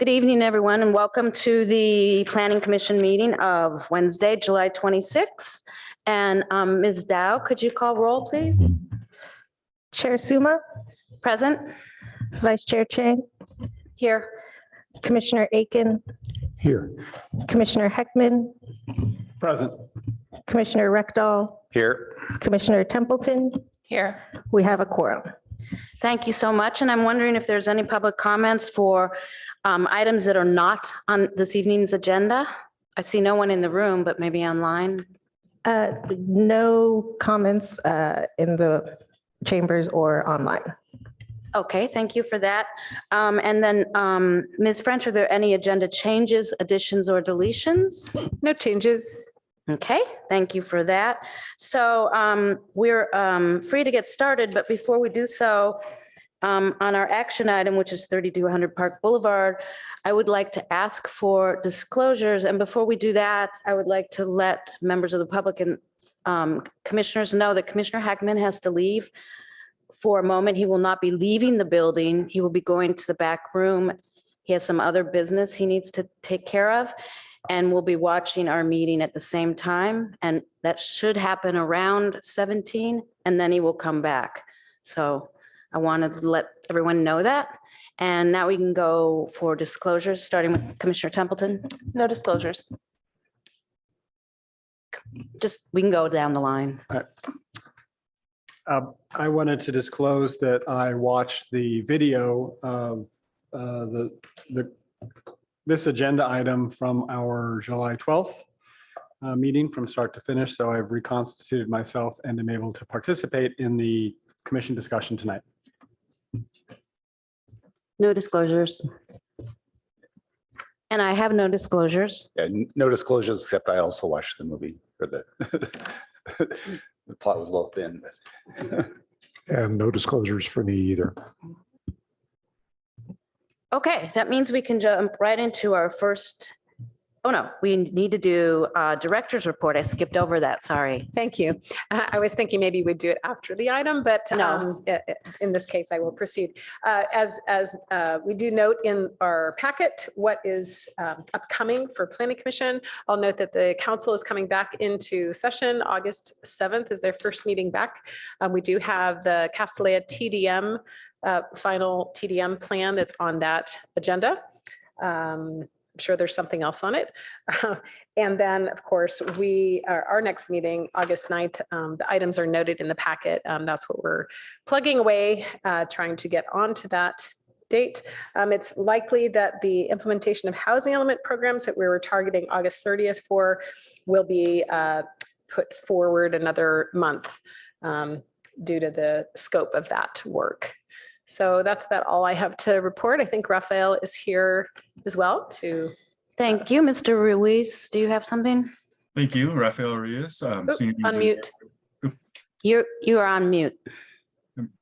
Good evening, everyone, and welcome to the Planning Commission meeting of Wednesday, July 26th. And Ms. Dow, could you call roll, please? Chair Suma, Present? Vice Chair Chang, Here. Commissioner Aiken, Here. Commissioner Heckman, Present. Commissioner Reckdahl, Here. Commissioner Templeton. Here. We have a quorum. Thank you so much. And I'm wondering if there's any public comments for items that are not on this evening's agenda. I see no one in the room, but maybe online. No comments in the chambers or online. Okay, thank you for that. And then Ms. French, are there any agenda changes, additions, or deletions? No changes. Okay, thank you for that. So we're free to get started, but before we do so, on our action item, which is 3200 Park Boulevard, I would like to ask for disclosures. And before we do that, I would like to let members of the public and commissioners know that Commissioner Heckman has to leave for a moment. He will not be leaving the building. He will be going to the back room. He has some other business he needs to take care of. And we'll be watching our meeting at the same time. And that should happen around 17, and then he will come back. So I wanted to let everyone know that. And now we can go for disclosures, starting with Commissioner Templeton. No disclosures. Just, we can go down the line. I wanted to disclose that I watched the video of this agenda item from our July 12th meeting from start to finish. So I've reconstituted myself and am able to participate in the commission discussion tonight. No disclosures. And I have no disclosures. Yeah, no disclosures, except I also watched the movie, or the the plot was a little thin, but And no disclosures for me either. Okay, that means we can jump right into our first. Oh, no, we need to do director's report. I skipped over that, sorry. Thank you. I was thinking maybe we'd do it after the item, but No. In this case, I will proceed. As we do note in our packet, what is upcoming for Planning Commission, I'll note that the council is coming back into session. August 7th is their first meeting back. We do have the Castellia TDM, final TDM plan that's on that agenda. I'm sure there's something else on it. And then, of course, our next meeting, August 9th, the items are noted in the packet. That's what we're plugging away, trying to get onto that date. It's likely that the implementation of housing element programs that we were targeting August 30th for will be put forward another month due to the scope of that work. So that's about all I have to report. I think Raphael is here as well to. Thank you, Mr. Ruiz. Do you have something? Thank you, Raphael Reyes. Senior Unmute. You are on mute.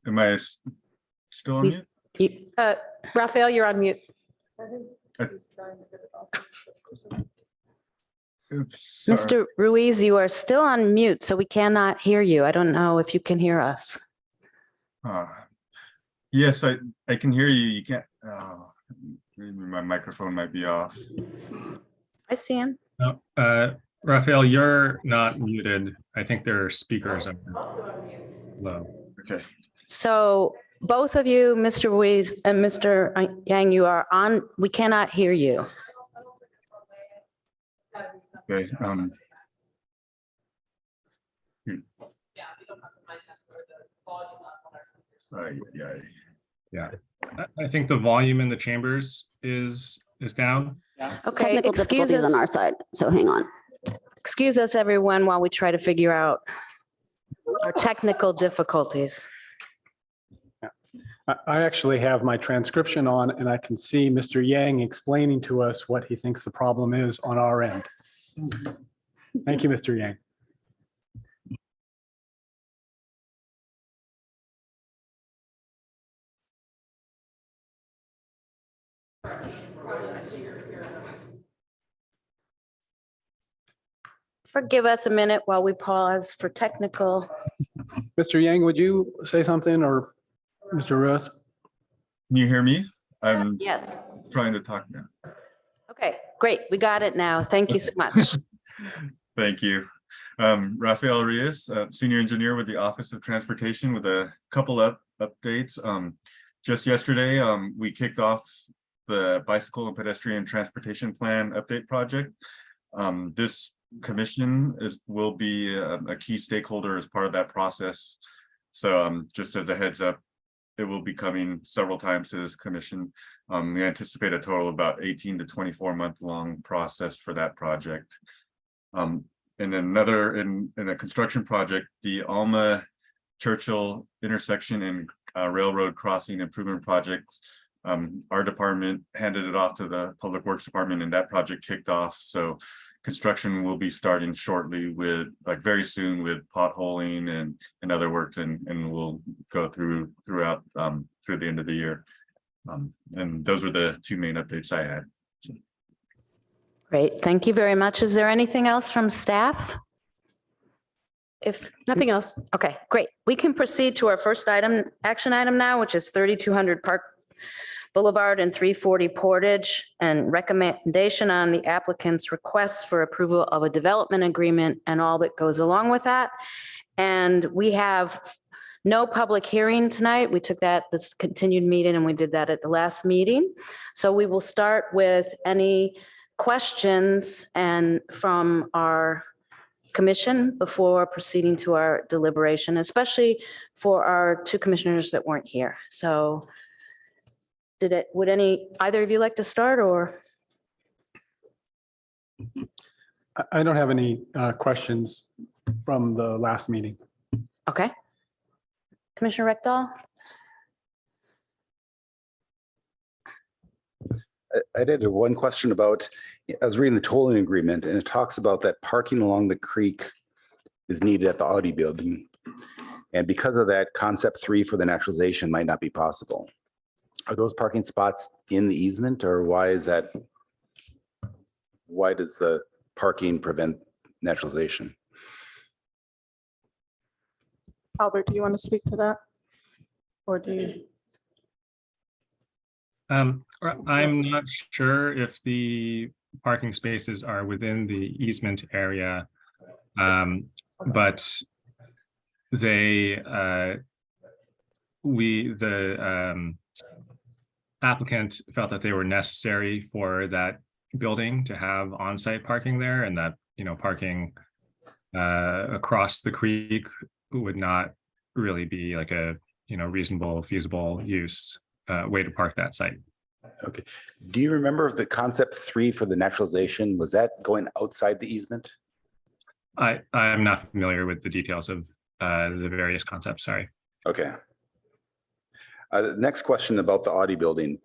Am I still on mute? Raphael, you're on mute. Oops, sorry. Mr. Ruiz, you are still on mute, so we cannot hear you. I don't know if you can hear us. Yes, I can hear you. You can't. Maybe my microphone might be off. I see him. No, Raphael, you're not muted. I think there are speakers up low. Okay. So both of you, Mr. Ruiz and Mr. Yang, you are on. We cannot hear you. Okay. Yeah, I think the volume in the chambers is down. Okay, Technical excuse difficulties on our us. side, so hang on. Excuse us, everyone, while we try to figure out our technical difficulties. I actually have my transcription on and I can see Mr. Yang explaining to us what he thinks the problem is on our end. Thank you, Mr. Yang. Forgive us a minute while we pause for technical. Mr. Yang, would you say something, or Mr. Ruiz? Can you hear me? Yes. trying to talk now. Okay, great. We got it now. Thank you so much. Thank you. Rafael Reyes, Senior Engineer with the Office of Transportation, with a couple of updates. Just yesterday, we kicked off the Bicycle and Pedestrian Transportation Plan Update Project. This commission will be a key stakeholder as part of that process. So just as a heads up, it will be coming several times to this commission. We anticipate a total of about 18 to 24 month long process for that project. And then another in a construction project, the Alma Churchill intersection and railroad crossing improvement projects. Our department handed it off to the Public Works Department and that project kicked off. So construction will be starting shortly with very soon with potholing and other works and we'll go throughout through the end of the year. And those were the two main updates I had. Great. Thank you very much. Is there anything else from staff? If Nothing else. Okay, great. We can proceed to our first action item now, which is 3200 Park Boulevard and 340 Portage, and recommendation on the applicant's request for approval of a development agreement and all that goes along with that. And we have no public hearing tonight. We took this continued meeting and we did that at the last meeting. So we will start with any questions and from our commission before proceeding to our deliberation, especially for our two commissioners that weren't here. So would either of you like to start or? I don't have any questions from the last meeting. Okay. Commissioner Rekdal? I did one question about, I was reading the tolling agreement and it talks about that parking along the creek is needed at the Audi building. And because of that, concept 3 for the naturalization might not be possible. Are those parking spots in the easement or why is that? Why does the parking prevent naturalization? Albert, do you want to speak to that? Or do you? I'm not sure if the parking spaces are within the easement area, but the applicant felt that they were necessary for that building to have on-site parking there, and that parking across the creek would not really be like a reasonable, feasible use way to park that site. Okay. Do you remember if the concept 3 for the naturalization, was that going outside the easement? I'm not familiar with the details of the various concepts, sorry. Okay. The next question about the Audi building.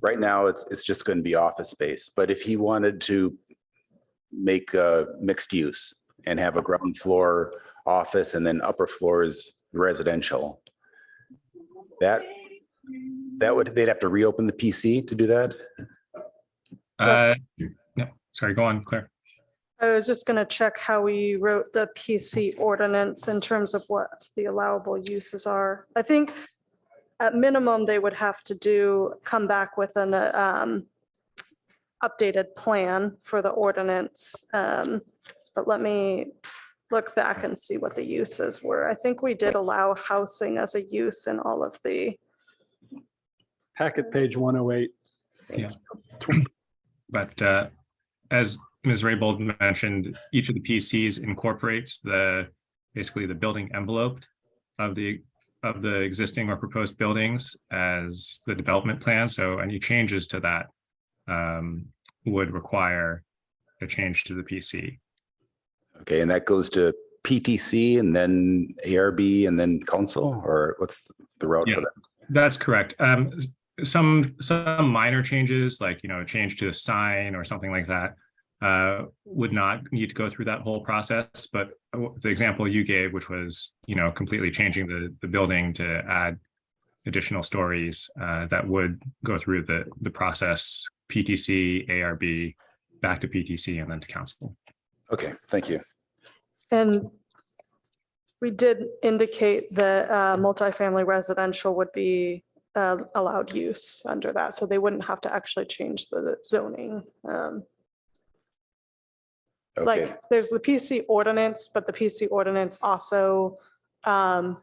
Right now, it's just going to be office space, but if he wanted to make a mixed use and have a ground floor office and then upper floors residential, they'd have to reopen the PC to do that? No, sorry, go on, Claire. I was just going to check how we wrote the PC ordinance in terms of what the allowable uses are. I think at minimum, they would have to come back with an updated plan for the ordinance. But let me look back and see what the uses were. I think we did allow housing as a use in all of the. Packet page 108. Yeah. But as Ms. Raybold mentioned, each of the PCs incorporates basically the building envelope of the existing or proposed buildings as the development plan. So any changes to that would require a change to the PC. Okay, and that goes to PTC and then ARB and then council, or what's the route for that? That's correct. Some minor changes, like a change to a sign or something like that, would not need to go through that whole process. But the example you gave, which was completely changing the building to add additional stories, that would go through the process, PTC, ARB, back to PTC, and then to council. Okay, thank you. And we did indicate that multifamily residential would be allowed use under that. So they wouldn't have to actually change the zoning. Okay, Like there's the PC ordinance, but the PC ordinance also kind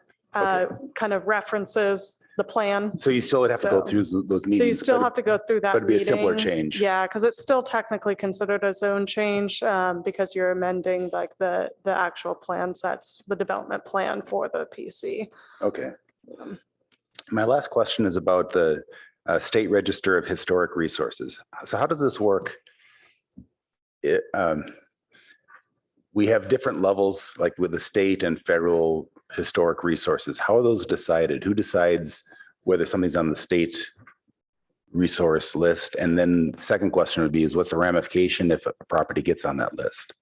of references the plan. so you still would have to go So- through those meetings. So you still but have to go through that but it'd be a simpler reading. change. Yeah, because it's still technically considered a zone change because you're amending like the actual plan sets, the development plan for the PC. Okay. Yeah. My last question is about the State Register of Historic Resources. So how does this work? We have different levels, like with the state and federal historic resources. How are those decided? Who decides whether something's on the state resource list? And then the second question would be is what's the ramification if a property gets on that list?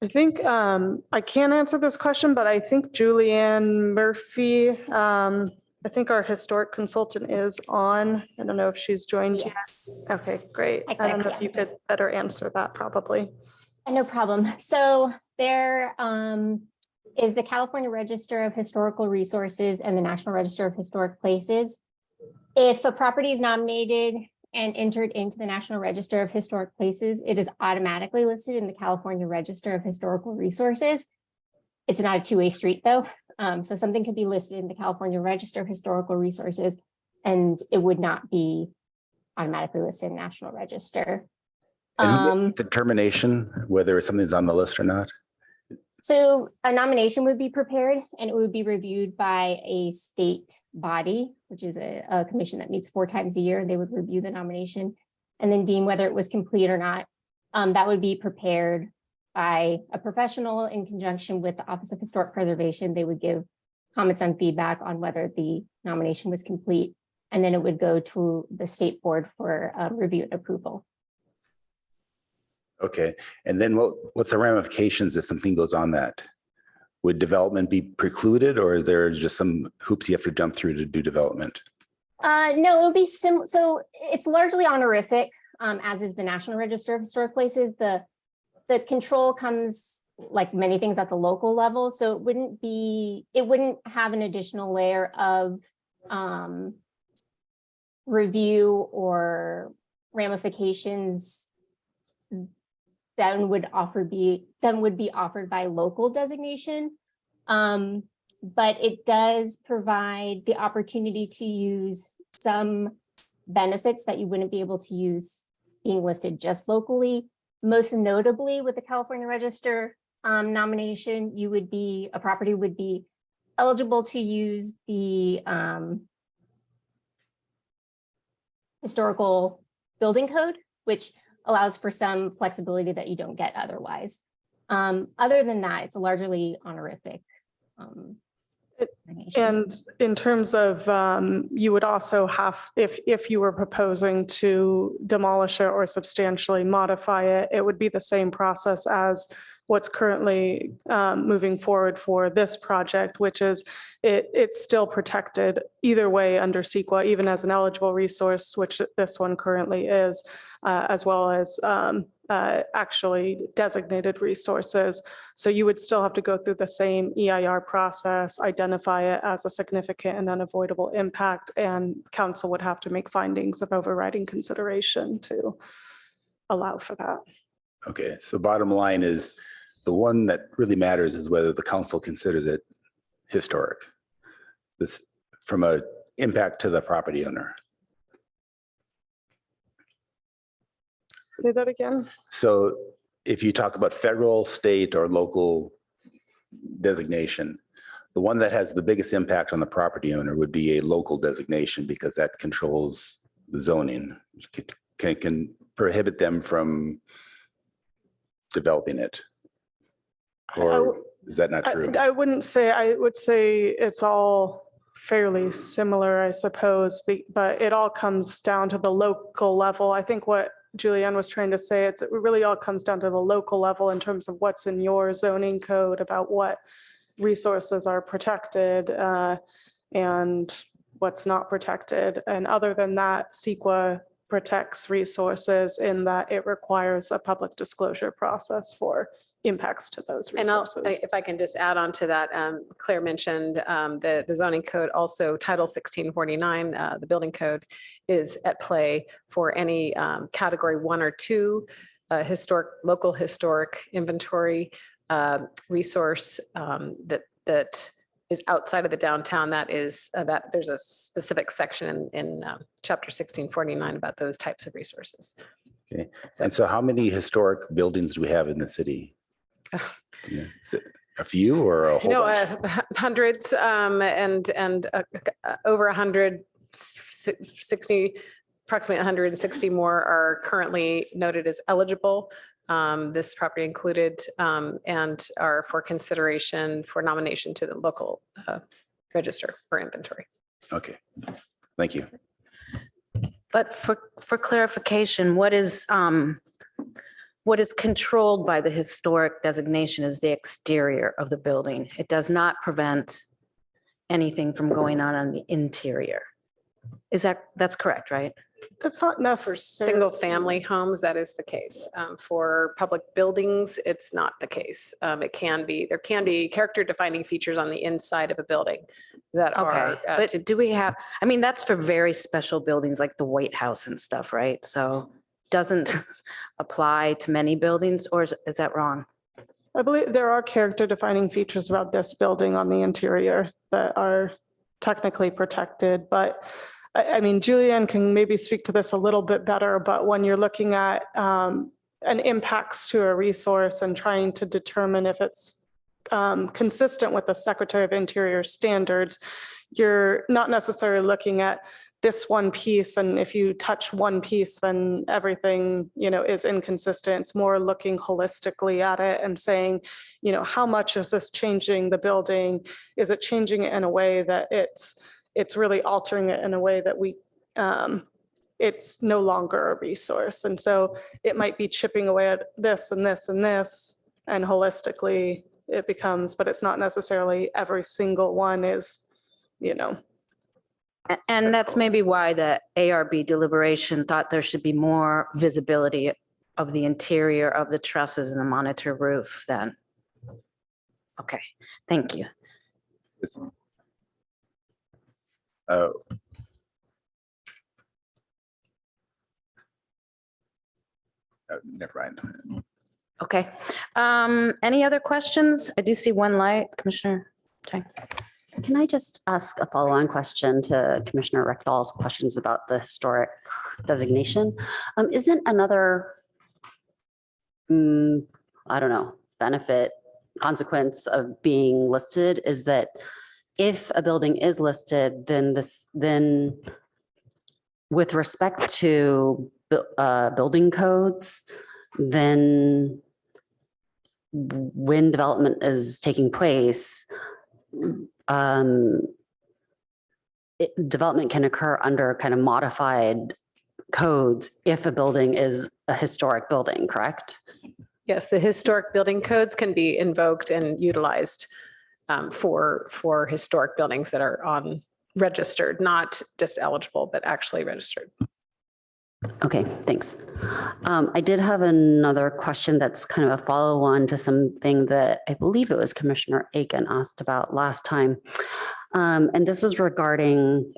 I think I can't answer this question, but I think Julianne Murphy, I think our historic consultant is on. I don't know if she's joined yet. Yes. Okay, great. I I don't know clicked, if you yeah. could better answer that probably. No problem. So there is the California Register of Historical Resources and the National Register of Historic Places. If a property is nominated and entered into the National Register of Historic Places, it is automatically listed in the California Register of Historical Resources. It's not a two-way street though. So something could be listed in the California Register of Historical Resources and it would not be automatically listed in National Register. And who makes the determination whether something's on the list or not? So a nomination would be prepared and it would be reviewed by a state body, which is a commission that meets 4 times a year. They would review the nomination and then deem whether it was complete or not. That would be prepared by a professional in conjunction with the Office of Historic Preservation. They would give comments and feedback on whether the nomination was complete. And then it would go to the state board for review and approval. Okay, and then what's the ramifications if something goes on that? Would development be precluded or there's just some hoops you have to jump through to do development? No, it would be so it's largely honorific, as is the National Register of Historic Places. The control comes like many things at the local level. So it wouldn't have an additional layer of review or ramifications that would be offered by local designation. But it does provide the opportunity to use some benefits that you wouldn't be able to use being listed just locally. Most notably with the California Register nomination, a property would be eligible to use the historical building code, which allows for some flexibility that you don't get otherwise. Other than that, it's largely honorific. And in terms of, you would also have, if you were proposing to demolish it or substantially modify it, it would be the same process as what's currently moving forward for this project, which is it's still protected either way under CEQA, even as an eligible resource, which this one currently is, as well as actually designated resources. So you would still have to go through the same EIR process, identify it as a significant and unavoidable impact, and council would have to make findings of overriding consideration to allow for that. Okay, so bottom line is the one that really matters is whether the council considers it historic. This from a impact to the property owner. Say that again. So if you talk about federal, state, or local designation, the one that has the biggest impact on the property owner would be a local designation because that controls the zoning, can prohibit them from developing it. Or is that not true? I wouldn't say, I would say it's all fairly similar, I suppose, but it all comes down to the local level. I think what Julianne was trying to say, it really all comes down to the local level in terms of what's in your zoning code about what resources are protected and what's not protected. And other than that, CEQA protects resources in that it requires a public disclosure process for impacts to those And resources. if I can just add on to that, Claire mentioned the zoning code, also Title 1649, the building code is at play for any category 1 or 2 local historic inventory resource that is outside of the downtown. That is that there's a specific section in chapter 1649 about those types of resources. Okay. And so how many historic buildings do we have in the city? Is it a few or a whole bunch? Hundreds and over 160, approximately 160 more are currently noted as eligible. This property included and are for consideration for nomination to the local register for inventory. Okay, thank you. But for clarification, what is controlled by the historic designation is the exterior of the building. It does not prevent anything from going on the interior. That's correct, right? That's not For necessary. single family homes, that is the case. For public buildings, it's not the case. There can be character defining features on the inside of a building that are. Okay, but do we have, I mean, that's for very special buildings like the White House and stuff, right? So doesn't apply to many buildings, or is that wrong? I believe there are character defining features about this building on the interior that are technically protected, but I mean, Julianne can maybe speak to this a little bit better, but when you're looking at an impacts to a resource and trying to determine if it's consistent with the Secretary of Interior standards, you're not necessarily looking at this one piece, and if you touch one piece, then everything, is inconsistent. It's more looking holistically at it and saying, how much is this changing the building? Is it changing it in a way that it's really altering it in a way that it's no longer a resource? And so it might be chipping away at this and this and this, and holistically it becomes, but it's not necessarily every single one is, And that's maybe why the ARB deliberation thought there should be more visibility of the interior of the trusses and the monitor roof then. Okay, thank you. Never mind. Okay, any other questions? I do see one light, Commissioner Chang. Can I just ask a follow-on question to Commissioner Reckdahl's questions about the historic designation? Isn't another, I don't know, benefit, consequence of being listed is that if a building is listed, then with respect to building codes, then when development is taking place, development can occur under kind of modified codes if a building is a historic building, correct? Yes, the historic building codes can be invoked and utilized for historic buildings that are registered, not just eligible, but actually registered. Okay, thanks. I did have another question that's kind of a follow-on to something that I believe it was Commissioner Aiken asked about last time. And this was regarding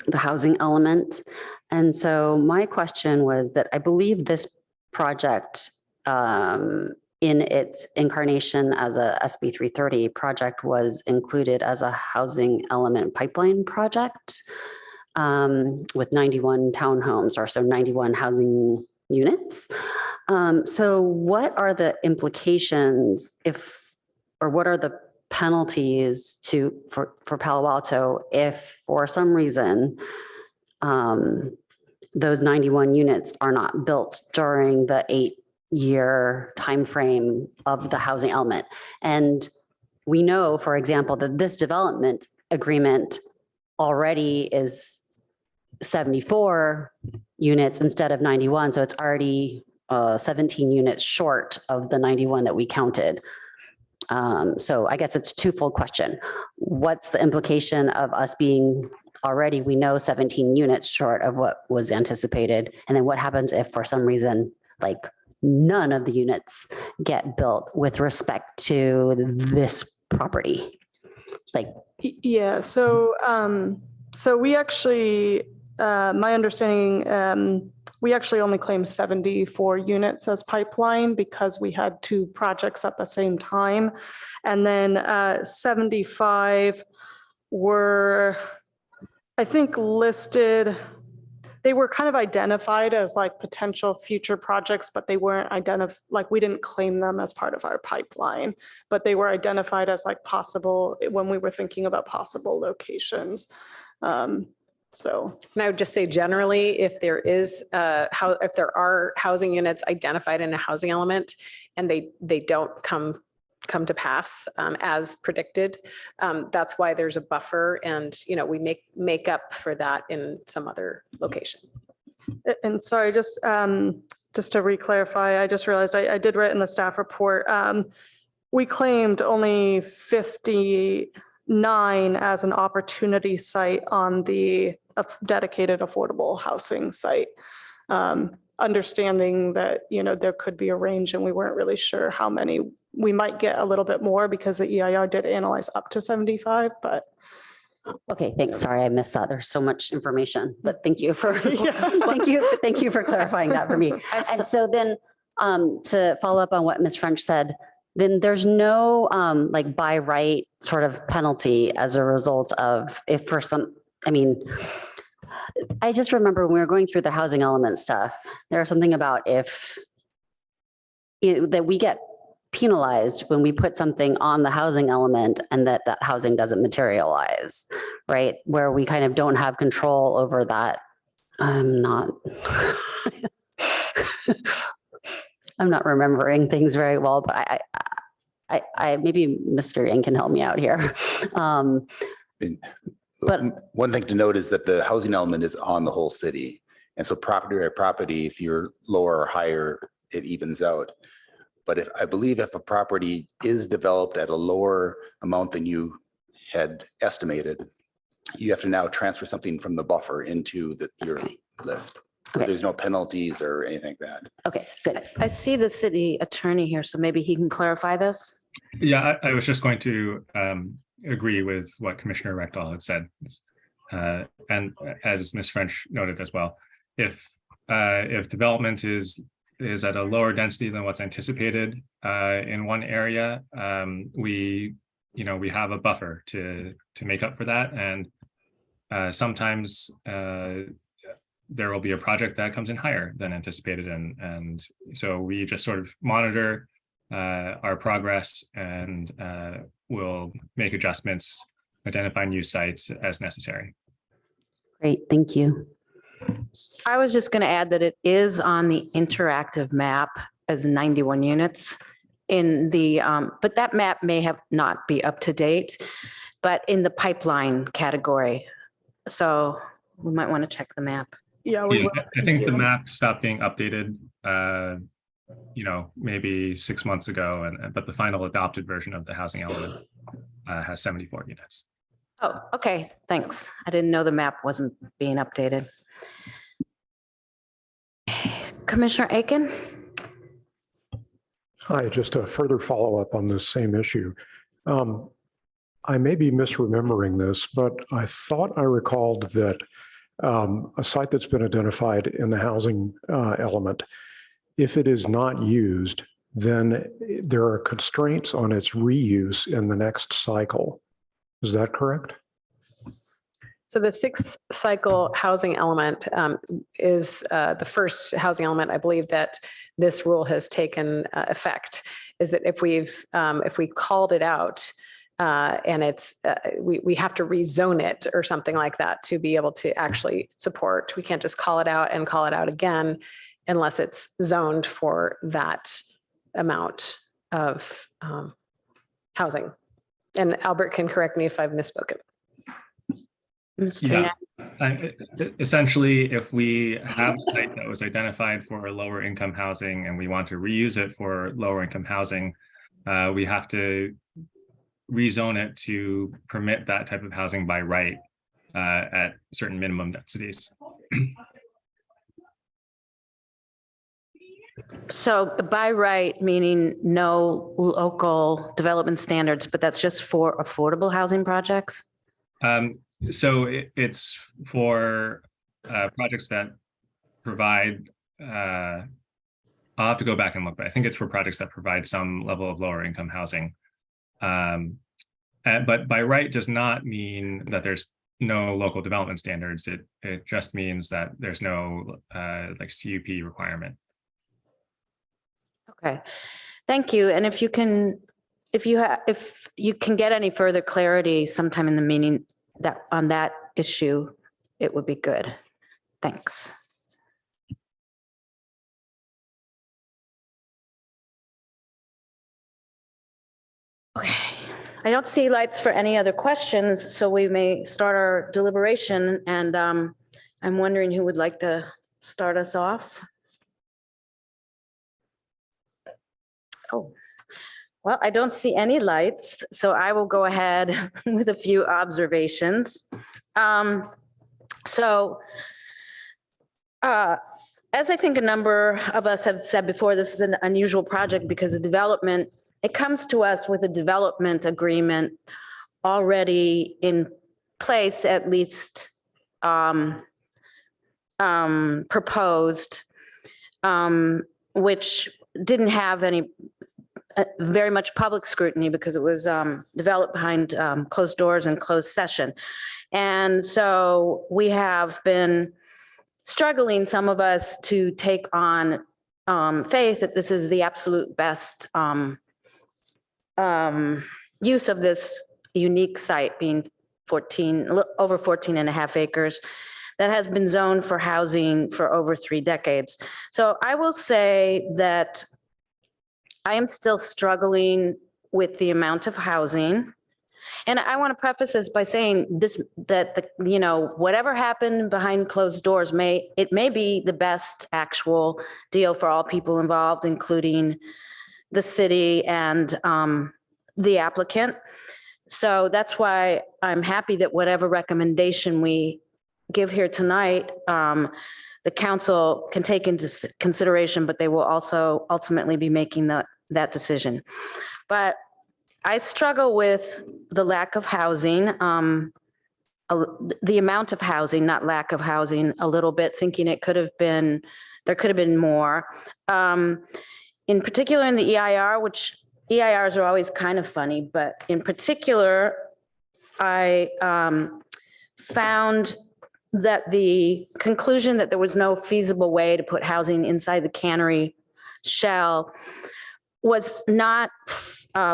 the housing element. And so my question was that I believe this project in its incarnation as a SB 330 project was included as a housing element pipeline project with 91 townhomes, or so 91 housing units. So what are the implications what are the penalties for Palo Alto if for some reason those 91 units are not built during the 8-year timeframe of the housing element? And we know, for example, that this development agreement already is 74 units instead of 91. So it's already 17 units short of the 91 that we counted. So I guess it's a twofold question. What's the implication of us being already, we know 17 units short of what was anticipated? And then what happens if for some reason, like none of the units get built with respect to this property. Like, Yeah, so, so we actually, my understanding, we actually only claimed 74 units as pipeline because we had two projects at the same time. And then 75 were, I think, listed. They were kind of identified as like potential future projects, but they weren't identified, like we didn't claim them as part of our pipeline, but they were identified as like possible when we were thinking about possible locations. So. And I would just say generally, if there is, if there are housing units identified in a housing element and they don't come to pass as predicted, that's why there's a buffer, and we make up for that in some other location. And sorry, just to re-clarify, I just realized I did write in the staff report, we claimed only 59 as an opportunity site on the dedicated affordable housing site. Understanding that, there could be a range and we weren't really sure how many. We might get a little bit more because the EIR did analyze up to 75, but. okay, thanks. Sorry, I missed that. There's so much information, but thank you for, Yeah. thank you for clarifying that for me. And so then to follow up on what Ms. French said, then there's no like by right sort of penalty as a result of if for some, I mean, I just remember when we were going through the housing element stuff, there was something about if that we get penalized when we put something on the housing element and that housing doesn't materialize, right? Where we kind of don't have control over that. I'm not remembering things very well, but I maybe Mr. Yang can help me out here. But one thing to note is that the housing element is on the whole city. And so property by property, if you're lower or higher, it evens out. But I believe if a property is developed at a lower amount than you had estimated, you have to now transfer something from the buffer into your list. Okay. There's no penalties or anything like that. okay, good. I see the city attorney here, so maybe he can clarify this. Yeah, I was just going to agree with what Commissioner Rectal had said. And as Ms. French noted as well, if development is at a lower density than what's anticipated in one area, we have a buffer to make up for that. And sometimes there will be a project that comes in higher than anticipated. And so we just sort of monitor our progress and we'll make adjustments, identify new sites as necessary. Great, thank you. I was just going to add that it is on the interactive map as 91 units in the, but that map may have not be up to date, but in the pipeline category. So we might want to check the map. Yeah, Yeah, I think the map stopped being updated, maybe 6 months ago, but the final adopted version of the housing element has 74 units. Oh, okay, thanks. I didn't know the map wasn't being updated. Commissioner Aiken? Hi, just a further follow-up on this same issue. I may be misremembering this, but I thought I recalled that a site that's been identified in the housing element, if it is not used, then there are constraints on its reuse in the next cycle. Is that correct? So the sixth cycle housing element is the first housing element, I believe, that this rule has taken effect, is that if we called it out and it's we have to rezone it or something like that to be able to actually support. We can't just call it out and call it out again unless it's zoned for that amount of housing. And Albert can correct me if I've misspoken. Yeah, essentially, if we have a site that was identified for lower income housing and we want to reuse it for lower income housing, we have to rezone it to permit that type of housing by right at certain minimum densities. So by right, meaning no local development standards, but that's just for affordable housing projects? So it's for projects that provide, I'll have to go back and look, but I think it's for projects that provide some level of lower income housing. But by right does not mean that there's no local development standards. It just means that there's no like CUP requirement. Okay, thank you. And if you can get any further clarity sometime in the meeting that on that issue, it would be good. Thanks. Okay, I don't see lights for any other questions, so we may start our deliberation. And I'm wondering who would like to start us off. Oh, well, I don't see any lights, so I will go ahead with a few observations. As I think a number of us have said before, this is an unusual project because the development, it comes to us with a development agreement already in place, at least proposed, which didn't have any very much public scrutiny because it was developed behind closed doors and closed session. And so we have been struggling, some of us, to take on faith that this is the absolute best use of this unique site, being over 14 and a half acres that has been zoned for housing for over 3 decades. So I will say that I am still struggling with the amount of housing. And I want to preface this by saying whatever happened behind closed doors may be the best actual deal for all people involved, including the city and the applicant. So that's why I'm happy that whatever recommendation we give here tonight, the council can take into consideration, but they will also ultimately be making that decision. But I struggle with the lack of housing, the amount of housing, not lack of housing, a little bit, thinking there could have been more. In particular in the EIR, which EIRs are always kind of funny, but in particular, I found that the conclusion that there was no feasible way to put housing inside the cannery shell was not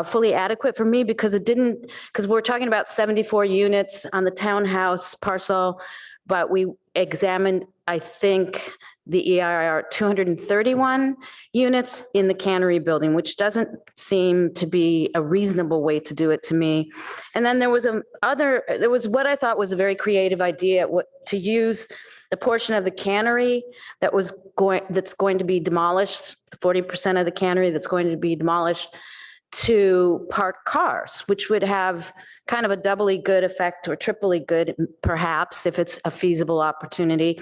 fully adequate for me because because we're talking about 74 units on the townhouse parcel, but we examined, I think, the EIR 231 units in the cannery building, which doesn't seem to be a reasonable way to do it to me. And then there was what I thought was a very creative idea, to use the portion of the cannery that's going to be demolished, 40% of the cannery that's going to be demolished, to park cars, which would have kind of a doubly good effect, or triply good, perhaps, if it's a feasible opportunity,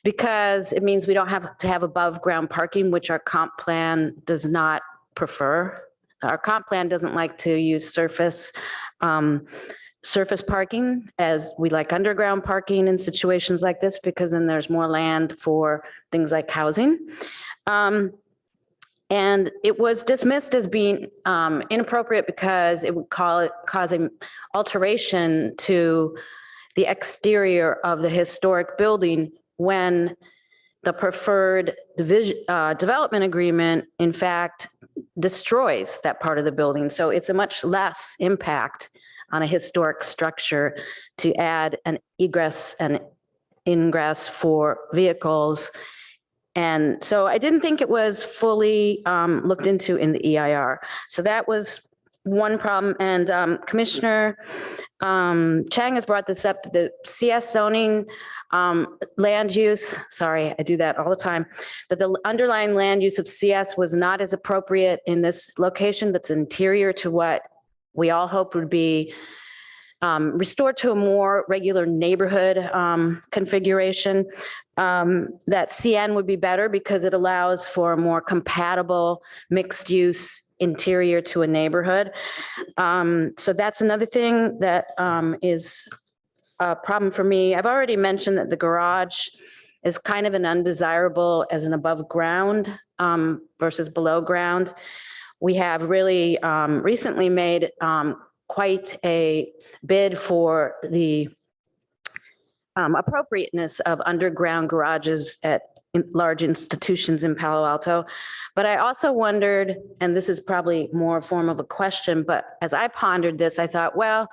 because it means we don't have to have above ground parking, which our comp plan does not prefer. Our comp plan doesn't like to use surface parking, as we like underground parking in situations like this, because then there's more land for things like housing. And it was dismissed as being inappropriate because it would cause an alteration to the exterior of the historic building, when the preferred development agreement, in fact, destroys that part of the building. So it's a much less impact on a historic structure to add an egress and ingress for vehicles. And so I didn't think it was fully looked into in the EIR. So that was one problem. And Commissioner Chang has brought this up, the CS zoning land use, sorry, I do that all the time, that the underlying land use of CS was not as appropriate in this location that's interior to what we all hope would be restore to a more regular neighborhood configuration. That CN would be better because it allows for a more compatible mixed use interior to a neighborhood. So that's another thing that is a problem for me. I've already mentioned that the garage is kind of an undesirable as an above ground versus below ground. We have really recently made quite a bid for the appropriateness of underground garages at large institutions in Palo Alto. But I also wondered, and this is probably more a form of a question, but as I pondered this, I thought, well,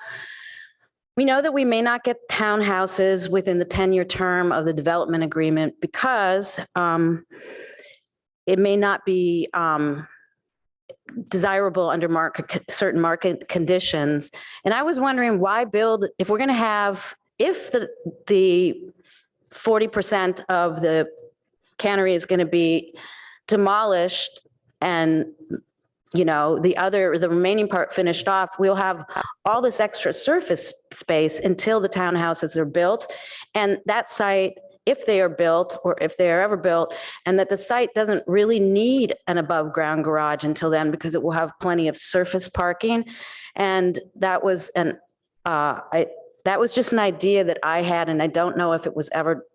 we know that we may not get townhouses within the 10-year term of the development agreement because it may not be desirable under certain market conditions. And I was wondering why build, if we're going to have, if the 40% of the cannery is going to be demolished and the remaining part finished off, we'll have all this extra surface space until the townhouses are built. And that site, if they are built or if they are ever built, and that the site doesn't really need an above ground garage until then because it will have plenty of surface parking. And that was that was just an idea that I had, and I don't know if it was ever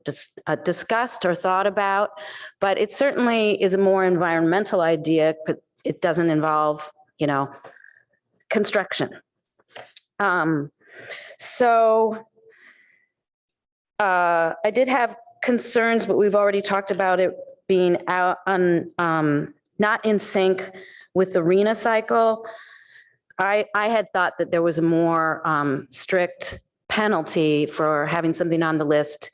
discussed or thought about, but it certainly is a more environmental idea, but it doesn't involve, construction. So I did have concerns, but we've already talked about it being out on, not in sync with the RENA cycle. I had thought that there was a more strict penalty for having something on the list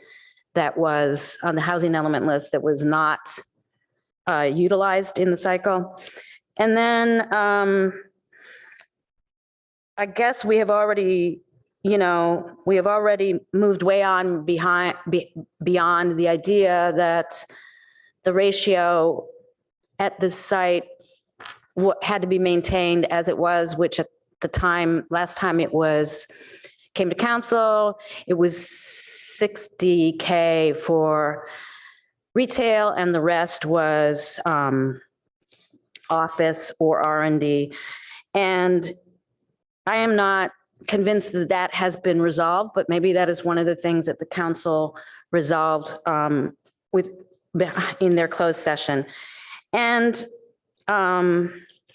that was on the housing element list that was not utilized in the cycle. And then I guess we have already, moved way on beyond the idea that the ratio at this site had to be maintained as it was, which at the time, last time it came to council, it was $60K for retail and the rest was office or R&D. And I am not convinced that that has been resolved, but maybe that is one of the things that the council resolved in their closed session. And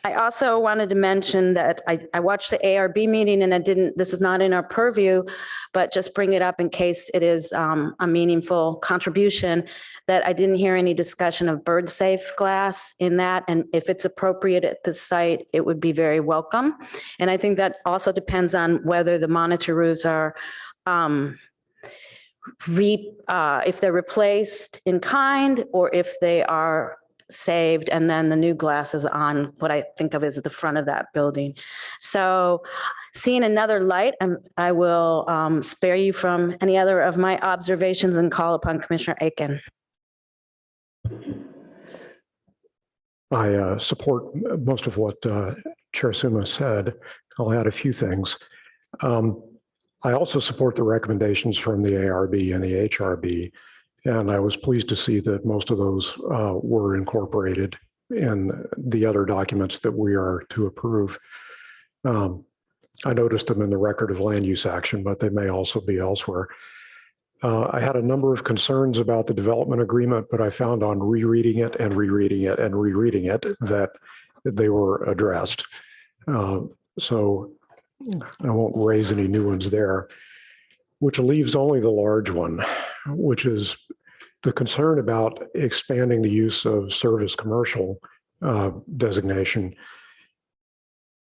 I also wanted to mention that I watched the ARB meeting and this is not in our purview, but just bring it up in case it is a meaningful contribution, that I didn't hear any discussion of bird safe glass in that. And if it's appropriate at the site, it would be very welcome. And I think that also depends on whether the monitor roofs are if they're replaced in kind or if they are saved and then the new glass is on what I think of as the front of that building. So seeing another light, I will spare you from any other of my observations and call upon Commissioner Aiken. I support most of what Chair Suma said. I'll add a few things. I also support the recommendations from the ARB and the HRB, and I was pleased to see that most of those were incorporated in the other documents that we are to approve. I noticed them in the record of land use action, but they may also be elsewhere. I had a number of concerns about the development agreement, but I found on rereading it and rereading it and rereading it that they were addressed. So I won't raise any new ones there, which leaves only the large one, which is the concern about expanding the use of service commercial designation.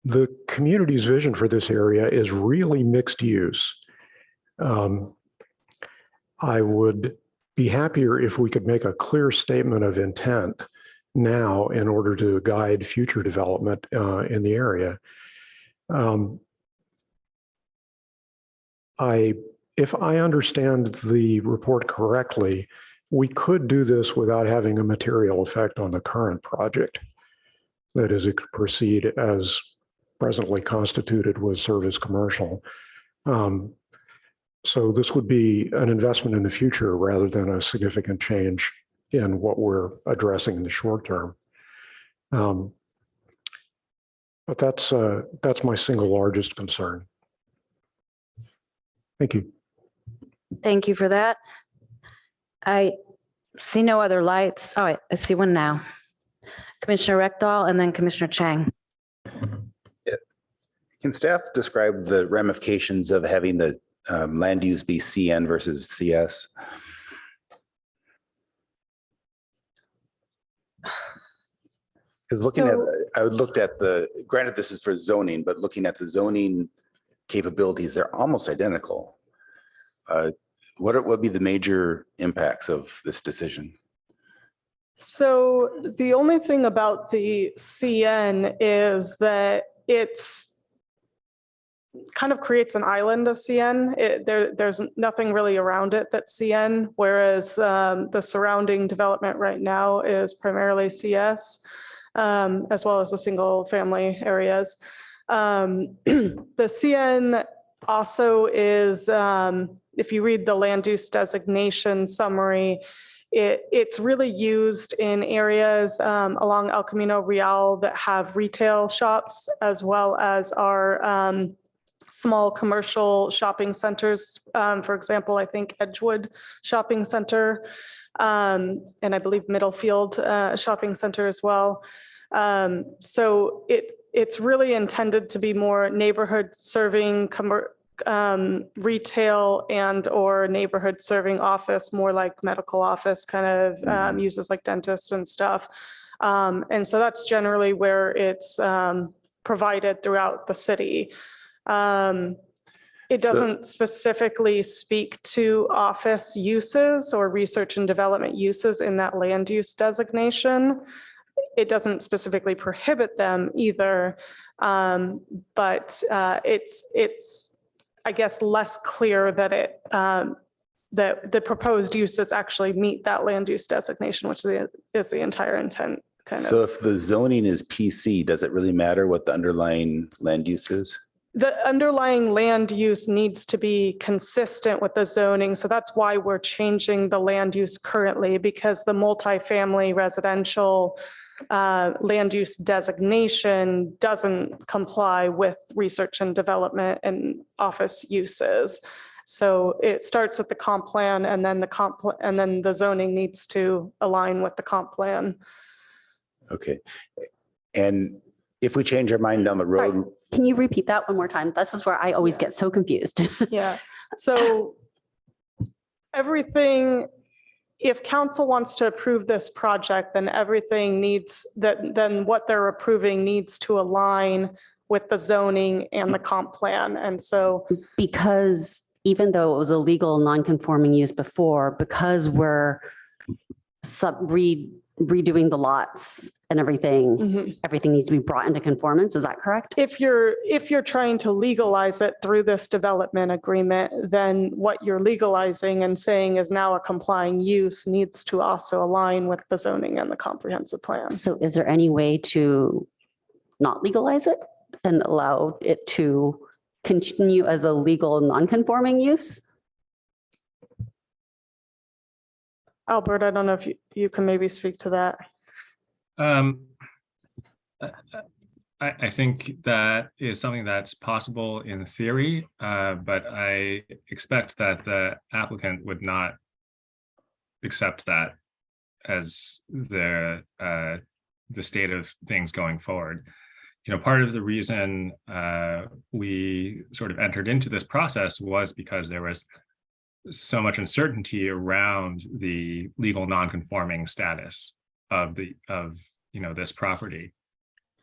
The community's vision for this area is really mixed use. I would be happier if we could make a clear statement of intent now in order to guide future development in the area. If I understand the report correctly, we could do this without having a material effect on the current project. That is, it could proceed as presently constituted with service commercial. So this would be an investment in the future rather than a significant change in what we're addressing in the short term. But that's my single largest concern. Thank you. Thank you for that. I see no other lights. Oh, wait, I see one now. Commissioner Rekdal and then Commissioner Chang. Can staff describe the ramifications of having the land use be CN versus CS? Because I looked at granted this is for zoning, but looking at the zoning capabilities, they're almost identical. What would be the major impacts of this decision? So the only thing about the CN is that it's kind of creates an island of CN. There's nothing really around it that's CN, whereas the surrounding development right now is primarily CS, as well as the single family areas. The CN also is, if you read the land use designation summary, it's really used in areas along El Camino Real that have retail shops, as well as our small commercial shopping centers. For example, I think Edgewood Shopping Center, and I believe Middlefield Shopping Center as well. So it's really intended to be more neighborhood serving retail and or neighborhood serving office, more like medical office kind of uses like dentists and stuff. And so that's generally where it's provided throughout the city. It doesn't specifically speak to office uses or research and development uses in that land use designation. It doesn't specifically prohibit them either, but it's I guess less clear that that the proposed uses actually meet that land use designation, which is the entire intent. So if the zoning is PC, does it really matter what the underlying land use is? The underlying land use needs to be consistent with the zoning. So that's why we're changing the land use currently, because the multifamily residential land use designation doesn't comply with research and development and office uses. So it starts with the comp plan, and then the zoning needs to align with the comp plan. Okay. And if we change our mind down the road. Sorry, can you repeat that one more time? This is where I always get so confused. Yeah. So everything, if council wants to approve this project, then everything then what they're approving needs to align with the zoning and the comp plan. And so because even though it was a legal non-conforming use before, because we're redoing the lots and everything, everything needs to be brought into conformance. Is that correct? If you're trying to legalize it through this development agreement, then what you're legalizing and saying is now a complying use needs to also align with the zoning and the comprehensive plan. So is there any way to not legalize it and allow it to continue as a legal non-conforming use? Albert, I don't know if you can maybe speak to that. I think that is something that's possible in theory, but I expect that the applicant would not accept that as the state of things going forward. You know, part of the reason we sort of entered into this process was because there was so much uncertainty around the legal non-conforming status of this property.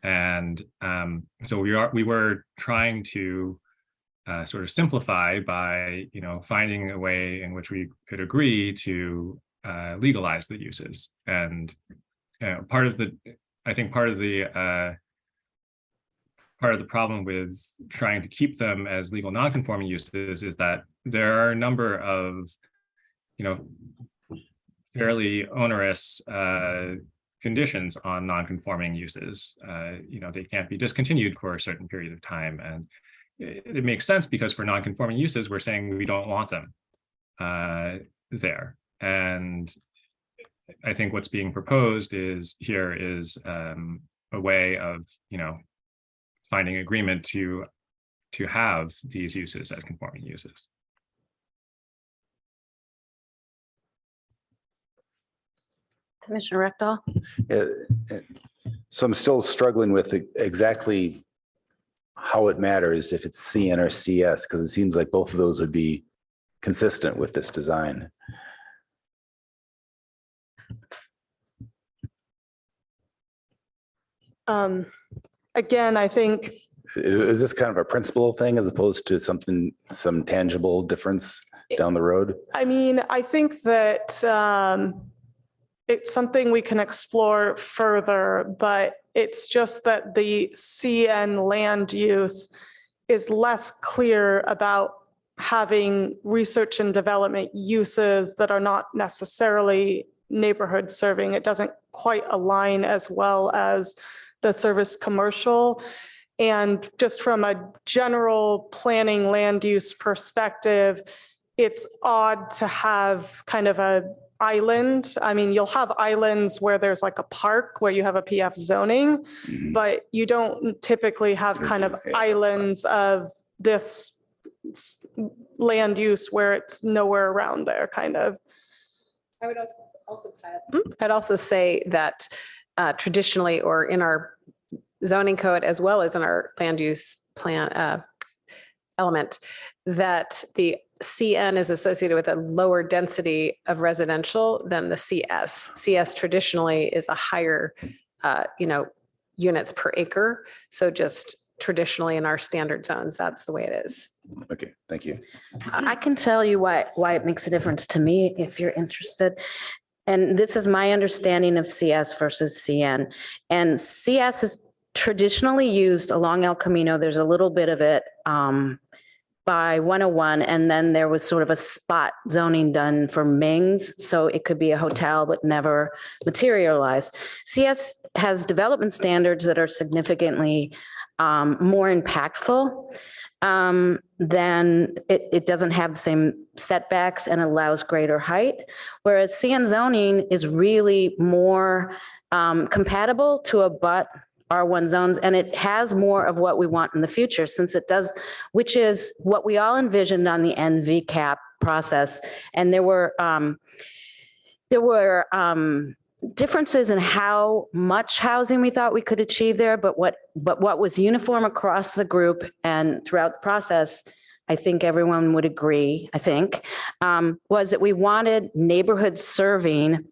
And so we were trying to sort of simplify by, finding a way in which we could agree to legalize the uses. And part of the problem with trying to keep them as legal non-conforming uses is that there are a number of, fairly onerous conditions on non-conforming uses. They can't be discontinued for a certain period of time. And it makes sense because for non-conforming uses, we're saying we don't want them there. And I think what's being proposed is a way of, finding agreement to have these uses as conforming uses. Commissioner Rectal? So I'm still struggling with exactly how it matters if it's CN or CS, because it seems like both of those would be consistent with this design. Again, I think Is this kind of a principle thing as opposed to some tangible difference down the road? I mean, I think that it's something we can explore further, but it's just that the CN land use is less clear about having research and development uses that are not necessarily neighborhood serving. It doesn't quite align as well as the service commercial. And just from a general planning land use perspective, it's odd to have kind of a island. I mean, you'll have islands where there's like a park where you have a PF zoning, but you don't typically have kind of islands of this land use where it's nowhere around there, kind of. I would I'd also say that traditionally, or in our zoning code, as well as in our land use plan element, that the CN is associated with a lower density of residential than the CS. CS traditionally is a higher, units per acre. So just traditionally in our standard zones, that's the way it is. Okay, thank you. I can tell you why it makes a difference to me if you're interested. And this is my understanding of CS versus CN. And CS is traditionally used along El Camino. There's a little bit of it by 101, and then there was sort of a spot zoning done for Ming's, so it could be a hotel but never materialized. CS has development standards that are significantly more impactful. Then it doesn't have the same setbacks and allows greater height, whereas CN zoning is really more compatible to abut R1 zones, and it has more of what we want in the future, since it does, which is what we all envisioned on the NVCAP process. And there were differences in how much housing we thought we could achieve there, but what was uniform across the group and throughout the process, I think everyone would agree, was that we wanted neighborhood serving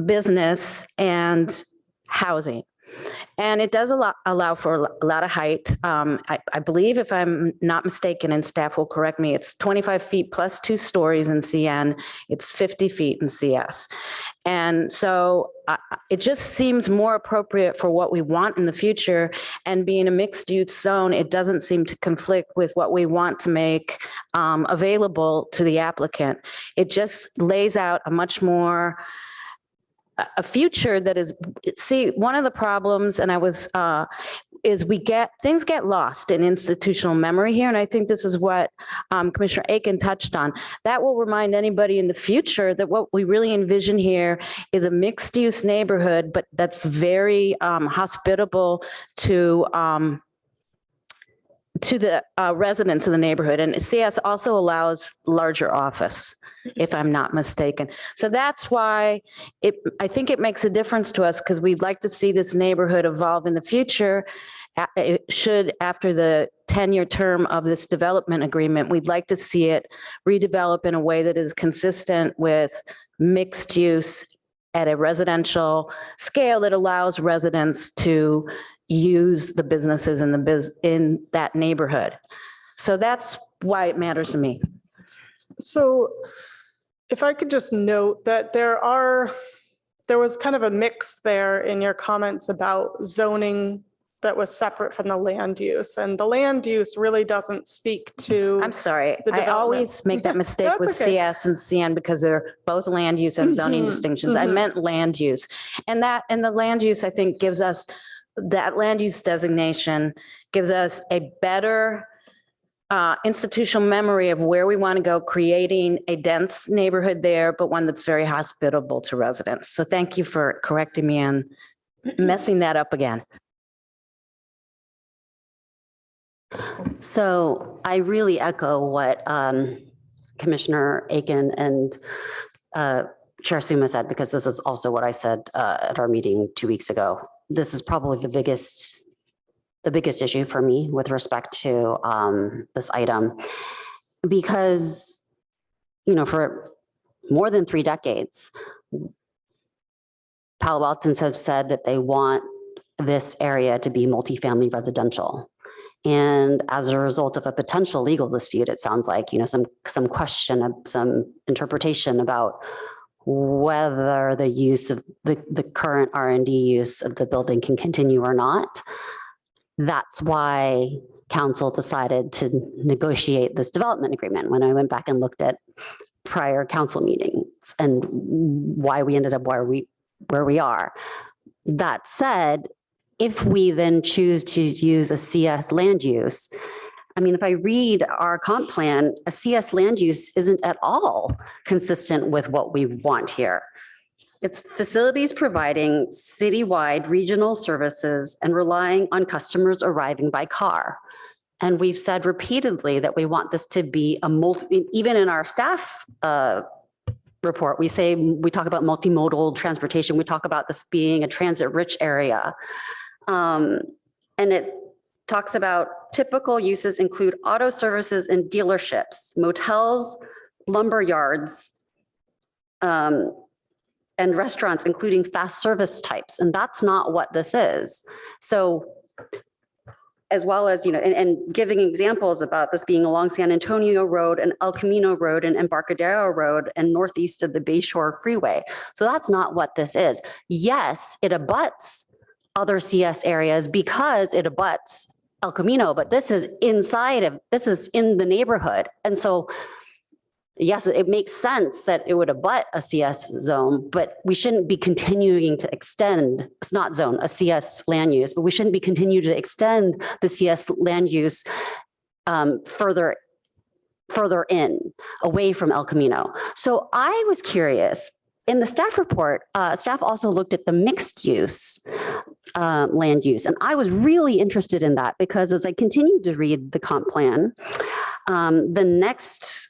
business and housing. And it does allow for a lot of height. I believe, if I'm not mistaken, and staff will correct me, it's 25 feet plus 2 stories in CN. It's 50 feet in CS. And so it just seems more appropriate for what we want in the future. And being a mixed use zone, it doesn't seem to conflict with what we want to make available to the applicant. It just lays out a much more a future that is, see, one of the problems, and is things get lost in institutional memory here. And I think this is what Commissioner Aiken touched on. That will remind anybody in the future that what we really envision here is a mixed use neighborhood, but that's very hospitable to the residents of the neighborhood. And CS also allows larger office, if I'm not mistaken. So that's why I think it makes a difference to us, because we'd like to see this neighborhood evolve in the future. It should, after the 10-year term of this development agreement, we'd like to see it redevelop in a way that is consistent with mixed use at a residential scale that allows residents to use the businesses in that neighborhood. So that's why it matters to me. So if I could just note that there was kind of a mix there in your comments about zoning that was separate from the land use, and the land use really doesn't speak to. I'm sorry, the I development. always make that mistake That's with okay. CS and CN because they're both land use and zoning distinctions. I meant land use, and the land use, I think, gives us that land use designation gives us a better institutional memory of where we want to go, creating a dense neighborhood there, but one that's very hospitable to residents. So thank you for correcting me on messing that up again. So I really echo what Commissioner Aiken and Chair Suma said, because this is also what I said at our meeting 2 weeks ago. This is probably the biggest issue for me with respect to this item, because, you know, for more than 3 decades, Palo Altans have said that they want this area to be multifamily residential. And as a result of a potential legal dispute, it sounds like, you know, some question, some interpretation about whether the use of the current R&D use of the building can continue or not. That's why council decided to negotiate this development agreement. When I went back and looked at prior council meetings and why we ended up where we are. That said, if we then choose to use a CS land use, I mean, if I read our comp plan, a CS land use isn't at all consistent with what we want here. It's facilities providing citywide regional services and relying on customers arriving by car. And we've said repeatedly that we want this to be a even in our staff report, we talk about multimodal transportation. We talk about this being a transit-rich area. And it talks about typical uses include auto services and dealerships, motels, lumber yards, and restaurants, including fast service types. And that's not what this is. So as well as, you know, and giving examples about this being along San Antonio Road and El Camino Road and Embarcadero Road and northeast of the Bayshore Freeway. So that's not what this is. Yes, it abuts other CS areas because it abuts El Camino, but this is in the neighborhood. And so yes, it makes sense that it would abut a CS zone, but we shouldn't be continuing to extend, it's not zone, a CS land use, but we shouldn't be continuing to extend the CS land use further in, away from El Camino. So I was curious, in the staff report, staff also looked at the mixed use land use. And I was really interested in that because as I continued to read the comp plan, the next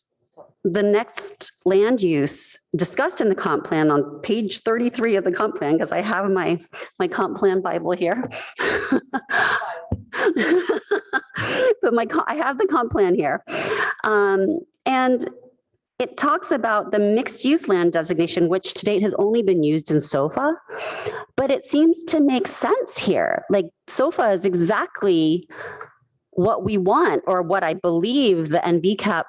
land use discussed in the comp plan on page 33 of the comp plan, because I have my comp plan Bible here. But I have the comp plan here. And it talks about the mixed use land designation, which to date has only been used in SOFA, but it seems to make sense here. Like SOFA is exactly what we want, or what I believe the NVCAP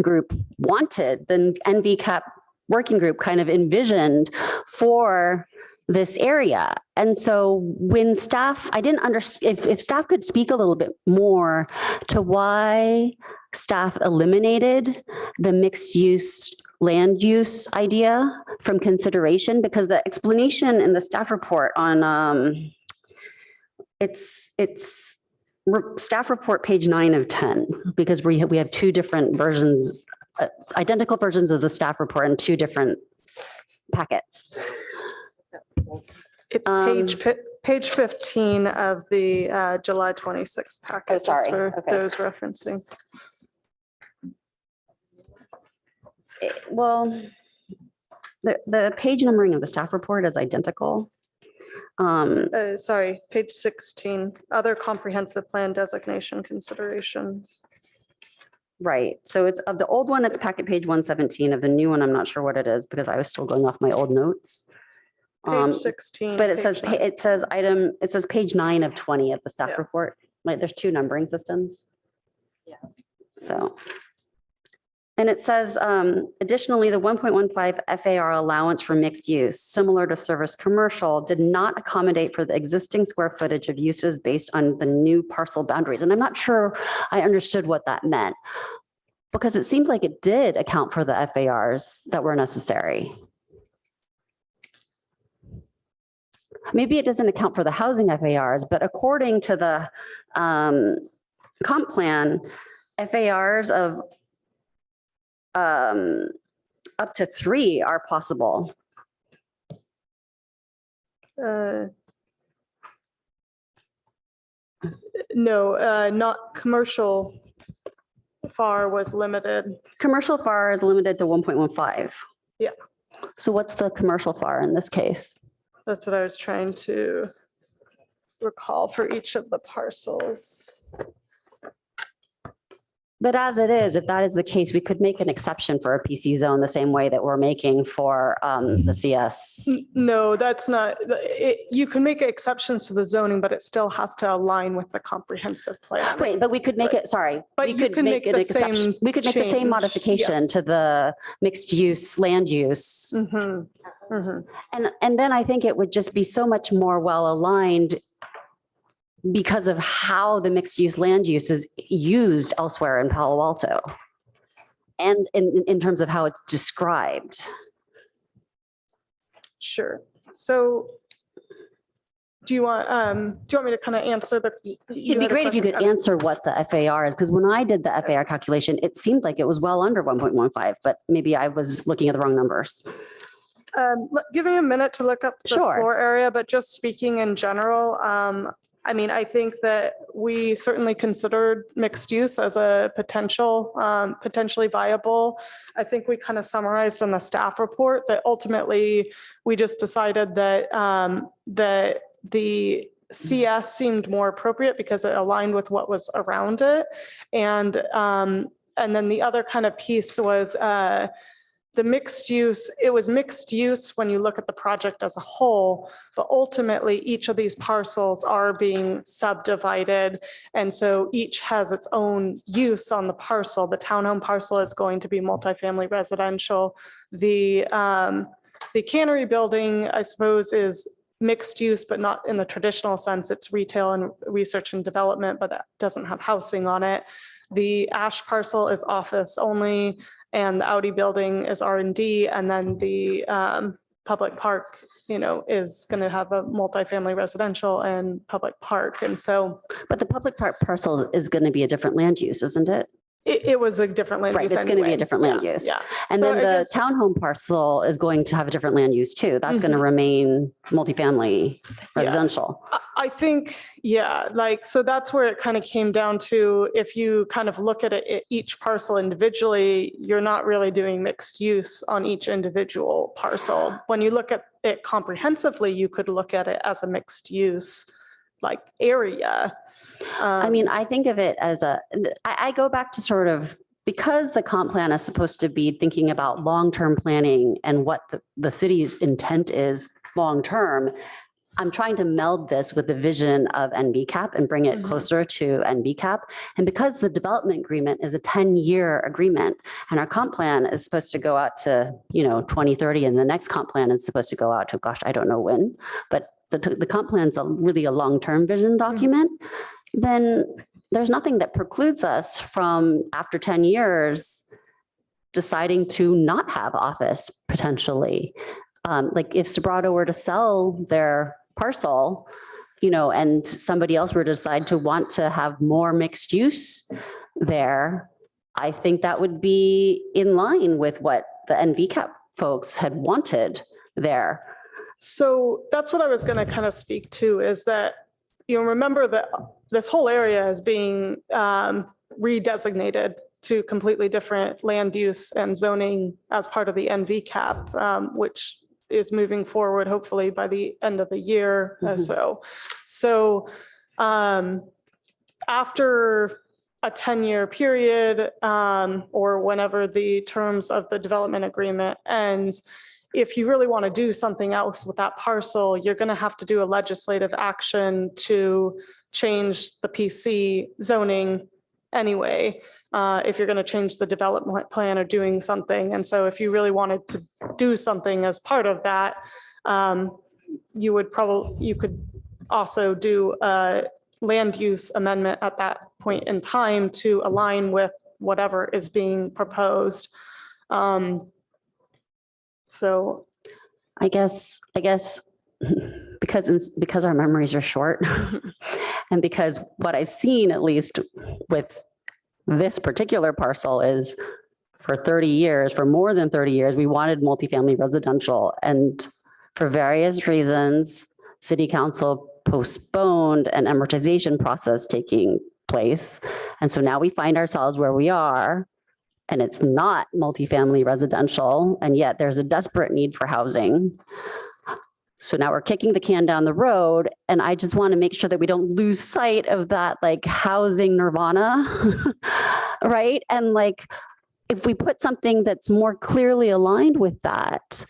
group wanted, the NVCAP working group kind of envisioned for this area. And so when staff, I didn't understand, if staff could speak a little bit more to why staff eliminated the mixed use land use idea from consideration, because the explanation in the staff report on it's staff report page 9 of 10, because we have 2 different versions, identical versions of the staff report in 2 different packets. It's page 15 of the July 26 packet. Oh, sorry. For Okay. those referencing. Well, the page numbering of the staff report is identical. Sorry, page 16, other comprehensive plan designation considerations. Right. So it's of the old one, it's packet page 117. Of the new one, I'm not sure what it is because I was still going off my old notes. Page 16. But it says, page 9. it says page 9 of 20 of the staff Yeah. report. Like there's 2 numbering systems. Yeah. So. And it says, additionally, the 1.15 FAR allowance for mixed use, similar to service commercial, did not accommodate for the existing square footage of uses based on the new parcel boundaries. And I'm not sure I understood what that meant, because it seemed like it did account for the FARs that were necessary. maybe it doesn't account for the housing FARs, but according to the comp plan, FARs of up to 3 are possible. No, not commercial. FAR was limited. Commercial FAR is limited to 1.15. Yeah. So what's the commercial FAR in this case? That's what I was trying to recall for each of the parcels. But as it is, if that is the case, we could make an exception for a PC zone the same way that we're making for the CS. No, that's not, you can make exceptions to the zoning, but it still has to align with the comprehensive plan. Wait, but we could make it, sorry. But we you could can make an the exception. same We could make the same change, modification yes. to the mixed use land use. Mhm, mhm. And then I think it would just be so much more well aligned because of how the mixed use land use is used elsewhere in Palo Alto. And in terms of how it's described. Sure. So do you want me to kind of answer the? It'd be great if you could answer what the FAR is, because when I did the FAR calculation, it seemed like it was well under 1.15, but maybe I was looking at the wrong numbers. Give me a minute to look up the Sure. floor area, but just speaking in general, I mean, I think that we certainly considered mixed use as a potentially viable. I think we kind of summarized in the staff report that ultimately we just decided that that the CS seemed more appropriate because it aligned with what was around it. And then the other kind of piece was the mixed use. It was mixed use when you look at the project as a whole, but ultimately each of these parcels are being subdivided. And so each has its own use on the parcel. The townhome parcel is going to be multifamily residential. The cannery building, I suppose, is mixed use, but not in the traditional sense. It's retail and research and development, but that doesn't have housing on it. The Ash parcel is office only, and the Audi building is R&D, and then the public park, is going to have a multifamily residential and public park. And so, but the public park parcel is going to be a different land use, isn't it? It was a different land use. Right, it's going to be a different land use. Yeah. And So then I the guess- townhome parcel is going to have a different land use too. That's going to remain multifamily residential. I think, yeah, so that's where it kind of came down to, if you kind of look at it, each parcel individually, you're not really doing mixed use on each individual parcel. When you look at it comprehensively, you could look at it as a mixed use area. I mean, I think of it as I go back to sort of, because the comp plan is supposed to be thinking about long-term planning and what the city's intent is long-term, I'm trying to meld this with the vision of NBCAP and bring it closer to NBCAP. And because the development agreement is a 10-year agreement and our comp plan is supposed to go out to, 2030, and the next comp plan is supposed to go out to, gosh, I don't know when, but the comp plan is really a long-term vision document, then there's nothing that precludes us from, after 10 years, deciding to not have office potentially. Like if Sobrato were to sell their parcel, and somebody else were to decide to want to have more mixed use there, I think that would be in line with what the NVCAP folks had wanted there. So that's what I was going to kind of speak to, is that, remember that this whole area is being redesignated to completely different land use and zoning as part of the NVCAP, which is moving forward hopefully by the end of the year or so. So after a 10-year period, or whenever the terms of the development agreement ends, if you really want to do something else with that parcel, you're going to have to do a legislative action to change the PC zoning anyway, if you're going to change the development plan or doing something. And so if you really wanted to do something as part of that, you could also do a land use amendment at that point in time to align with whatever is being proposed. So I guess because our memories are short and because what I've seen, at least with this particular parcel, is for 30 years, for more than 30 years, we wanted multifamily residential. And for various reasons, city council postponed an amortization process taking place. And so now we find ourselves where we are, and it's not multifamily residential, and yet there's a desperate need for housing. So now we're kicking the can down the road, and I just want to make sure that we don't lose sight of that, like, housing nirvana, right? And like, if we put something that's more clearly aligned with that,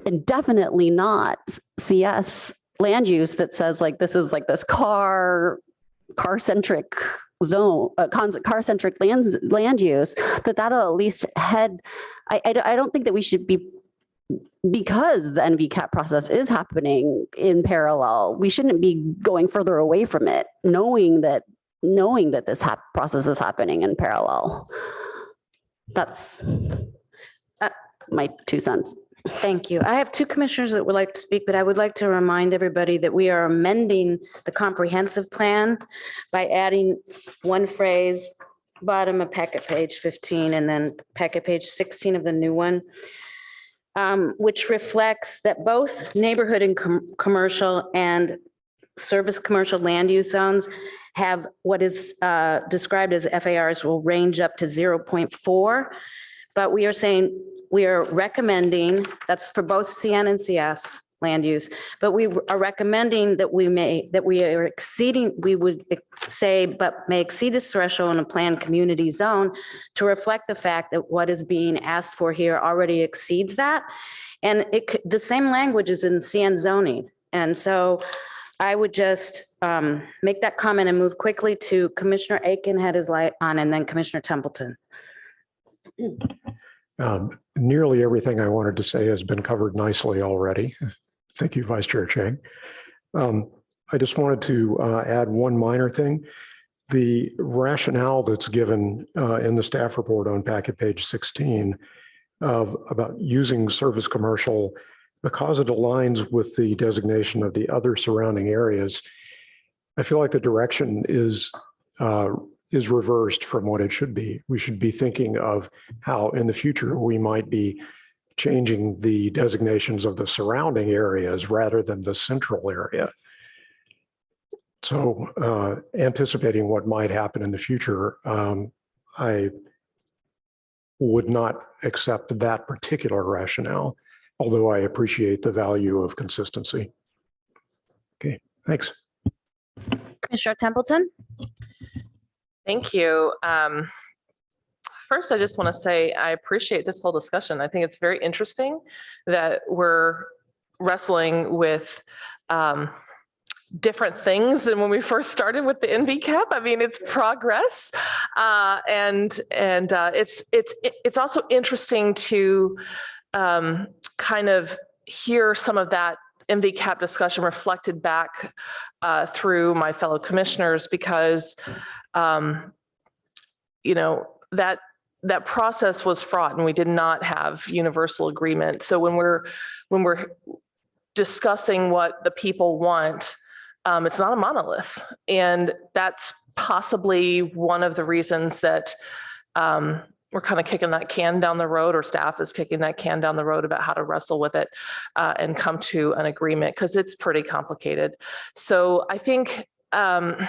and definitely not CS land use that says like, this is like this car-centric zone, car-centric land use, that'll at least head, I don't think that we should be, because the NVCAP process is happening in parallel, we shouldn't be going further away from it, knowing that this process is happening in parallel. That's my 2 cents. Thank you. I have two commissioners that would like to speak, but I would like to remind everybody that we are amending the comprehensive plan by adding one phrase, bottom of packet page 15, and then packet page 16 of the new one, which reflects that both neighborhood and commercial and service commercial land use zones have what is described as FARs will range up to 0.4. But we are saying, we are recommending, that's for both CN and CS land use, but we are recommending that we would say, but may exceed this threshold in a planned community zone to reflect the fact that what is being asked for here already exceeds that. And the same language is in CN zoning. And so I would just make that comment and move quickly to Commissioner Aiken had his light on, and then Commissioner Templeton. Nearly everything I wanted to say has been covered nicely already. Thank you, Vice Chair Chang. I just wanted to add one minor thing. The rationale that's given in the staff report on packet page 16 about using service commercial because it aligns with the designation of the other surrounding areas, I feel like the direction is reversed from what it should be. We should be thinking of how in the future we might be changing the designations of the surrounding areas rather than the central area. So anticipating what might happen in the future, I would not accept that particular rationale, although I appreciate the value of consistency. Okay, thanks. Commissioner Templeton? Thank you. First, I just want to say I appreciate this whole discussion. I think it's very interesting that we're wrestling with different things than when we first started with the NVCAP. I mean, it's progress, and it's also interesting to kind of hear some of that NVCAP discussion reflected back through my fellow commissioners, because you know, that process was fraught and we did not have universal agreement. So when we're discussing what the people want, it's not a monolith. And that's possibly one of the reasons that we're kind of kicking that can down the road, or staff is kicking that can down the road about how to wrestle with it and come to an agreement, because it's pretty complicated. So I think I'm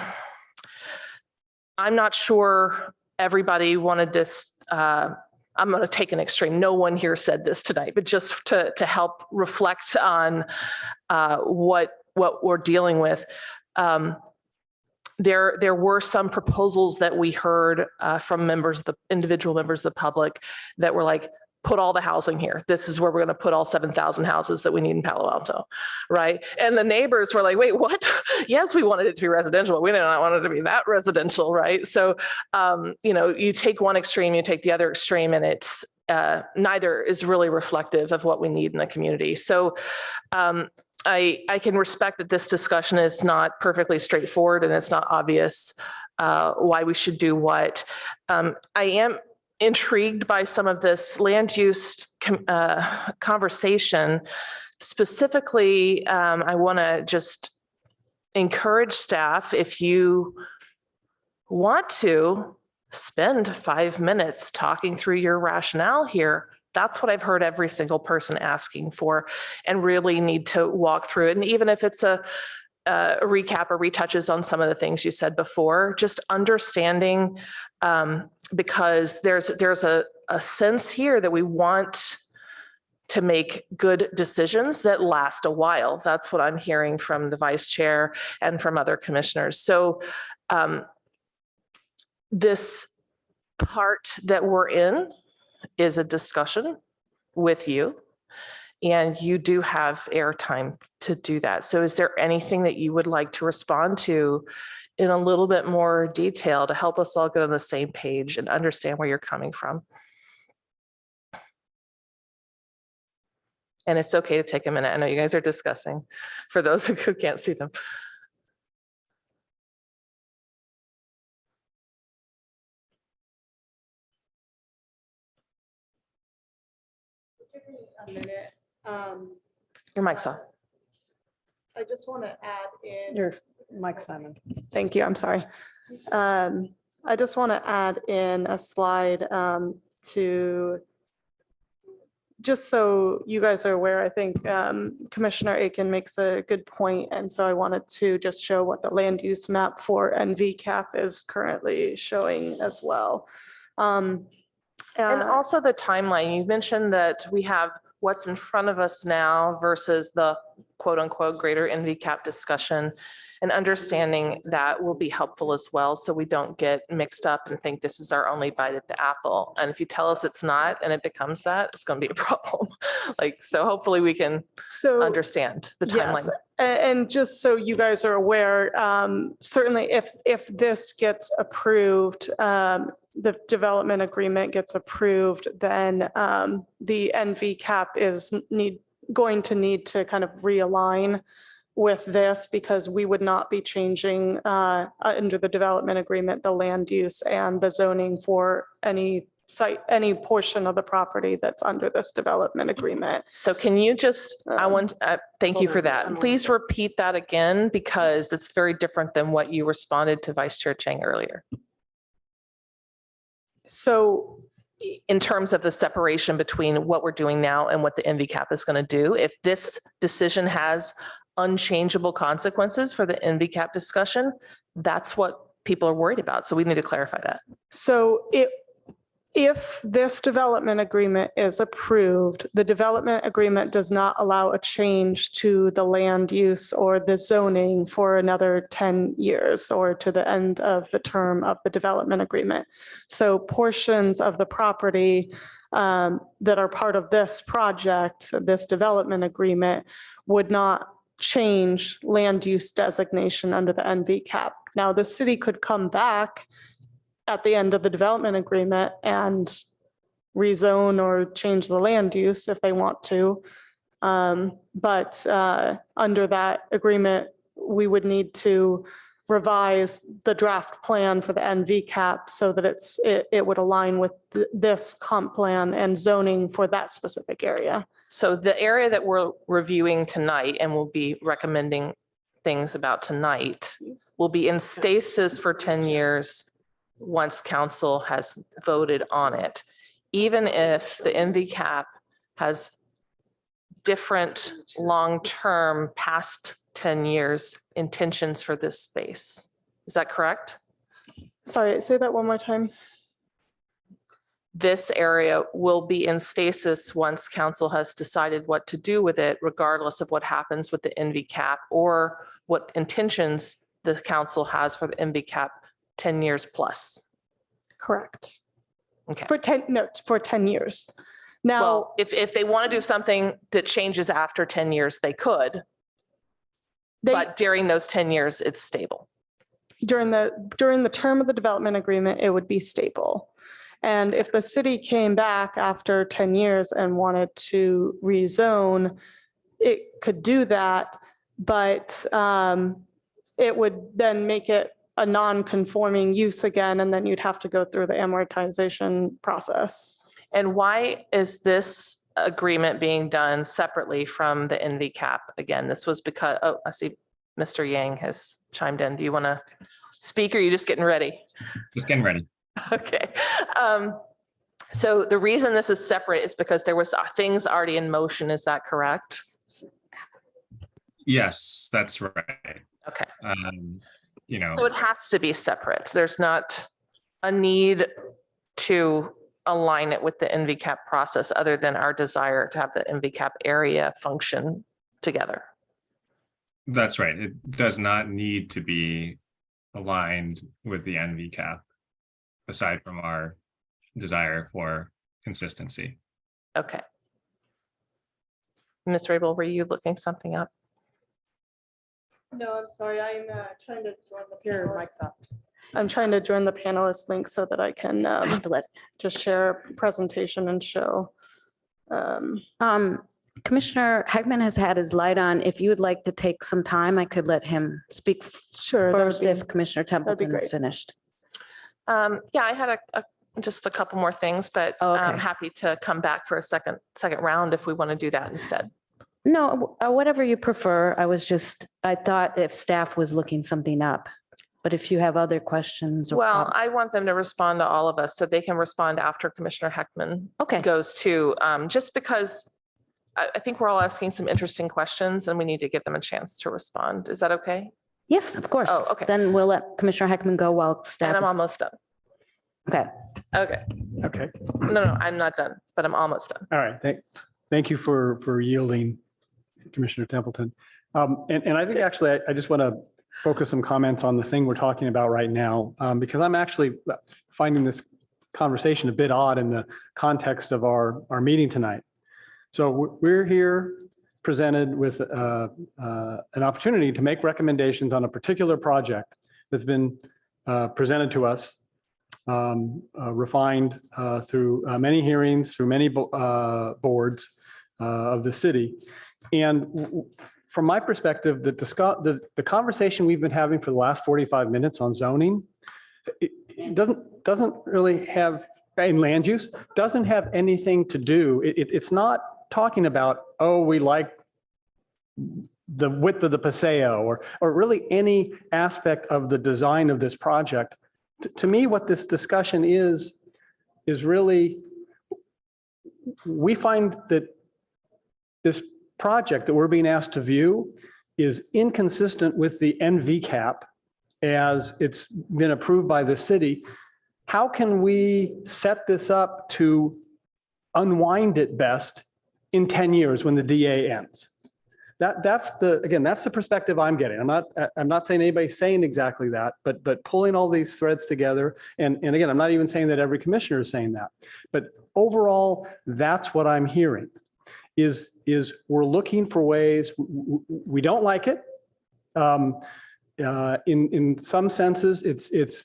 not sure everybody wanted this. I'm going to take an extreme. No one here said this tonight, but just to help reflect on what we're dealing with. There were some proposals that we heard from individual members of the public that were like, put all the housing here. This is where we're going to put all 7,000 houses that we need in Palo Alto, right? And the neighbors were like, wait, what? Yes, we wanted it to be residential, but we did not want it to be that residential, right? So, you know, you take one extreme, you take the other extreme, and it's neither is really reflective of what we need in the community. So I can respect that this discussion is not perfectly straightforward and it's not obvious why we should do what. I am intrigued by some of this land use conversation Specifically, I want to just encourage staff, if you want to spend 5 minutes talking through your rationale here. That's what I've heard every single person asking for, and really need to walk through it. And even if it's a recap or retouches on some of the things you said before, just understanding, because there's a sense here that we want to make good decisions that last a while. That's what I'm hearing from the vice chair and from other commissioners. So this part that we're in is a discussion with you, and you do have airtime to do that. So is there anything that you would like to respond to in a little bit more detail to help us all get on the same page and understand where you're coming from? And it's okay to take a minute. I know you guys are discussing for those who can't see them. A minute. Your mic's on. I just want to add in. Your mic's not on. Thank you. I'm sorry. I just want to add in a slide to, just so you guys are aware, I think Commissioner Aiken makes a good point, and so I wanted to just show what the land use map for NVCAP is currently showing as well. And also the timeline. You mentioned that we have what's in front of us now versus the quote unquote greater NVCAP discussion, and understanding that will be helpful as well, so we don't get mixed up and think this is our only bite at the apple. And if you tell us it's not and it becomes that, it's going to be a problem. So hopefully we can understand the timeline. Yes. And just so you guys are aware, certainly if this gets approved, the development agreement gets approved, then the NVCAP is going to need to kind of realign with this, because we would not be changing under the development agreement, the land use and the zoning for any site, any portion of the property that's under this development agreement. So can you just, thank you for that. Please repeat that again, because it's very different than what you responded to Vice Chair Chang earlier. So in terms of the separation between what we're doing now and what the NVCAP is going to do, if this decision has unchangeable consequences for the NVCAP discussion, that's what people are worried about. So we need to clarify that. So if this development agreement is approved, the development agreement does not allow a change to the land use or the zoning for another 10 years or to the end of the term of the development agreement. So portions of the property that are part of this project, this development agreement, would not change land use designation under the NVCAP. Now, the city could come back at the end of the development agreement and rezone or change the land use if they want to. But under that agreement, we would need to revise the draft plan for the NVCAP so that it would align with this comp plan and zoning for that specific area. So the area that we're reviewing tonight and we'll be recommending things about tonight will be in stasis for 10 years once council has voted on it, even if the NVCAP has different long-term past 10 years intentions for this space. Is that correct? Sorry, say that one more time. This area will be in stasis once council has decided what to do with it, regardless of what happens with the NVCAP or what intentions the council has for the NVCAP 10 years plus. Correct. Okay. For 10 years. Now, well, if they want to do something that changes after 10 years, they could. But during those 10 years, it's stable. During the term of the development agreement, it would be stable. And if the city came back after 10 years and wanted to rezone, it could do that, but it would then make it a non-conforming use again, and then you'd have to go through the amortization process. And why is this agreement being done separately from the NV cap. Again, this was because, oh, I see Mr. Yang has chimed in. Do you want to speak or are you just getting ready? Just getting ready. Okay. So the reason this is separate is because there was things already in motion. Is that correct? Yes, that's right. Okay. You know, So it has to be separate. There's not a need to align it with the NVCAP process other than our desire to have the NVCAP area function together. that's right. It does not need to be aligned with the NVCAP, aside from our desire for consistency. Okay. Ms. Rabel, were you looking something up? No, I'm sorry. I'm trying to join the Your panelist. mic's up. I'm trying to join the panelist link so that I can I have to let, just share a presentation and show. Commissioner Heckman has had his light on. If you would like to take some time, I could let him speak Sure. that'd first be- if Commissioner Templeton is great. finished. Yeah, I had just a couple more things, but Oh, okay. I'm happy to come back for a second round if we want to do that instead. No, whatever you prefer. I thought if staff was looking something up, but if you have other questions. or Well, prob- I want them to respond to all of us so they can respond after Commissioner Heckman Okay, goes to, just because I think we're all asking some interesting questions and we need to give them a chance to respond. Is that okay? yes, of course. Oh, okay. Then we'll let Commissioner Heckman go while staff And I'm is, almost done. okay. Okay. Okay. No, I'm not done, but I'm almost done. All right. Thank you for yielding, Commissioner Templeton. And I think actually, I just want to focus some comments on the thing we're talking about right now, because I'm actually finding this conversation a bit odd in the context of our meeting tonight. So we're here presented with an opportunity to make recommendations on a particular project that's been presented to us, refined through many hearings, through many boards of the city. And from my perspective, the conversation we've been having for the last 45 minutes on zoning, it doesn't really have, in land use, doesn't have anything to do. It's not talking about, oh, we like the width of the paseo or really any aspect of the design of this project. To me, what this discussion is really, we find that this project that we're being asked to view is inconsistent with the NVCAP as it's been approved by the city. How can we set this up to unwind it best in 10 years when the DA ends? That's the perspective I'm getting. I'm not saying anybody's saying exactly that, but pulling all these threads together. And again, I'm not even saying that every commissioner is saying that, but overall, that's what I'm hearing is we're looking for ways. We don't like it. In some senses, it's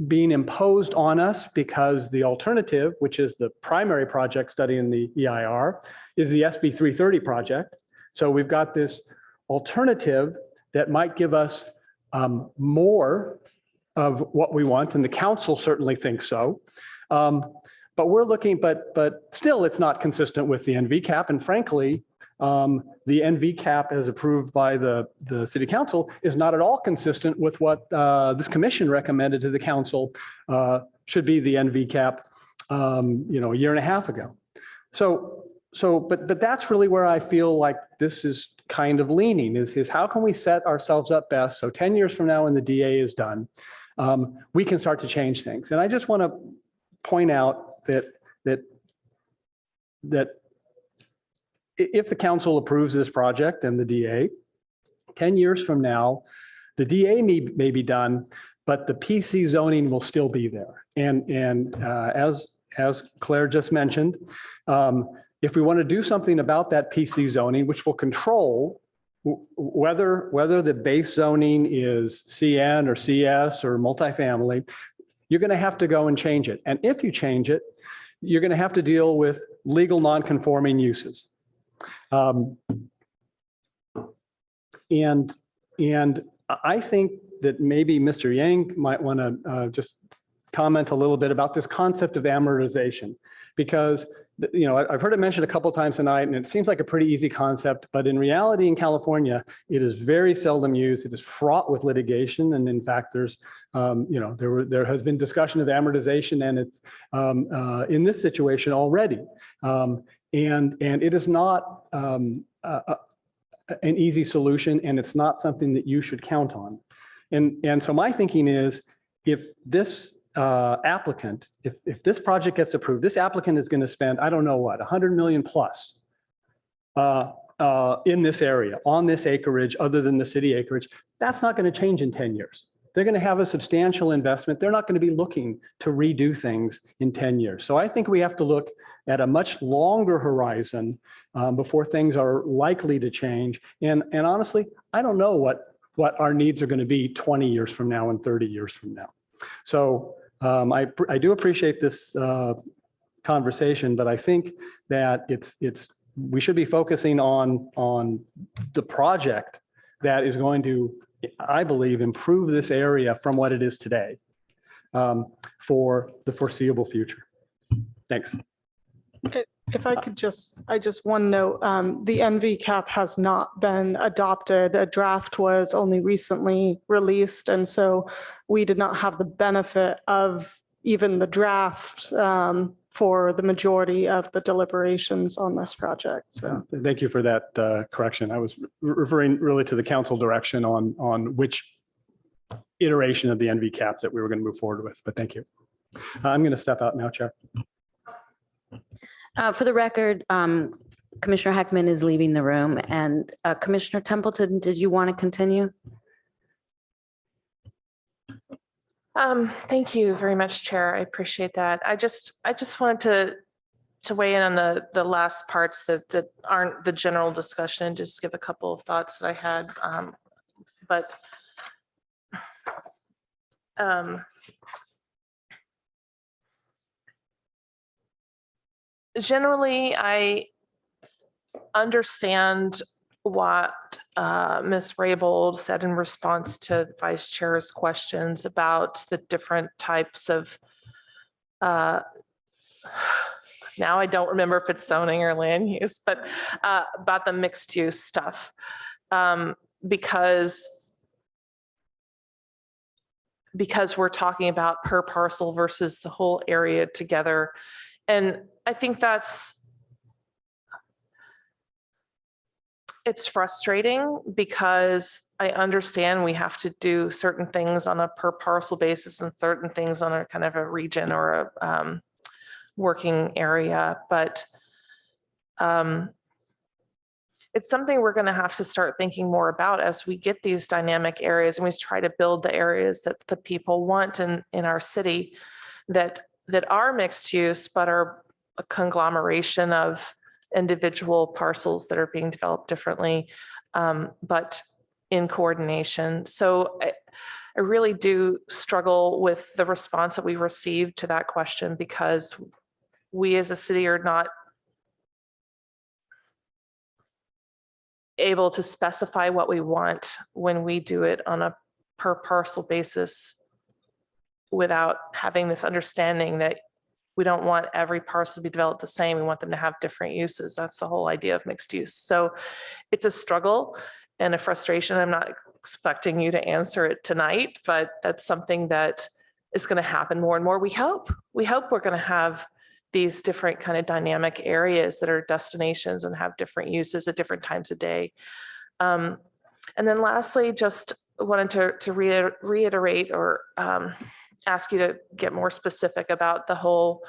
being imposed on us because the alternative, which is the primary project study in the EIR, is the SB 330 project. So we've got this alternative that might give us more of what we want, and the council certainly thinks so. But we're looking, but still, it's not consistent with the NVCAP, and frankly, the NVCAP as approved by the city council is not at all consistent with what this commission recommended to the council should be the NVCAP, a year and a half ago. But that's really where I feel like this is kind of leaning is how can we set ourselves up best so 10 years from now when the DA is done, we can start to change things. And I just want to point out that if the council approves this project and the DA, 10 years from now, the DA may be done, but the PC zoning will still be there. And as Claire just mentioned, if we want to do something about that PC zoning, which will control whether the base zoning is CN or CS or multifamily, you're going to have to go and change it. And if you change it, you're going to have to deal with legal non-conforming uses. And I think that maybe Mr. Yang might want to just comment a little bit about this concept of amortization, because I've heard it mentioned a couple of times tonight, and it seems like a pretty easy concept, but in reality in California, it is very seldom used. It is fraught with litigation, and in fact, there has been discussion of amortization, and it's in this situation already, and it is not an easy solution, and it's not something that you should count on. And so my thinking is, if this applicant, if this project gets approved, this applicant is going to spend, I don't know what, 100 million plus in this area, on this acreage, other than the city acreage. That's not going to change in 10 years. They're going to have a substantial investment. They're not going to be looking to redo things in 10 years. So I think we have to look at a much longer horizon before things are likely to change. And honestly, I don't know what our needs are going to be 20 years from now and 30 years from now. So I do appreciate this conversation, but I think that we should be focusing on the project that is going to, I believe, improve this area from what it is today for the foreseeable future. Thanks. If I could just one note, the NV cap has not been adopted. A draft was only recently released, and so we did not have the benefit of even the draft for the majority of the deliberations on this project. So thank you for that correction. I was referring really to the council direction on which iteration of the NV cap that we were going to move forward with, but thank you. I'm going to step out now, Chair. For the record, Commissioner Heckman is leaving the room, and Commissioner Templeton, did you want to continue? Thank you very much, Chair. I appreciate that. I just wanted to weigh in on the last parts that aren't the general discussion, and just give a couple of thoughts that I had. Generally, I understand what Ms. Raybold said in response to the Vice Chair's questions about the different types of, now I don't remember if it's zoning or land use, but about the mixed use stuff. Because we're talking about per parcel versus the whole area together. And I think it's frustrating, because I understand we have to do certain things on a per parcel basis and certain things on a kind of a region or a working area, but it's something we're going to have to start thinking more about as we get these dynamic areas and we try to build the areas that the people want in our city that are mixed use, but are a conglomeration of individual parcels that are being developed differently, but in coordination. So I really do struggle with the response that we received to that question, because we as a city are not able to specify what we want when we do it on a per parcel basis without having this understanding that we don't want every parcel to be developed the same. We want them to have different uses. That's the whole idea of mixed use. So it's a struggle and a frustration. I'm not expecting you to answer it tonight, but that's something that is going to happen more and more. We hope we're going to have these different kind of dynamic areas that are destinations and have different uses at different times of day. And then lastly, just wanted to reiterate or ask you to get more specific about the whole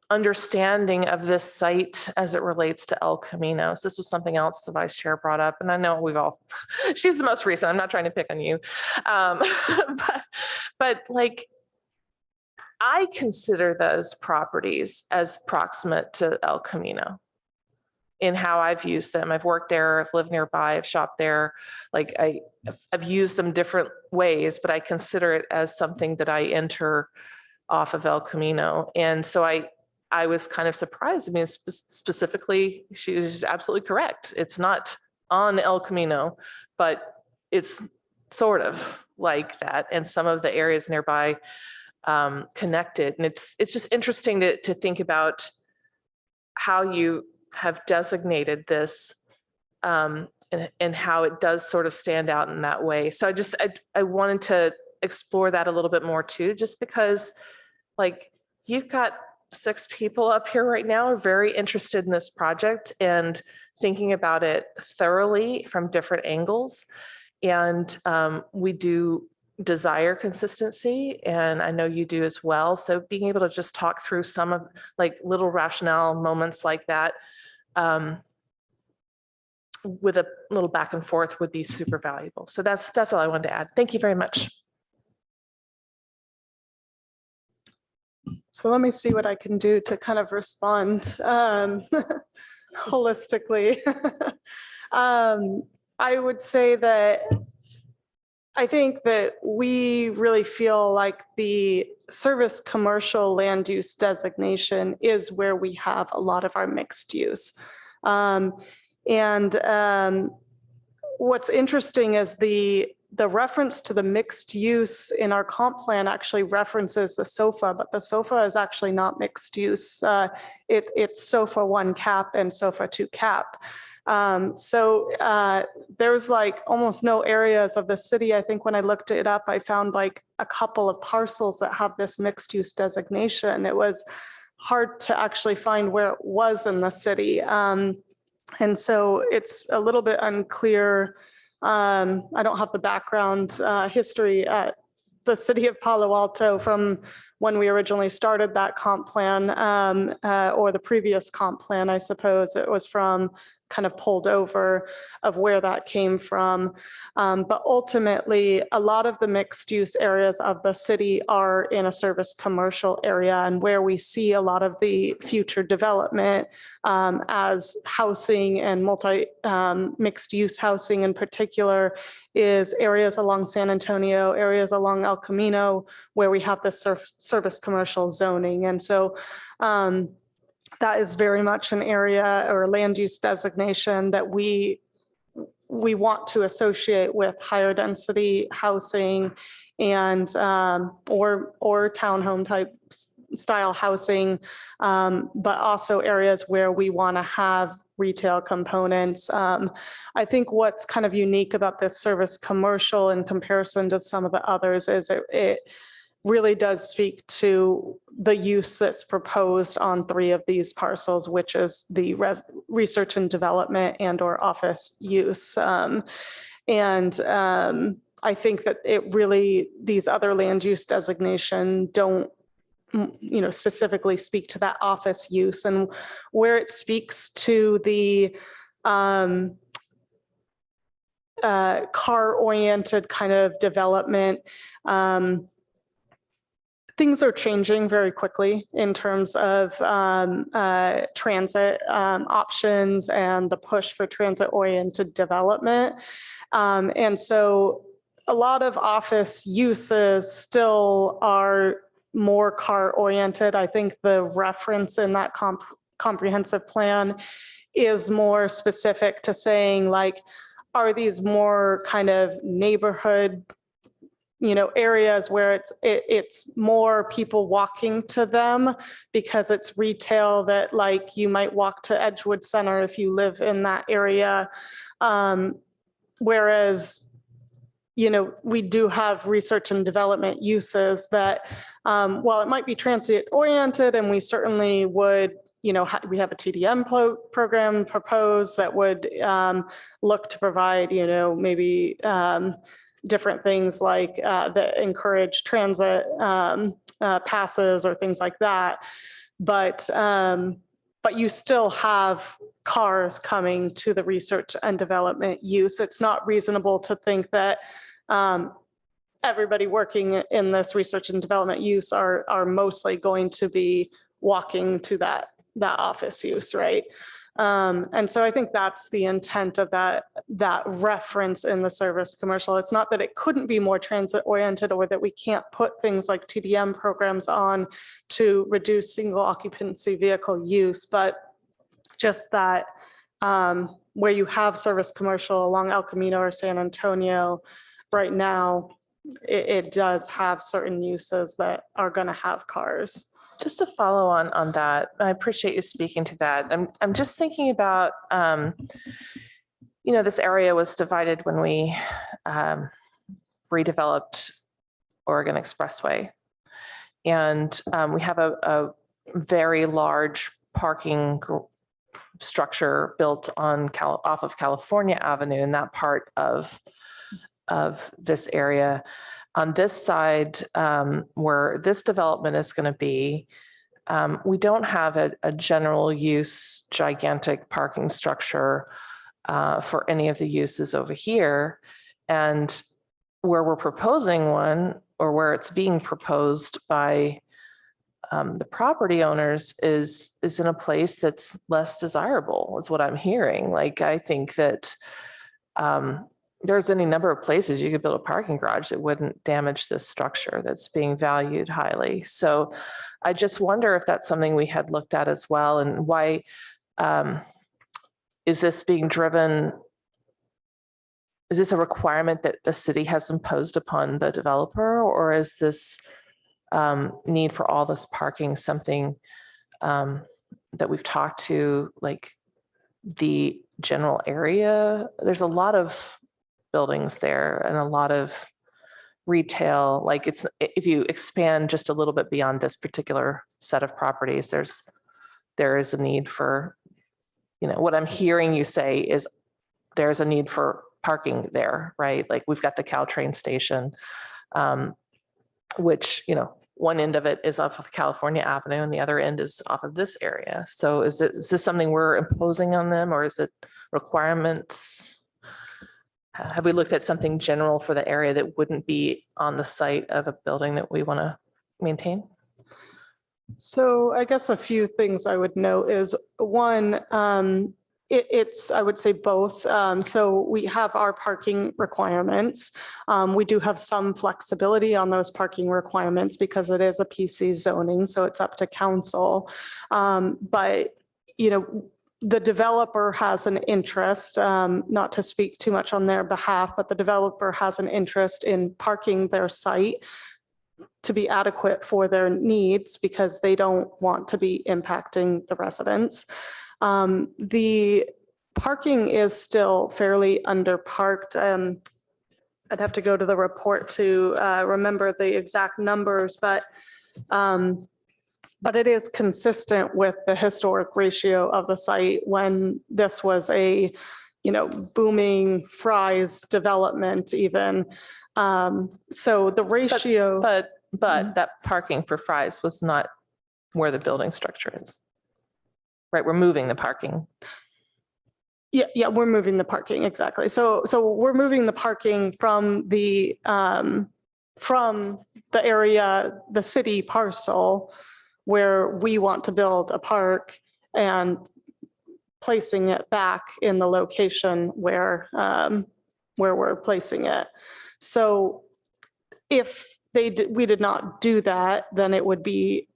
understanding of this site as it relates to El Camino. So this was something else the Vice Chair brought up, and I know we've all, she's the most recent, I'm not trying to pick on you. But like, I consider those properties as proximate to El Camino in how I've used them. I've worked there, I've lived nearby, I've shopped there. Like I've used them different ways, but I consider it as something that I enter off of El Camino. And so I was kind of surprised. I mean, specifically, she was absolutely correct. It's not on El Camino, but it's sort of like that, and some of the areas nearby connected. And it's just interesting to think about how you have designated this and how it does sort of stand out in that way. So I wanted to explore that a little bit more too, just because like you've got 6 people up here right now are very interested in this project and thinking about it thoroughly from different angles. And we do desire consistency, and I know you do as well. So being able to just talk through some of like little rationale moments like that with a little back and forth would be super valuable. So that's all I wanted to add. Thank you very much. So let me see what I can do to kind of respond holistically. I would say that I think that we really feel like the service commercial land use designation is where we have a lot of our mixed use. What's interesting is the reference to the mixed use in our comp plan actually references the SOFA, but the SOFA is actually not mixed use. It's SOFA 1 cap and SOFA 2 cap. There's like almost no areas of the city. I think when I looked it up, I found like a couple of parcels that have this mixed use designation. It was hard to actually find where it was in the city. And so it's a little bit unclear. I don't have the background history at the city of Palo Alto from when we originally started that comp plan or the previous comp plan, I suppose it was from, kind of pulled over of where that came from. But ultimately, a lot of the mixed use areas of the city are in a service commercial area, and where we see a lot of the future development as housing and mixed use housing in particular is areas along San Antonio, areas along El Camino, where we have this service commercial zoning. And so that is very much an area or land use designation that we want to associate with higher density housing and or townhome type style housing, but also areas where we want to have retail components. I think what's kind of unique about this service commercial in comparison to some of the others is it really does speak to the use that's proposed on 3 of these parcels, which is the research and development and or office use. I think that it really, these other land use designation don't specifically speak to that office use, and where it speaks to the car-oriented kind of development, things are changing very quickly in terms of transit options and the push for transit-oriented development. And so a lot of office uses still are more car-oriented. I think the reference in that comprehensive plan is more specific to saying, like, are these more kind of neighborhood areas where it's more people walking to them because it's retail that, like, you might walk to Edgewood Center if you live in that area. Whereas, we do have research and development uses that, while it might be transit oriented, and we certainly would, we have a TDM program proposed that would look to provide, maybe different things like that encourage transit passes or things like that. But you still have cars coming to the research and development use. It's not reasonable to think that everybody working in this research and development use are mostly going to be walking to that office use, right? And so I think that's the intent of that reference in the service commercial. It's not that it couldn't be more transit oriented or that we can't put things like TDM programs on to reduce single occupancy vehicle use, but just that where you have service commercial along El Camino or San Antonio right now, it does have certain uses that are going to have cars. Just to follow on that, I appreciate you speaking to that. I'm just thinking about, this area was divided when we redeveloped Oregon Expressway. And we have a very large parking structure built off of California Avenue in that part of this area. On this side, where this development is going to be, we don't have a general use gigantic parking structure for any of the uses over here. And where we're proposing one, or where it's being proposed by the property owners, is in a place that's less desirable, is what I'm hearing. Like, I think that there's any number of places you could build a parking garage that wouldn't damage this structure that's being valued highly. So I just wonder if that's something we had looked at as well, and why is this being driven? Is this a requirement that the city has imposed upon the developer, or is this need for all this parking something that we've talked to, like the general area? There's a lot of buildings there and a lot of retail. Like, it's, if you expand just a little bit beyond this particular set of properties, there is a need for, what I'm hearing you say is there's a need for parking there, right? Like, we've got the Caltrain station, which, one end of it is off of California Avenue and the other end is off of this area. So is this something we're imposing on them, or is it requirements? Have we looked at something general for the area that wouldn't be on the site of a building that we want to maintain? So I guess a few things I would note is, one, it's, I would say both. So we have our parking requirements. We do have some flexibility on those parking requirements because it is a PC zoning, so it's up to council. But, the developer has an interest, not to speak too much on their behalf, but the developer has an interest in parking their site to be adequate for their needs because they don't want to be impacting the residents. The parking is still fairly underparked. I'd have to go to the report to remember the exact numbers, but it is consistent with the historic ratio of the site when this was a, booming Fry's development even. So the ratio. But that parking for Fry's was not where the building structure is. Right, we're moving the parking. Yeah, we're moving the parking, exactly. So we're moving the parking from the area, the city parcel where we want to build a park, and placing it back in the location where we're placing it. So if we did not do that, then it would be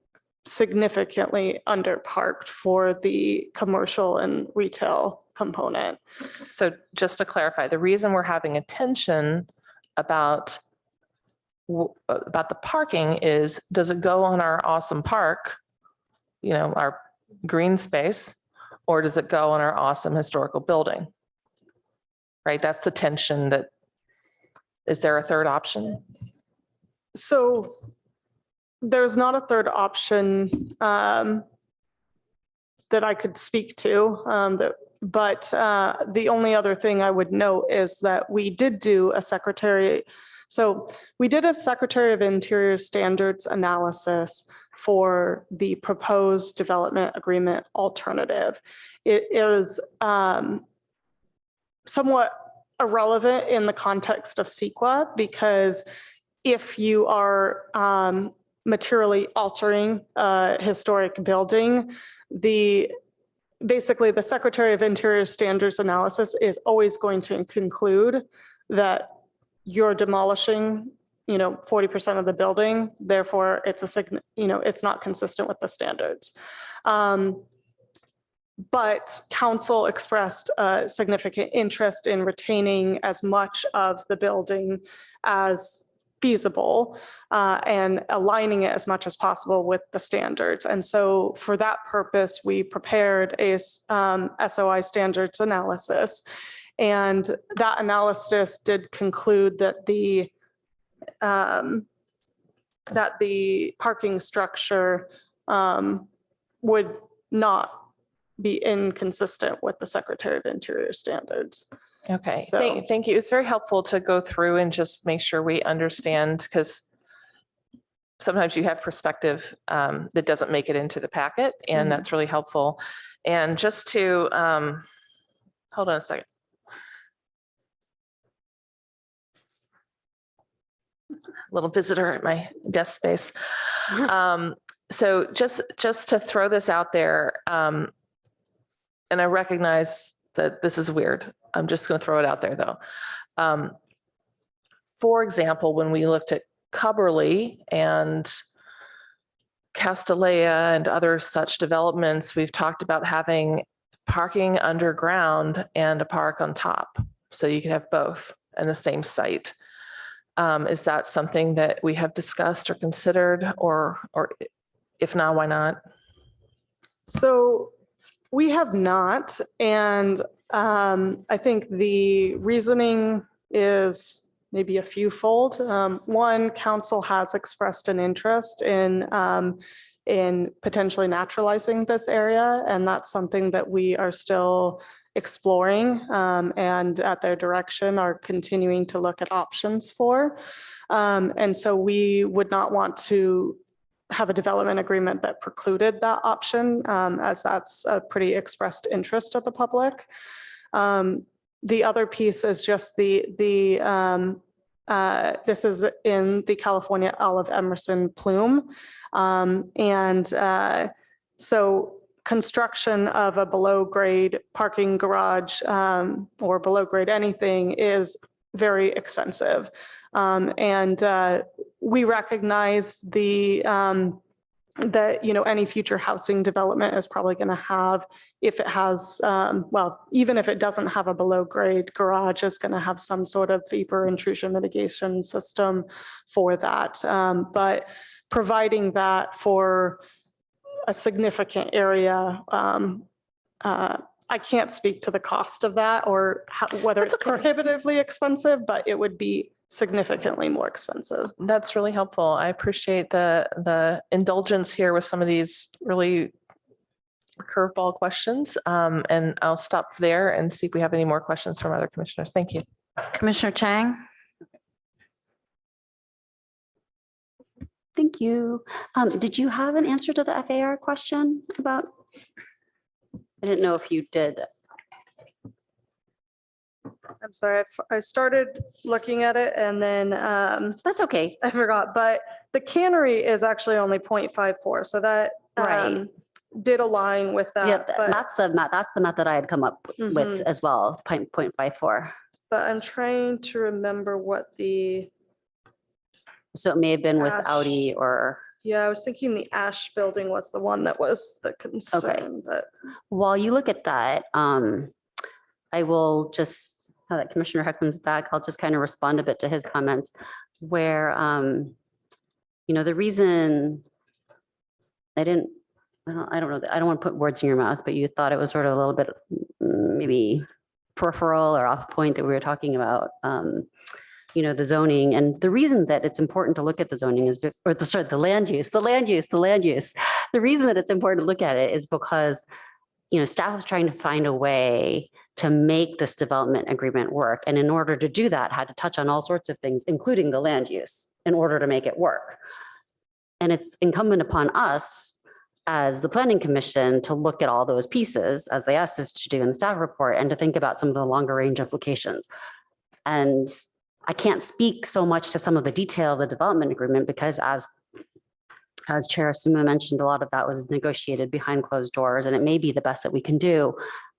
significantly underparked for the commercial and retail component. So just to clarify, the reason we're having a tension about the parking is, does it go on our awesome park, our green space, or does it go on our awesome historical building? Right, that's the tension. That, is there a third option? So there's not a third option that I could speak to, but the only other thing I would note is that we did do a Secretary of Interior standards analysis for the proposed development agreement alternative. It is somewhat irrelevant in the context of CEQA, because if you are materially altering a historic building, basically the Secretary of Interior standards analysis is always going to conclude that you're demolishing 40% of the building, therefore it's not consistent with the standards. But council expressed a significant interest in retaining as much of the building as feasible and aligning it as much as possible with the standards. And so for that purpose, we prepared a SOI standards analysis. And that analysis did conclude that the parking structure would not be inconsistent with the Secretary of Interior standards. Okay, So- thank you. It's very helpful to go through and just make sure we understand, because sometimes you have perspective that doesn't make it into the packet, and that's really helpful. And just to, hold on a second. Little visitor at my desk space. So just to throw this out there, and I recognize that this is weird. I'm just going to throw it out there though. For example, when we looked at Cubberley and Castellea and other such developments, we've talked about having parking underground and a park on top. So you can have both in the same site. Is that something that we have discussed or considered, or if not, why not? So we have not, and I think the reasoning is maybe a few fold. One, council has expressed an interest in potentially naturalizing this area, and that's something that we are still exploring and at their direction are continuing to look at options for. And so we would not want to have a development agreement that precluded that option, as that's a pretty expressed interest of the public. The other piece is just this is in the California Olive Emerson plume. So construction of a below grade parking garage or below grade anything is very expensive. We recognize that, you know, any future housing development is probably going to have, if it has, well, even if it doesn't have a below grade garage, is going to have some sort of vapor intrusion mitigation system for that. But providing that for a significant area, I can't speak to the cost of that or whether it's prohibitively expensive, but it would be significantly more expensive. That's really helpful. I appreciate the indulgence here with some of these really curveball questions. And I'll stop there and see if we have any more questions from other commissioners. Thank you. Commissioner Chang? Thank you. Did you have an answer to the FAR question about? I didn't know if you did. I'm sorry, I started looking at it and then That's okay. I forgot, but the cannery is actually only 0.54. So that Right. did align with that. Yeah, but, that's the method I had come up with as well, 0.54. but I'm trying to remember what So it may have been with Ash. Audi or. yeah, I was thinking the Ash building was the one that was the concern, but While you look at that, I will just, now that Commissioner Heckman's back, I'll just kind of respond a bit to his comments where, you know, the reason I don't know, I don't want to put words in your mouth, but you thought it was sort of a little bit maybe peripheral or off point that we were talking about, you know, the zoning. And the reason that it's important to look at the zoning is, the land use. The reason that it's important to look at it is because, you know, staff was trying to find a way to make this development agreement work. And in order to do that, had to touch on all sorts of things, including the land use, in order to make it work. And it's incumbent upon us as the Planning Commission to look at all those pieces, as they asked us to do in the staff report, and to think about some of the longer range implications. And I can't speak so much to some of the detail of the development agreement because as Chair Suma mentioned, a lot of that was negotiated behind closed doors, and it may be the best that we can do.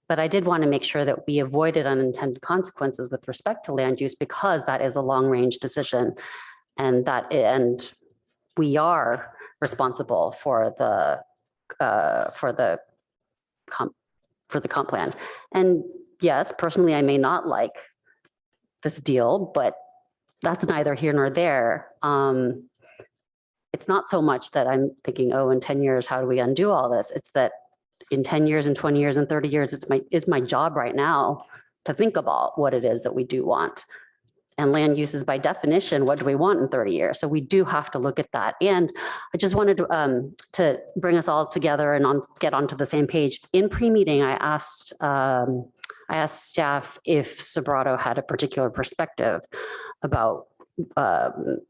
But I did want to make sure that we avoided unintended consequences with respect to land use because that is a long range decision, and we are responsible for the comp plan. And yes, personally, I may not like this deal, but that's neither here nor there. It's not so much that I'm thinking, oh, in 10 years, how do we undo all this? It's that in 10 years and 20 years and 30 years, it's my job right now to think about what it is that we do want. And land use is by definition, what do we want in 30 years? So we do have to look at that. And I just wanted to bring us all together and get onto the same page. In pre-meeting, I asked staff if Sobrato had a particular perspective about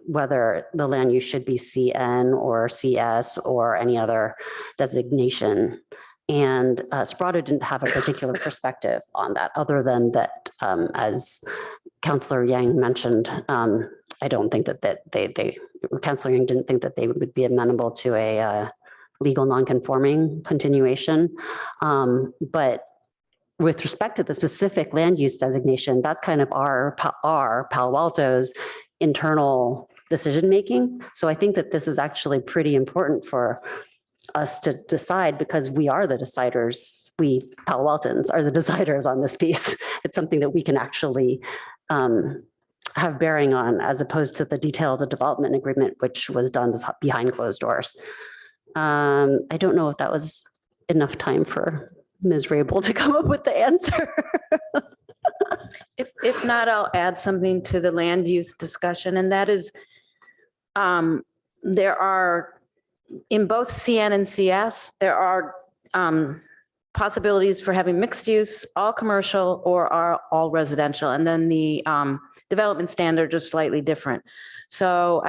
whether the land use should be CN or CS or any other designation. And Sobrato didn't have a particular perspective on that, other than that, as Councillor Yang mentioned, I don't think that Councillor Yang didn't think that they would be amenable to a legal non-conforming continuation. But with respect to the specific land use designation, that's kind of our Palo Alto's internal decision-making. So I think that this is actually pretty important for us to decide, because we are the deciders. We Palo Altans are the deciders on this piece. It's something that we can actually have bearing on, as opposed to the detail of the development agreement, which was done behind closed doors. I don't know if that was enough time for Ms. Rabel to come up with the answer. If not, I'll add something to the land use discussion, and that is there are, in both CN and CS, there are possibilities for having mixed use, all commercial, or all residential. And then the development standards are slightly different. So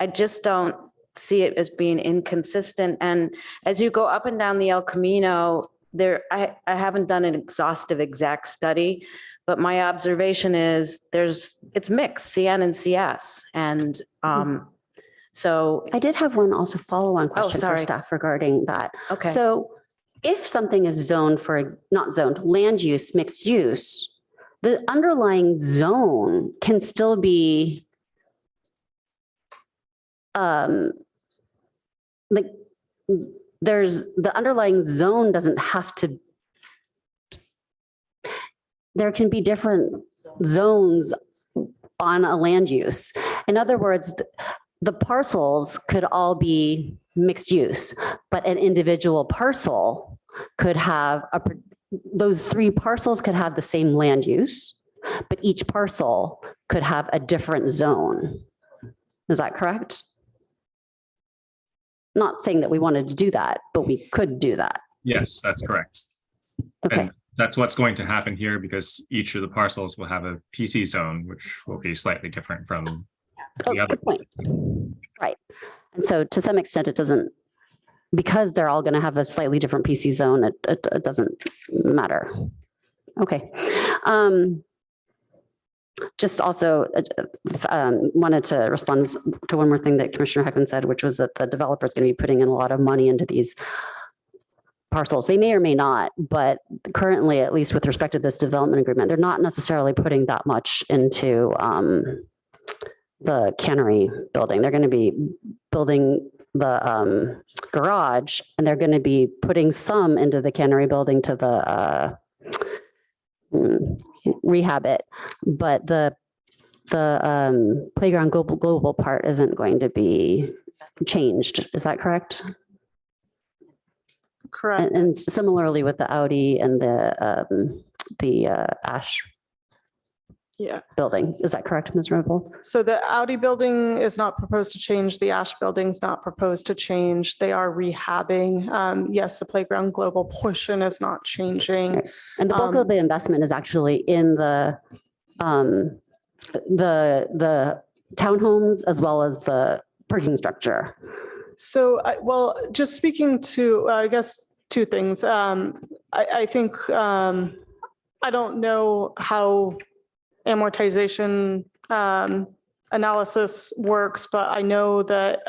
I just don't see it as being inconsistent. And as you go up and down the El Camino, I haven't done an exhaustive exact study, but my observation is it's mixed, CN and CS. And so I did have one also follow-on question for sorry. staff regarding that. Okay. So if something is zoned for, not zoned, land use, mixed use, the underlying zone can still be like, the underlying zone doesn't have to, there can be different zones on a land use. In other words, the parcels could all be mixed use, but an individual parcel could have those three parcels could have the same land use, but each parcel could have a different zone. Is that correct? Not saying that we wanted to do that, but we could do that. Yes, that's correct. Okay. And that's what's going to happen here, because each of the parcels will have a PC zone, which will be slightly different from Oh, the other. good point. Right. And so to some extent, it doesn't, because they're all going to have a slightly different PC zone, it doesn't matter. Okay. Just also wanted to respond to one more thing that Commissioner Heckman said, which was that the developer is going to be putting in a lot of money into these parcels. They may or may not, but currently, at least with respect to this development agreement, they're not necessarily putting that much into the cannery building. They're going to be building the garage, and they're going to be putting some into the cannery building to the rehab it, but the playground global part isn't going to be changed. Is that correct? Correct. And similarly with the Audi and the Ash building. Is that correct, Ms. Rebel? So the Audi building is not proposed to change. The Ash building's not proposed to change. They are rehabbing. Yes, the playground global portion is not changing. Right. And the bulk of the investment is actually in the townhomes as well as the parking structure. So, well, just speaking to, I guess, two things. I think, I don't know how amortization analysis works, but I know that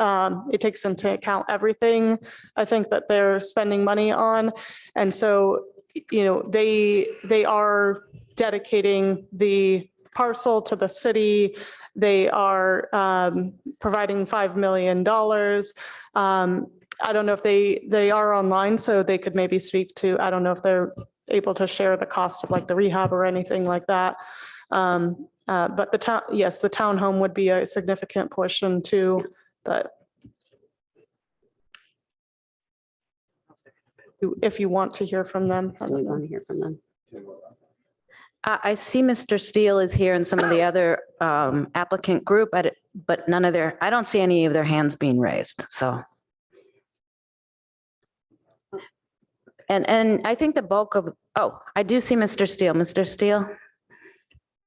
it takes into account everything I think that they're spending money on. And so, you know, they are dedicating the parcel to the city. They are providing $5 million. I don't know if they are online, so they could maybe speak to, I don't know if they're able to share the cost of like the rehab or anything like that. But the town, yes, the townhome would be a significant portion too, but if you want to hear from them. I Do we don't know. want to hear from them? I see Mr. Steele is here and some of the other applicant group, but none of I don't see any of their hands being raised, so. And I think the bulk of, I do see Mr. Steele. Mr. Steele?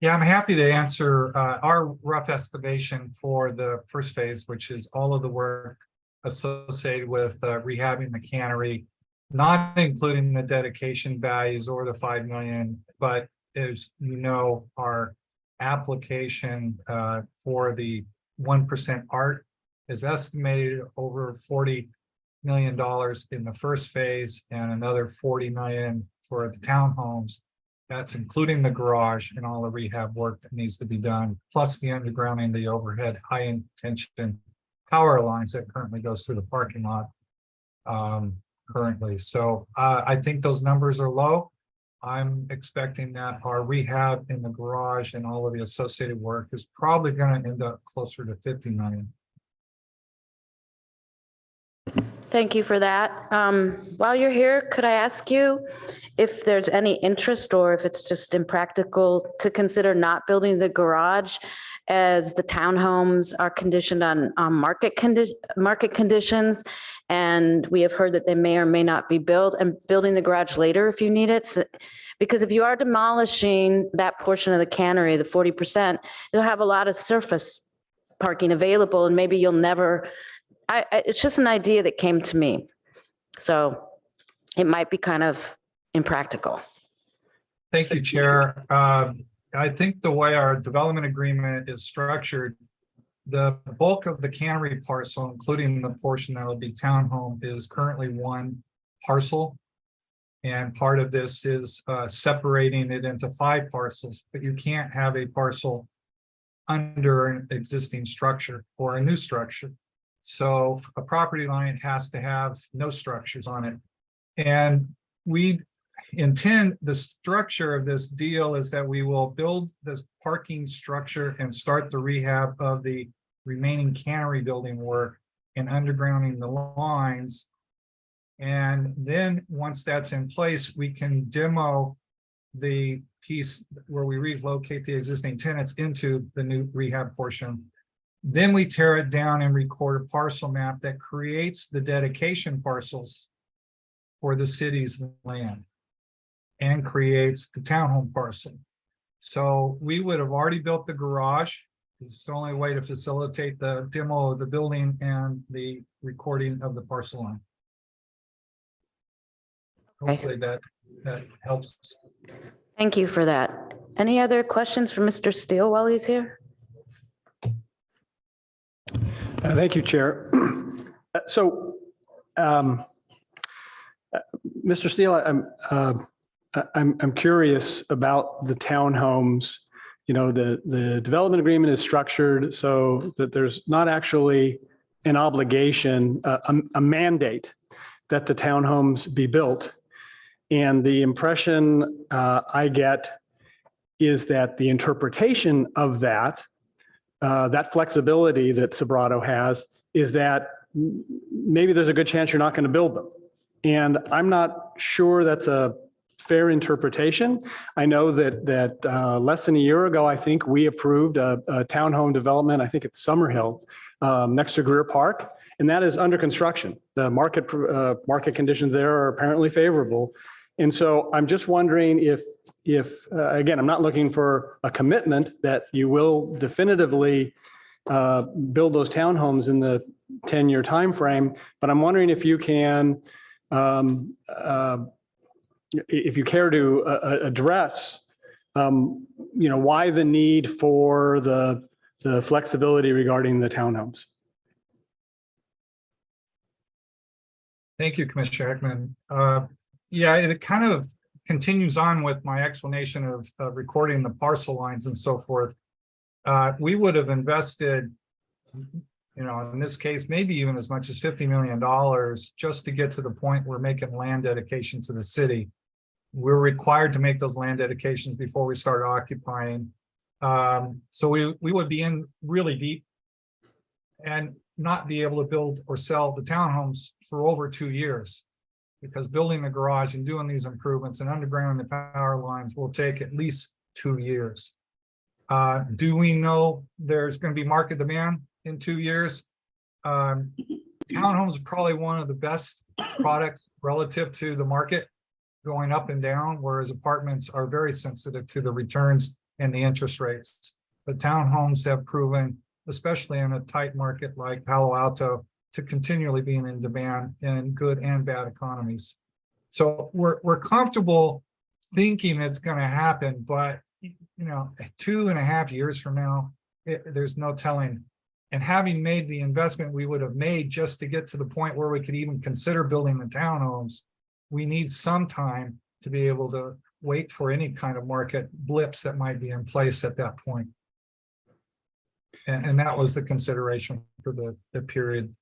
Yeah, I'm happy to answer our rough estimation for the first phase, which is all of the work associated with rehabbing the cannery, not including the dedication values or the 5 million, but as you know, our application for the 1% art is estimated over $40 million in the first phase and another 40 million for the townhomes. That's including the garage and all the rehab work that needs to be done, plus the undergrounding, the overhead high tension power lines that currently goes through the parking lot currently. So I think those numbers are low. I'm expecting that our rehab in the garage and all of the associated work is probably going to end up closer to 50 million. Thank you for that. While you're here, could I ask you if there's any interest or if it's just impractical to consider not building the garage as the townhomes are conditioned on market conditions? And we have heard that they may or may not be built, and building the garage later if you need it. So, because if you are demolishing that portion of the cannery, the 40%, you'll have a lot of surface parking available and maybe you'll never, it's just an idea that came to me. So it might be kind of impractical. Thank you, Chair. I think the way our development agreement is structured, the bulk of the cannery parcel, including the portion that will be townhome, is currently one parcel. And part of this is separating it into 5 parcels, but you can't have a parcel under an existing structure or a new structure. So a property line has to have no structures on it. And we intend, the structure of this deal is that we will build this parking structure and start the rehab of the remaining cannery building work and undergrounding the lines. And then once that's in place, we can demo the piece where we relocate the existing tenants into the new rehab portion. Then we tear it down and record a parcel map that creates the dedication parcels for the city's land and creates the townhome parcel. So we would have already built the garage. It's the only way to facilitate the demo of the building and the recording of the parcel line. Hopefully that helps. Thank you for that. Any other questions for Mr. Steele while he's here? Thank you, Chair. So, Mr. Steele, I'm curious about the townhomes. You know, the development agreement is structured so that there's not actually an obligation, a mandate that the townhomes be built. And the impression I get is that the interpretation of that flexibility that Sobrato has is that maybe there's a good chance you're not going to build them. And I'm not sure that's a fair interpretation. I know that less than a year ago, I think we approved a townhome development. I think it's Summerhill next to Greer Park, and that is under construction. The market conditions there are apparently favorable. And so I'm just wondering if again, I'm not looking for a commitment that you will definitively build those townhomes in the 10-year timeframe, but I'm wondering if you can, if you care to address, why the need for the flexibility regarding the townhomes. Thank you, Commissioner Heckman. Yeah, it kind of continues on with my explanation of recording the parcel lines and so forth. We would have invested, in this case, maybe even as much as $50 million just to get to the point we're making land dedication to the city. We're required to make those land dedications before we start occupying. So we would be in really deep and not be able to build or sell the townhomes for over 2 years. Because building the garage and doing these improvements and undergrounding the power lines will take at least 2 years. Do we know there's going to be market demand in 2 years? Townhomes are probably one of the best products relative to the market going up and down, whereas apartments are very sensitive to the returns and the interest rates. But townhomes have proven, especially in a tight market like Palo Alto, to continually being in demand in good and bad economies. So we're comfortable thinking it's going to happen, but 2.5 years from now, there's no telling. And having made the investment we would have made just to get to the point where we could even consider building the townhomes, we need some time to be able to wait for any kind of market blips that might be in place at that point. And that was the consideration for the period.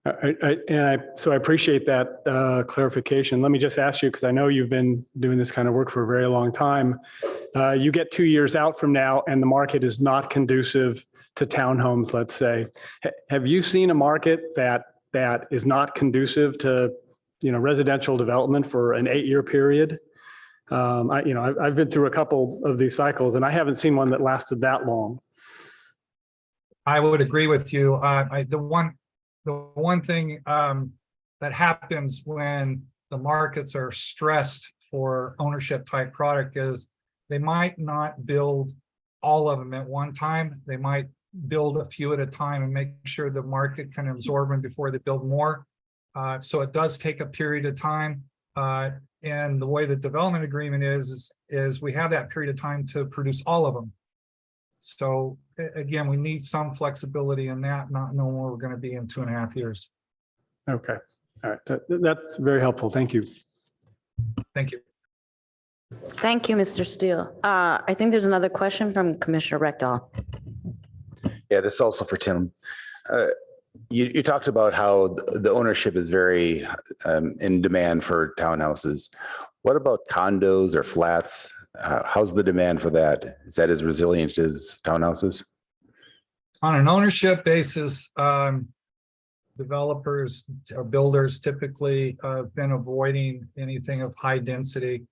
So I appreciate that clarification. Let me just ask you, because I know you've been doing this kind of work for a very long time. You get 2 years out from now and the market is not conducive to townhomes, let's say. Have you seen a market that is not conducive to residential development for an 8-year period? I've been through a couple of these cycles and I haven't seen one that lasted that long. I would agree with you. The one thing that happens when the markets are stressed for ownership type product is they might not build all of them at one time. They might build a few at a time and make sure the market can absorb them before they build more. So it does take a period of time. And the way the development agreement is we have that period of time to produce all of them. So again, we need some flexibility in that, not knowing where we're going to be in 2.5 years. Okay. All right. That's very helpful. Thank you. Thank you. Thank you, Mr. Steele. I think there's another question from Commissioner Rectal. Yeah, this is also for Tim. You talked about how the ownership is very in demand for townhouses. What about condos or flats? How's the demand for that? Is that as resilient as townhouses? On an ownership basis, developers or builders typically have been avoiding anything of high density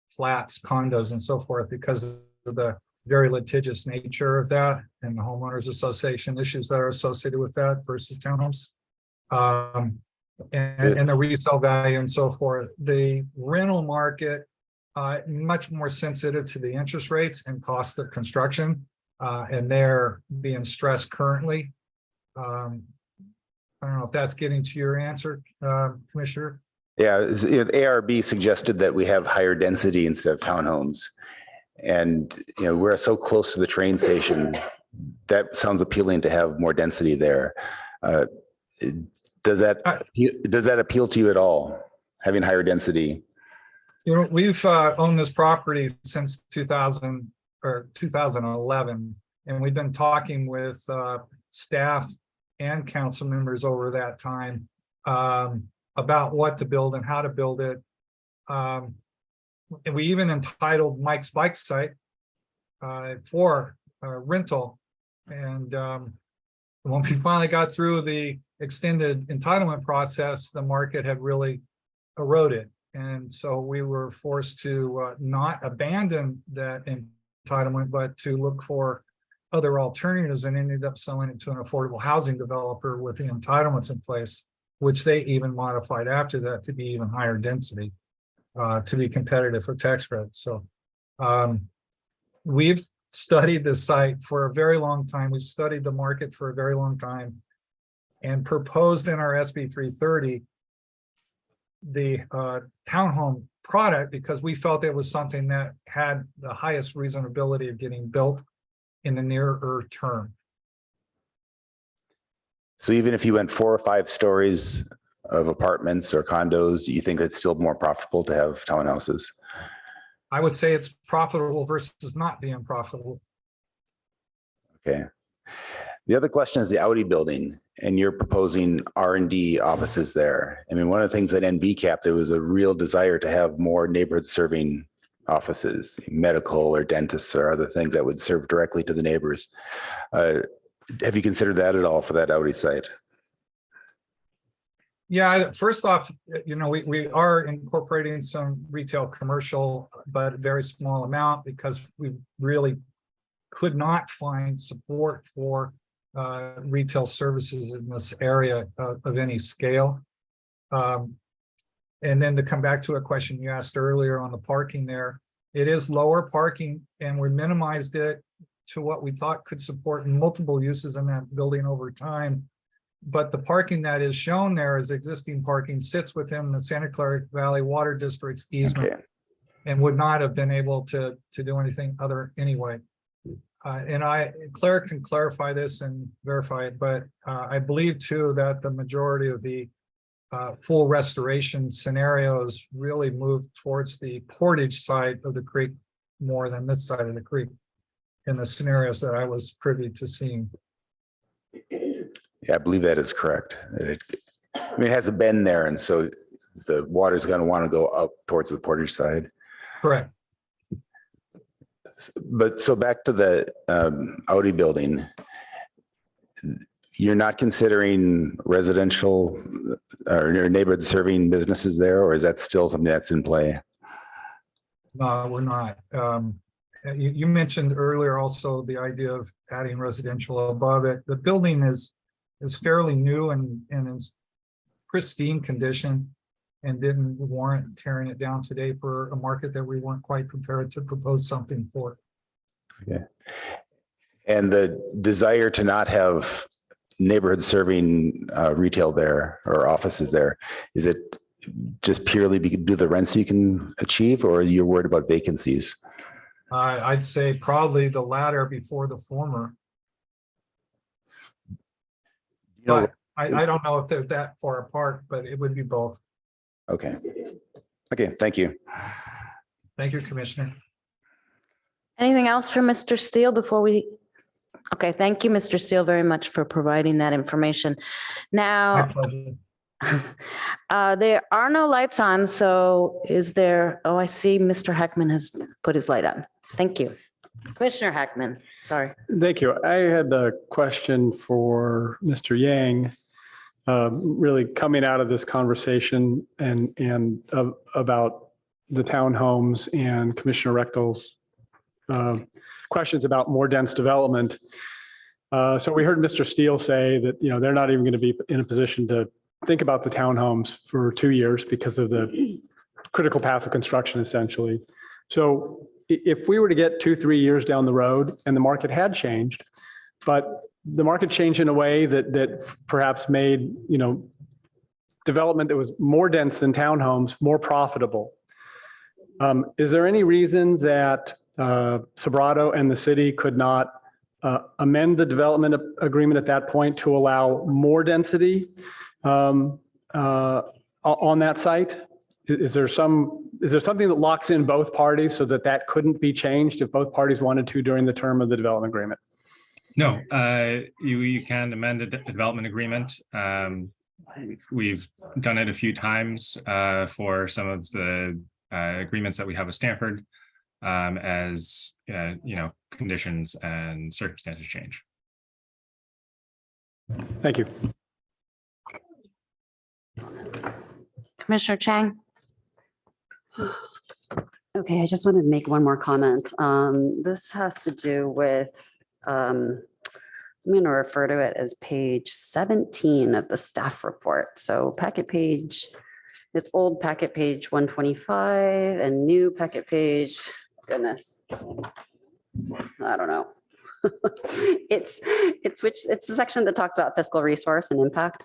flats, condos, and so forth because of the very litigious nature of that and the homeowners association issues that are associated with that versus townhomes. And the resale value and so forth. The rental market, much more sensitive to the interest rates and cost of construction, and they're being stressed currently. I don't know if that's getting to your answer, Commissioner. Yeah, ARB suggested that we have higher density instead of townhomes. And we're so close to the train station. That sounds appealing to have more density there. Does that appeal to you at all, having higher density? We've owned this property since 2000 or 2011, and we've been talking with staff and council members over that time about what to build and how to build it. And we even entitled Mike's Bike Site for rental. And when we finally got through the extended entitlement process, the market had really eroded. And so we were forced to not abandon that entitlement, but to look for other alternatives and ended up selling it to an affordable housing developer with the entitlements in place, which they even modified after that to be even higher density to be competitive for tax credits. So we've studied this site for a very long time. We've studied the market for a very long time and proposed in our SB 330 the townhome product because we felt it was something that had the highest reasonability of getting built in the nearer term. So even if you went 4 or 5 stories of apartments or condos, you think it's still more profitable to have townhouses? I would say it's profitable versus not being profitable. Okay. The other question is the Audi building, and you're proposing R&D offices there. I mean, one of the things at NBCAP, there was a real desire to have more neighborhood serving offices, medical or dentists or other things that would serve directly to the neighbors. Have you considered that at all for that Audi site? Yeah, first off, we are incorporating some retail commercial, but very small amount because we really could not find support for retail services in this area of any scale. And then to come back to a question you asked earlier on the parking there, it is lower parking and we minimized it to what we thought could support multiple uses in that building over time. But the parking that is shown there as existing parking sits within the Santa Clara Valley Water District's easement and would not have been able to do anything other anyway. And Claire can clarify this and verify it, but I believe too that the majority of the full restoration scenarios really moved towards the Portage side of the creek more than this side of the creek in the scenarios that I was privy to seeing. Yeah, I believe that is correct. It hasn't been there, and so the water's going to want to go up towards the Portage side. Correct. But so back to the Audi building, you're not considering residential or neighborhood serving businesses there, or is that still something that's in play? No, we're not. You mentioned earlier also the idea of adding residential above it. The building is fairly new and in pristine condition and didn't warrant tearing it down today for a market that we weren't quite prepared to propose something for. Okay. And the desire to not have neighborhood serving retail there or offices there, is it just purely due to the rents you can achieve, or are you worried about vacancies? I'd say probably the latter before the former. But I don't know if they're that far apart, but it would be both. Okay. Okay, thank you. Thank you, Commissioner. Anything else from Mr. Steele before we? Okay, thank you, Mr. Steele, very much for providing that information. My Now, pleasure. there are no lights on, so is there, oh, I see Mr. Heckman has put his light on. Thank you. Commissioner Heckman, sorry. Thank you. I had a question for Mr. Yang, really coming out of this conversation and about the townhomes and Commissioner Rechtel's questions about more dense development. So we heard Mr. Steele say that, they're not even going to be in a position to think about the townhomes for 2 years because of the critical path of construction, essentially. So if we were to get 2-3 years down the road and the market had changed, but the market changed in a way that perhaps made, development that was more dense than townhomes more profitable. Is there any reason that Sobrato and the city could not amend the development agreement at that point to allow more density on that site? Is there something that locks in both parties so that couldn't be changed if both parties wanted to during the term of the development agreement? No, you can amend the development agreement. We've done it a few times for some of the agreements that we have with Stanford as conditions and circumstances change. Thank you. Commissioner Chang? Okay, I just wanted to make one more comment. This has to do with, I'm going to refer to it as page 17 of the staff report. So packet page, it's old packet page 125 and new packet page, goodness, I don't know. It's the section that talks about fiscal resource and impact.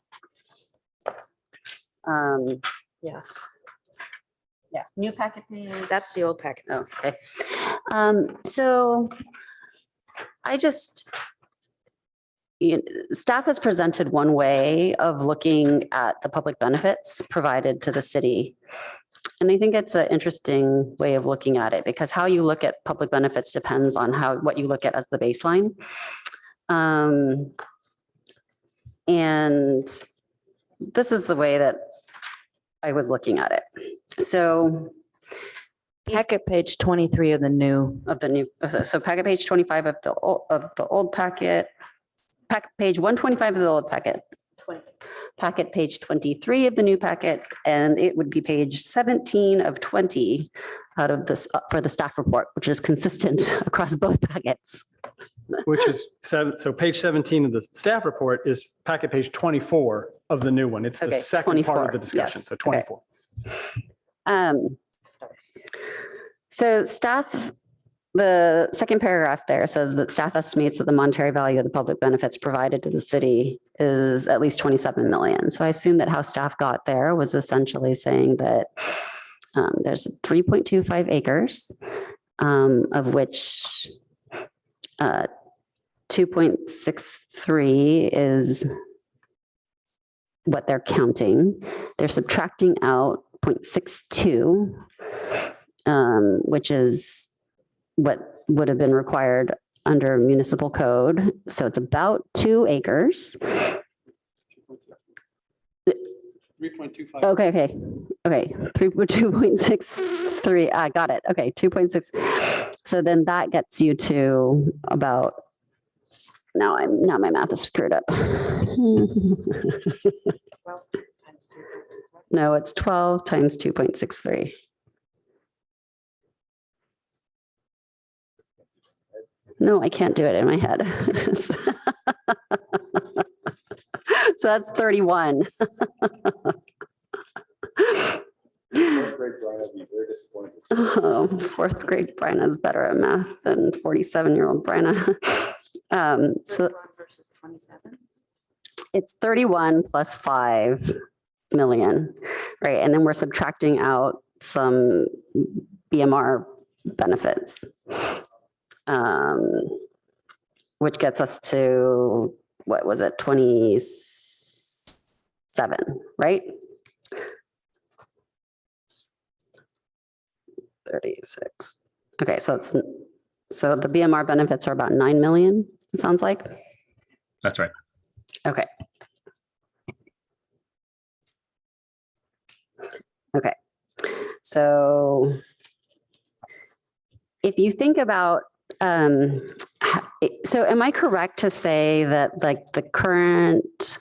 Yes. Yeah, new packet page. That's the old packet. Oh, okay. So staff has presented one way of looking at the public benefits provided to the city. And I think it's an interesting way of looking at it because how you look at public benefits depends on what you look at as the baseline. And this is the way that I was looking at it. So Packet page 23 of the new. So packet page 25 of the old packet. Page 125 of the old packet. Packet page 23 of the new packet, and it would be page 17 of 20 out of this for the staff report, which is consistent across both packets. Which is so page 17 of the staff report is packet page 24 of the new one. It's the Okay, second part of 24, the discussion. yes, So 24. So staff, the second paragraph there says that staff estimates that the monetary value of the public benefits provided to the city is at least 27 million. So I assume that how staff got there was essentially saying that there's 3.25 acres, of which 2.63 is what they're counting. They're subtracting out 0.62, which is what would have been required under municipal code. So it's about 2 acres. 3.25. Okay. 2.63. I got it. Okay, 2.6. So then that gets you to about, now my math is screwed up. No, it's 12 times 2.63. No, I can't do it in my head. So that's 31. Oh, fourth grade Bryna is better at math than 47-year-old Bryna. So versus 27. it's 31 plus 5 million, right? And then we're subtracting out some BMR benefits, which gets us to, what was it, 27, right? 36. Okay, so the BMR benefits are about 9 million, it sounds like. That's right. Okay. Okay. So if you think about, so am I correct to say that like the current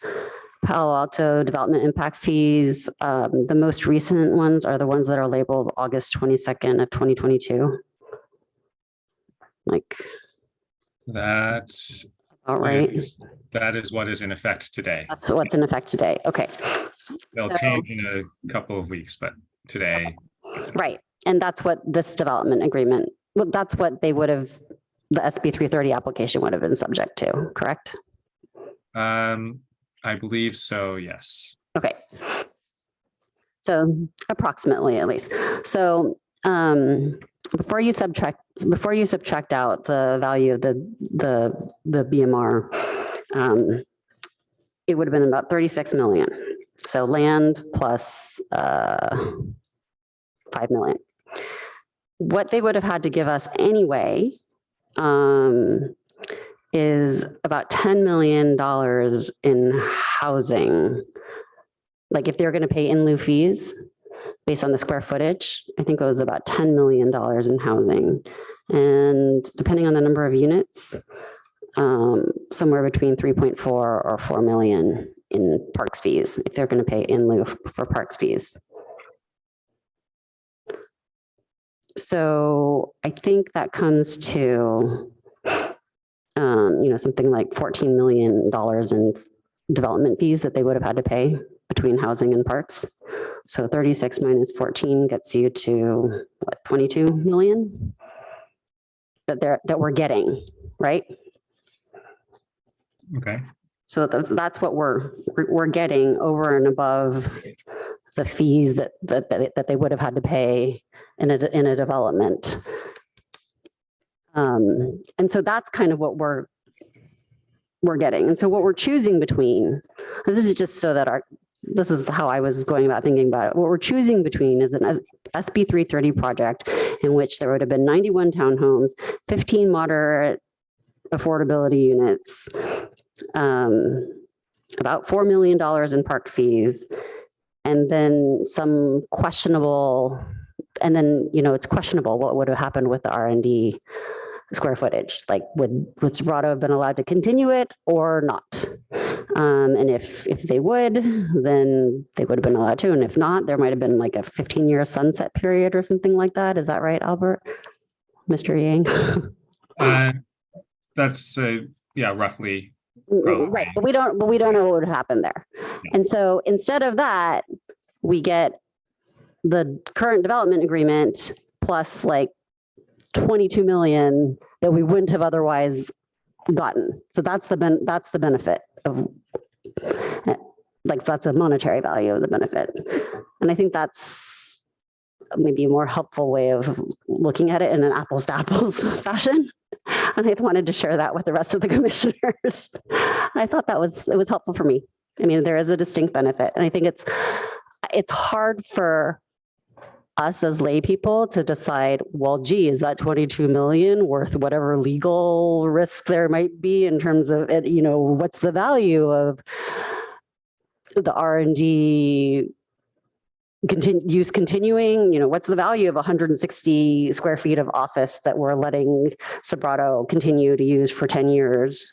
Palo Alto development impact fees, the most recent ones are the ones that are labeled August 22nd of 2022? Like That's all right. That is what is in effect today. That's what's in effect today. Okay. They'll change in a couple of weeks, but today. Right. And that's what this development agreement, well, that's what they would have, the SB 330 application would have been subject to, correct? I believe so, yes. Okay. So approximately at least. So before you subtract out the value of the BMR, it would have been about 36 million. So land plus 5 million. What they would have had to give us anyway is about $10 million in housing. Like if they're going to pay in lieu fees based on the square footage, I think it was about $10 million in housing. And depending on the number of units, somewhere between 3.4 or 4 million in parks fees, if they're going to pay in lieu for parks fees. So I think that comes to, something like $14 million in development fees that they would have had to pay between housing and parks. So 36 minus 14 gets you to what, 22 million that we're getting, right? Okay. So that's what we're getting over and above the fees that they would have had to pay in a development. And so that's kind of what we're getting. And so what we're choosing between, and this is just so that this is how I was going about thinking about it. What we're choosing between is an SB 330 project in which there would have been 91 townhomes, 15 moderate affordability units, about $4 million in park fees, and then some questionable and then, it's questionable what would have happened with the R&D square footage. Like, would Serato have been allowed to continue it or not? And if they would, then they would have been allowed to. And if not, there might have been like a 15-year sunset period or something like that. Is that right, Albert? Mr. Yang? That's yeah, roughly. Probably. Right, but we don't know what would happen there. And so instead of that, we get the current development agreement plus like 22 million that we wouldn't have otherwise gotten. So that's the benefit of, like, that's a monetary value of the benefit. And I think that's maybe a more helpful way of looking at it in an apples to apples fashion. And I wanted to share that with the rest of the commissioners. I thought it was helpful for me. I mean, there is a distinct benefit. And I think it's hard for us as lay people to decide, well, gee, is that 22 million worth whatever legal risk there might be in terms of it, what's the value of the R&D continuing, what's the value of 160 square feet of office that we're letting Serato continue to use for 10 years?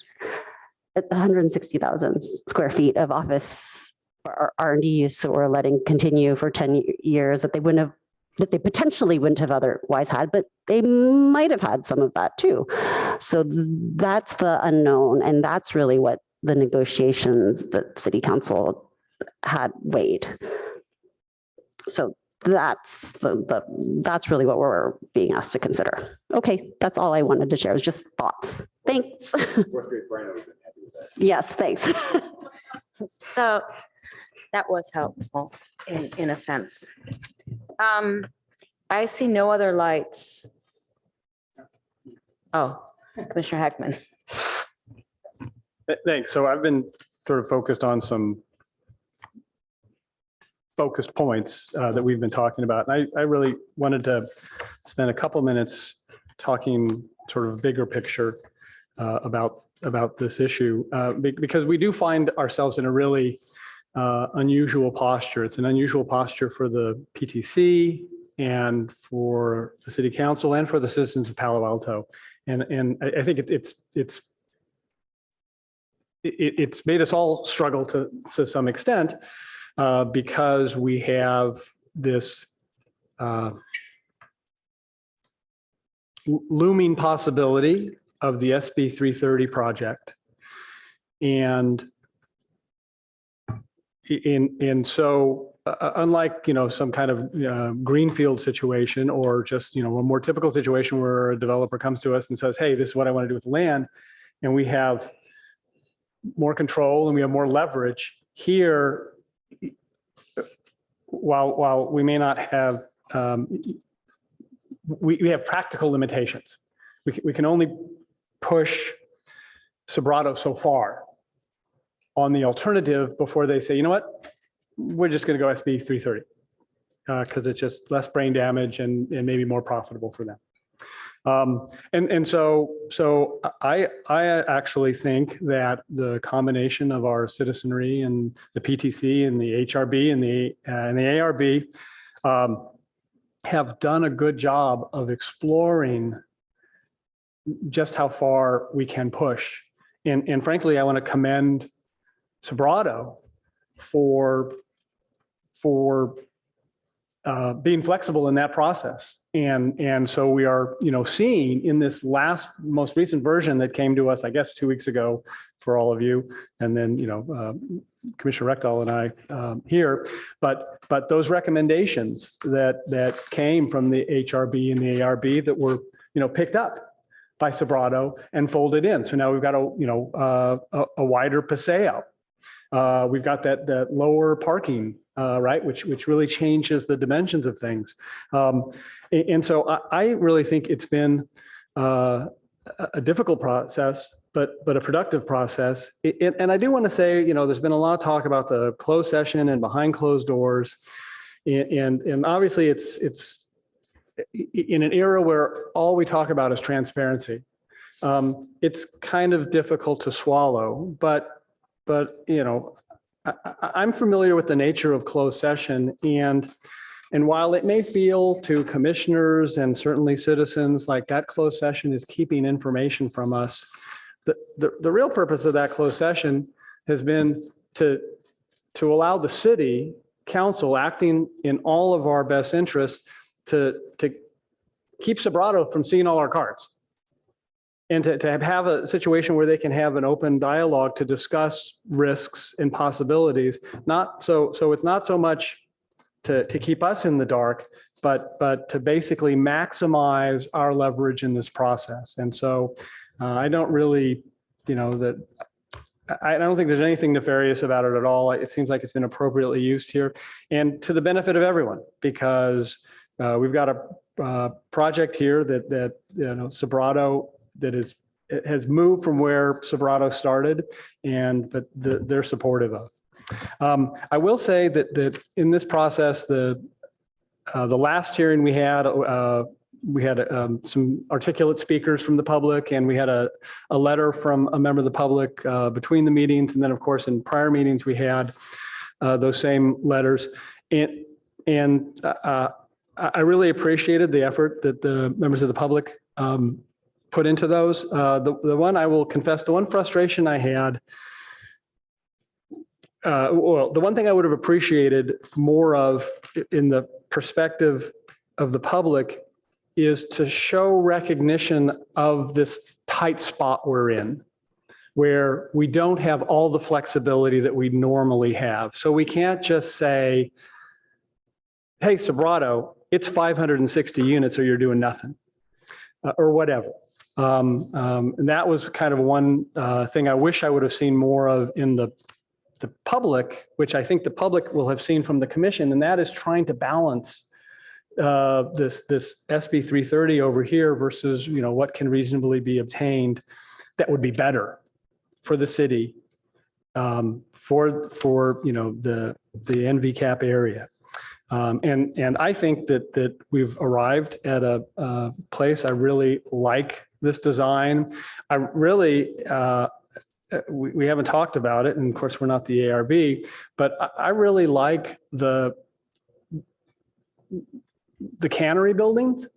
160,000 square feet of office or R&D use that we're letting continue for 10 years that they potentially wouldn't have otherwise had, but they might have had some of that too. So that's the unknown. And that's really what the negotiations that City Council had weighed. So that's really what we're being asked to consider. Okay, that's all I wanted to share. It was just thoughts. Thanks. Yes, thanks. So that was helpful in a sense. I see no other lights. Oh, Commissioner Heckman. Thanks. So I've been sort of focused on some focused points that we've been talking about. And I really wanted to spend a couple minutes talking sort of bigger picture about this issue because we do find ourselves in a really unusual posture. It's an unusual posture for the PTC and for the City Council and for the citizens of Palo Alto. And I think it's made us all struggle to some extent because we have this looming possibility of the SB 330 project. And so unlike, some kind of greenfield situation or just, a more typical situation where a developer comes to us and says, hey, this is what I want to do with the land. And we have more control and we have more leverage here. While we may not have, we have practical limitations. We can only push Serato so far on the alternative before they say, you know what, we're just going to go SB 330 because it's just less brain damage and maybe more profitable for them. So I actually think that the combination of our citizenry and the PTC and the HRB and the ARB have done a good job of exploring just how far we can push. And frankly, I want to commend Serato for being flexible in that process. And so we are, seeing in this most recent version that came to us, I guess, 2 weeks ago for all of you, and then, Commissioner Rectal and I here, but those recommendations that came from the HRB and the ARB that were, picked up by Serato and folded in. So now we've got a wider paseo. We've got that lower parking, right, which really changes the dimensions of things. And so I really think it's been a difficult process, but a productive process. And I do want to say, there's been a lot of talk about the closed session and behind closed doors. And obviously it's in an era where all we talk about is transparency. It's kind of difficult to swallow, but I'm familiar with the nature of closed session, and And while it may feel to commissioners and certainly citizens like that closed session is keeping information from us, the real purpose of that closed session has been to allow the city council acting in all of our best interests to keep Sobrato from seeing all our cards. And to have a situation where they can have an open dialogue to discuss risks and possibilities, so it's not so much to keep us in the dark, but to basically maximize our leverage in this process. And so I don't really, I don't think there's anything nefarious about it at all. It seems like it's been appropriately used here and to the benefit of everyone, because we've got a project here that Sobrato it has moved from where Sobrato started, but they're supportive of. I will say that in this process, the last hearing we had some articulate speakers from the public, and we had a letter from a member of the public between the meetings, and then of course in prior meetings we had those same letters, and I really appreciated the effort that the members of the public put into those. The one, I will confess, the one frustration I had, well, the one thing I would have appreciated more of in the perspective of the public is to show recognition of this tight spot we're in, where we don't have all the flexibility that we normally have. So we can't just say, hey, Sobrato, it's 560 units or you're doing nothing, or whatever. And that was kind of one thing I wish I would have seen more of in the public, which I think the public will have seen from the commission, and that is trying to balance this SB 330 over here versus what can reasonably be obtained that would be better for the city, for the NVCAP area. And I think that we've arrived at a place. I really like this design. I really, we haven't talked about it, and of course we're not the ARB, but I really like the cannery buildings,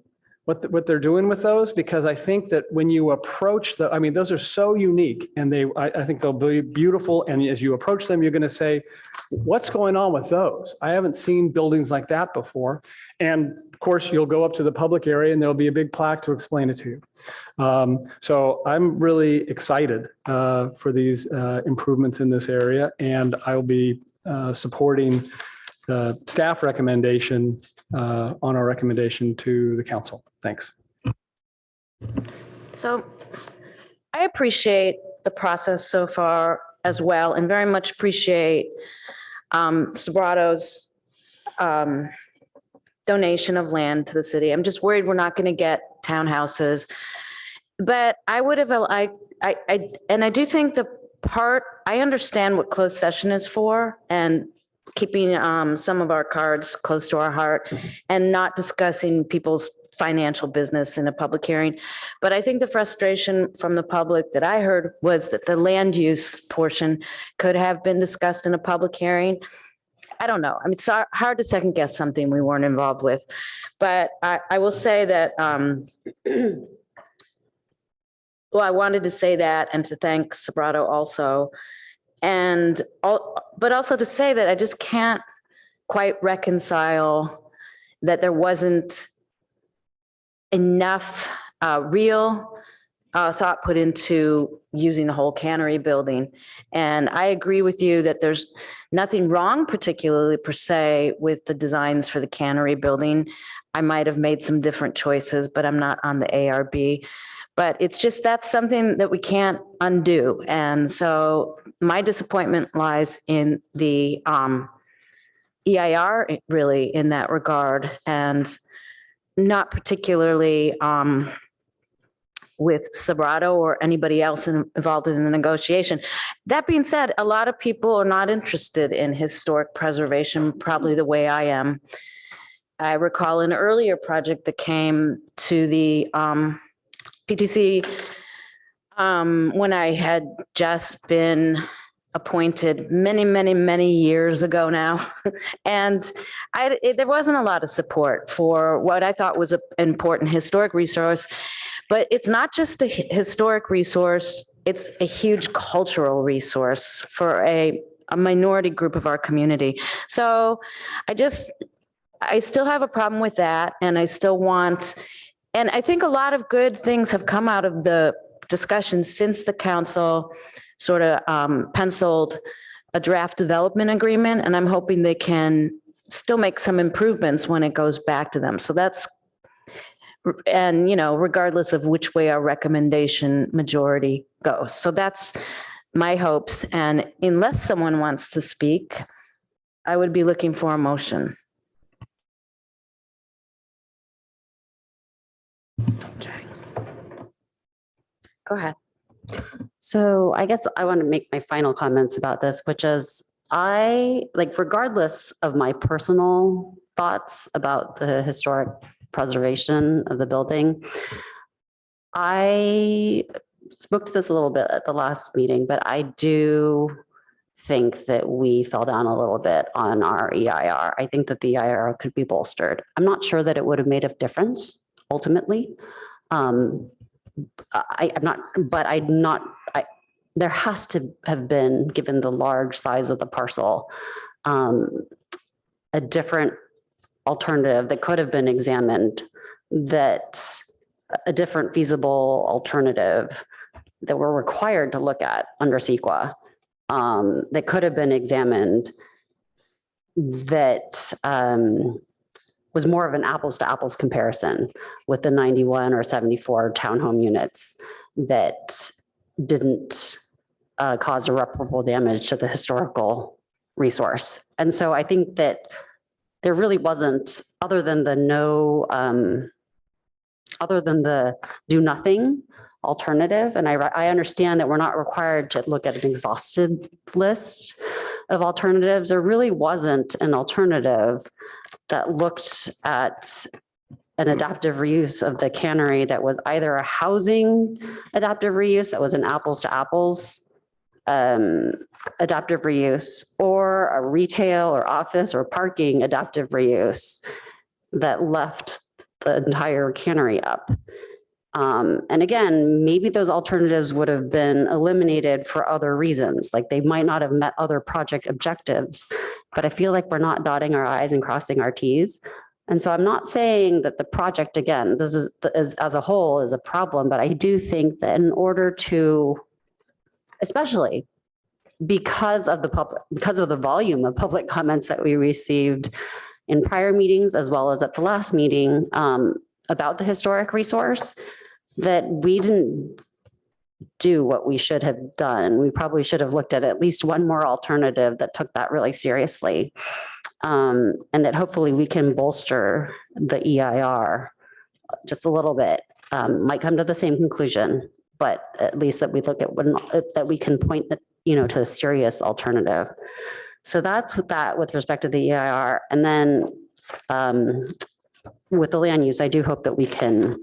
what they're doing with those, because I think that when you approach those are so unique, and I think they'll be beautiful. And as you approach them, you're going to say, what's going on with those? I haven't seen buildings like that before. And of course, you'll go up to the public area and there'll be a big plaque to explain it to you. So I'm really excited for these improvements in this area, and I'll be supporting the staff recommendation on our recommendation to the council. Thanks. So I appreciate the process so far as well, and very much appreciate Sobrato's donation of land to the city. I'm just worried we're not going to get townhouses, but I would have, and I do think I understand what closed session is for, and keeping some of our cards close to our heart and not discussing people's financial business in a public hearing. But I think the frustration from the public that I heard was that the land use portion could have been discussed in a public hearing. I don't know. I mean, it's hard to second guess something we weren't involved with. But I will say that, well, I wanted to say that and to thank Sobrato also. But also to say that I just can't quite reconcile that there wasn't enough real thought put into using the whole cannery building. And I agree with you that there's nothing wrong, particularly per se, with the designs for the cannery building. I might have made some different choices, but I'm not on the ARB. But it's just, that's something that we can't undo. And so my disappointment lies in the EIR, really, in that regard, and not particularly with Sobrato or anybody else involved in the negotiation. That being said, a lot of people are not interested in historic preservation, probably the way I am. I recall an earlier project that came to the PTC when I had just been appointed many, many, many years ago now. And there wasn't a lot of support for what I thought was an important historic resource. But it's not just a historic resource, it's a huge cultural resource for a minority group of our community. So I still have a problem with that, and I still want, and I think a lot of good things have come out of the discussion since the council sort of penciled a draft development agreement, and I'm hoping they can still make some improvements when it goes back to them. So that's, and regardless of which way our recommendation majority goes. So that's my hopes. And unless someone wants to speak, I would be looking for a motion. Go ahead. So I guess I want to make my final comments about this, which is regardless of my personal thoughts about the historic preservation of the building, I spoke to this a little bit at the last meeting, but I do think that we fell down a little bit on our EIR. I think that the EIR could be bolstered. I'm not sure that it would have made a difference ultimately. There has to have been, given the large size of the parcel, a different alternative that could have been examined, a different feasible alternative that we're required to look at under CEQA, that could have been examined, that was more of an apples to apples comparison with the 91 or 74 townhome units that didn't cause irreparable damage to the historical resource. And so I think that there really wasn't, other than the do nothing alternative. And I understand that we're not required to look at an exhaustive list of alternatives. There really wasn't an alternative that looked at an adaptive reuse of the cannery that was either a housing adaptive reuse that was an apples to apples adaptive reuse, or a retail or office or parking adaptive reuse that left the entire cannery up. And again, maybe those alternatives would have been eliminated for other reasons, like they might not have met other project objectives, but I feel like we're not dotting our I's and crossing our T's. And so I'm not saying that the project, again, this is as a whole is a problem, but I do think that in order to, especially because of the volume of public comments that we received in prior meetings, as well as at the last meeting about the historic resource, that we didn't do what we should have done. We probably should have looked at least one more alternative that took that really seriously. And that hopefully we can bolster the EIR just a little bit. Might come to the same conclusion, but at least that we look at that we can point to a serious alternative. So that's with respect to the EIR. And then with the land use, I do hope that we can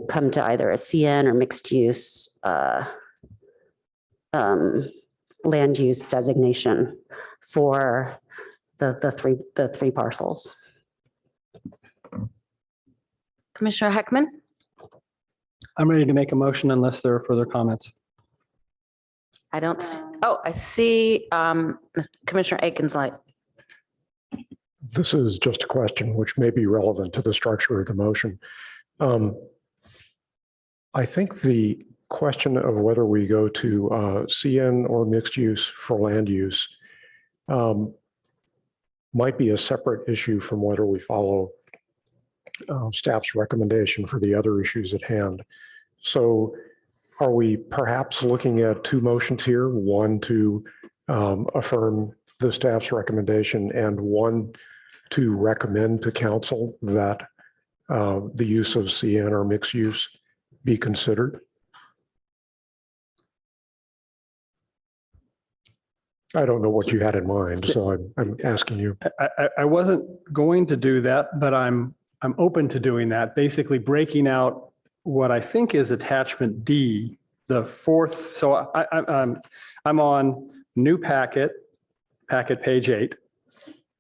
come to either a CN or mixed use land use designation for the three parcels. Commissioner Heckman? I'm ready to make a motion unless there are further comments. I don't, I see Commissioner Aiken's light. This is just a question which may be relevant to the structure of the motion. I think the question of whether we go to CN or mixed use for land use might be a separate issue from whether we follow staff's recommendation for the other issues at hand. So are we perhaps looking at two motions here, one to affirm the staff's recommendation and one to recommend to council that the use of CN or mixed use be considered? I don't know what you had in mind, so I'm asking you. I wasn't going to do that, but I'm open to doing that, basically breaking out what I think is attachment D, the fourth. So I'm on new packet page 8,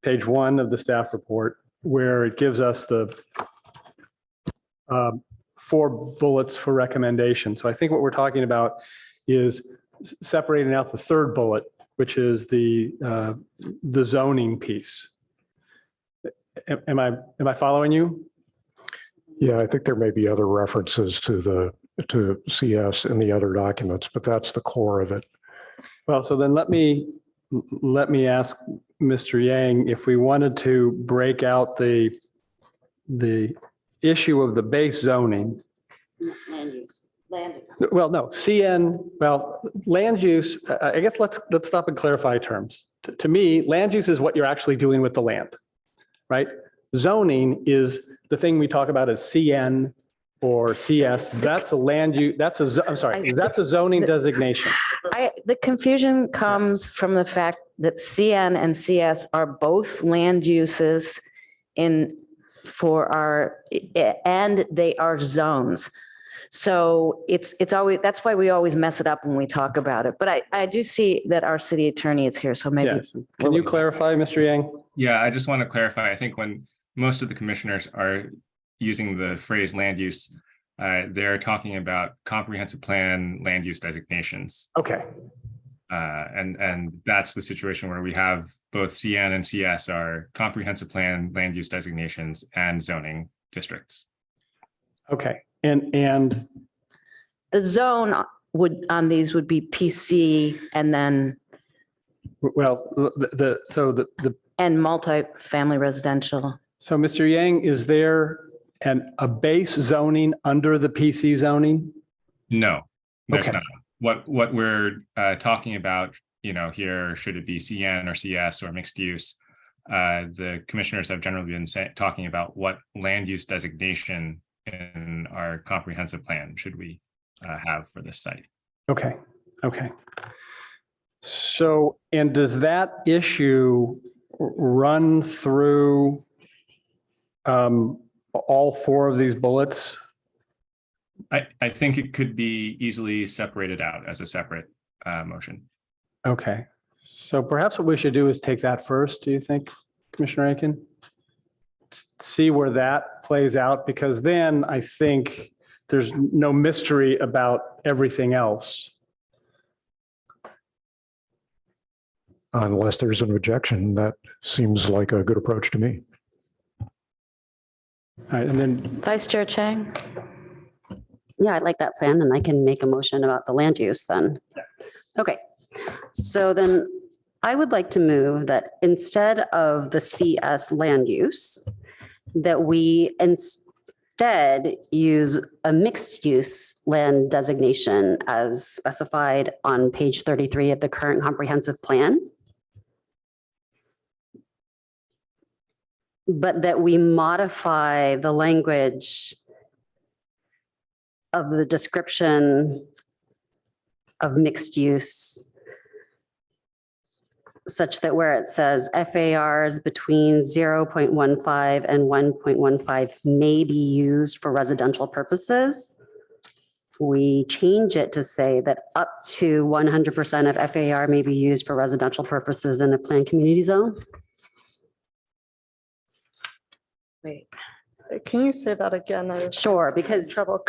page 1 of the staff report, where it gives us the 4 bullets for recommendation. So I think what we're talking about is separating out the 3rd bullet, which is the zoning piece. Am I following you? Yeah, I think there may be other references to CS in the other documents, but that's the core of it. Well, so then let me ask Mr. Yang if we wanted to break out the issue of the base zoning. Land use. Well, no, CN, well, land use, I guess let's stop and clarify terms. To me, land use is what you're actually doing with the land, right? Zoning is the thing we talk about as CN or CS. That's a land use, that's a zoning designation. The confusion comes from the fact that CN and CS are both land uses and they are zones. So it's always, that's why we always mess it up when we talk about it. But I do see that our city attorney is here, so maybe. Yes. Can you clarify, Mr. Yang? Yeah, I just want to clarify. I think when most of the commissioners are using the phrase land use, they're talking about comprehensive plan land use designations. Okay. And that's the situation where we have both CN and CS are comprehensive plan land use designations and zoning districts. Okay. And The zone on these would be PC and then, well, and multifamily residential. so Mr. Yang, is there a base zoning under the PC zoning? No, there's Okay. not. What we're talking about, here, should it be CN or CS or mixed use? The commissioners have generally been talking about what land use designation in our comprehensive plan should we have for this site. Okay. Okay. So, and does that issue run through all 4 of these bullets? I think it could be easily separated out as a separate motion. Okay. So perhaps what we should do is take that first, do you think, Commissioner Aiken? See where that plays out, because then I think there's no mystery about everything else. Unless there's an objection, that seems like a good approach to me. All right, and then, Vice Chair Chang? Yeah, I like that plan, and I can make a motion about the land use then. Okay, so then I would like to move that instead of the CS land use, that we instead use a mixed use land designation as specified on page 33 of the current comprehensive plan. But that we modify the language of the description of mixed use such that where it says FARs between 0.15 and 1.15 may be used for residential purposes, we change it to say that up to 100% of FAR may be used for residential purposes in a planned community zone. Wait. Can you say that again? I was Sure, because trouble.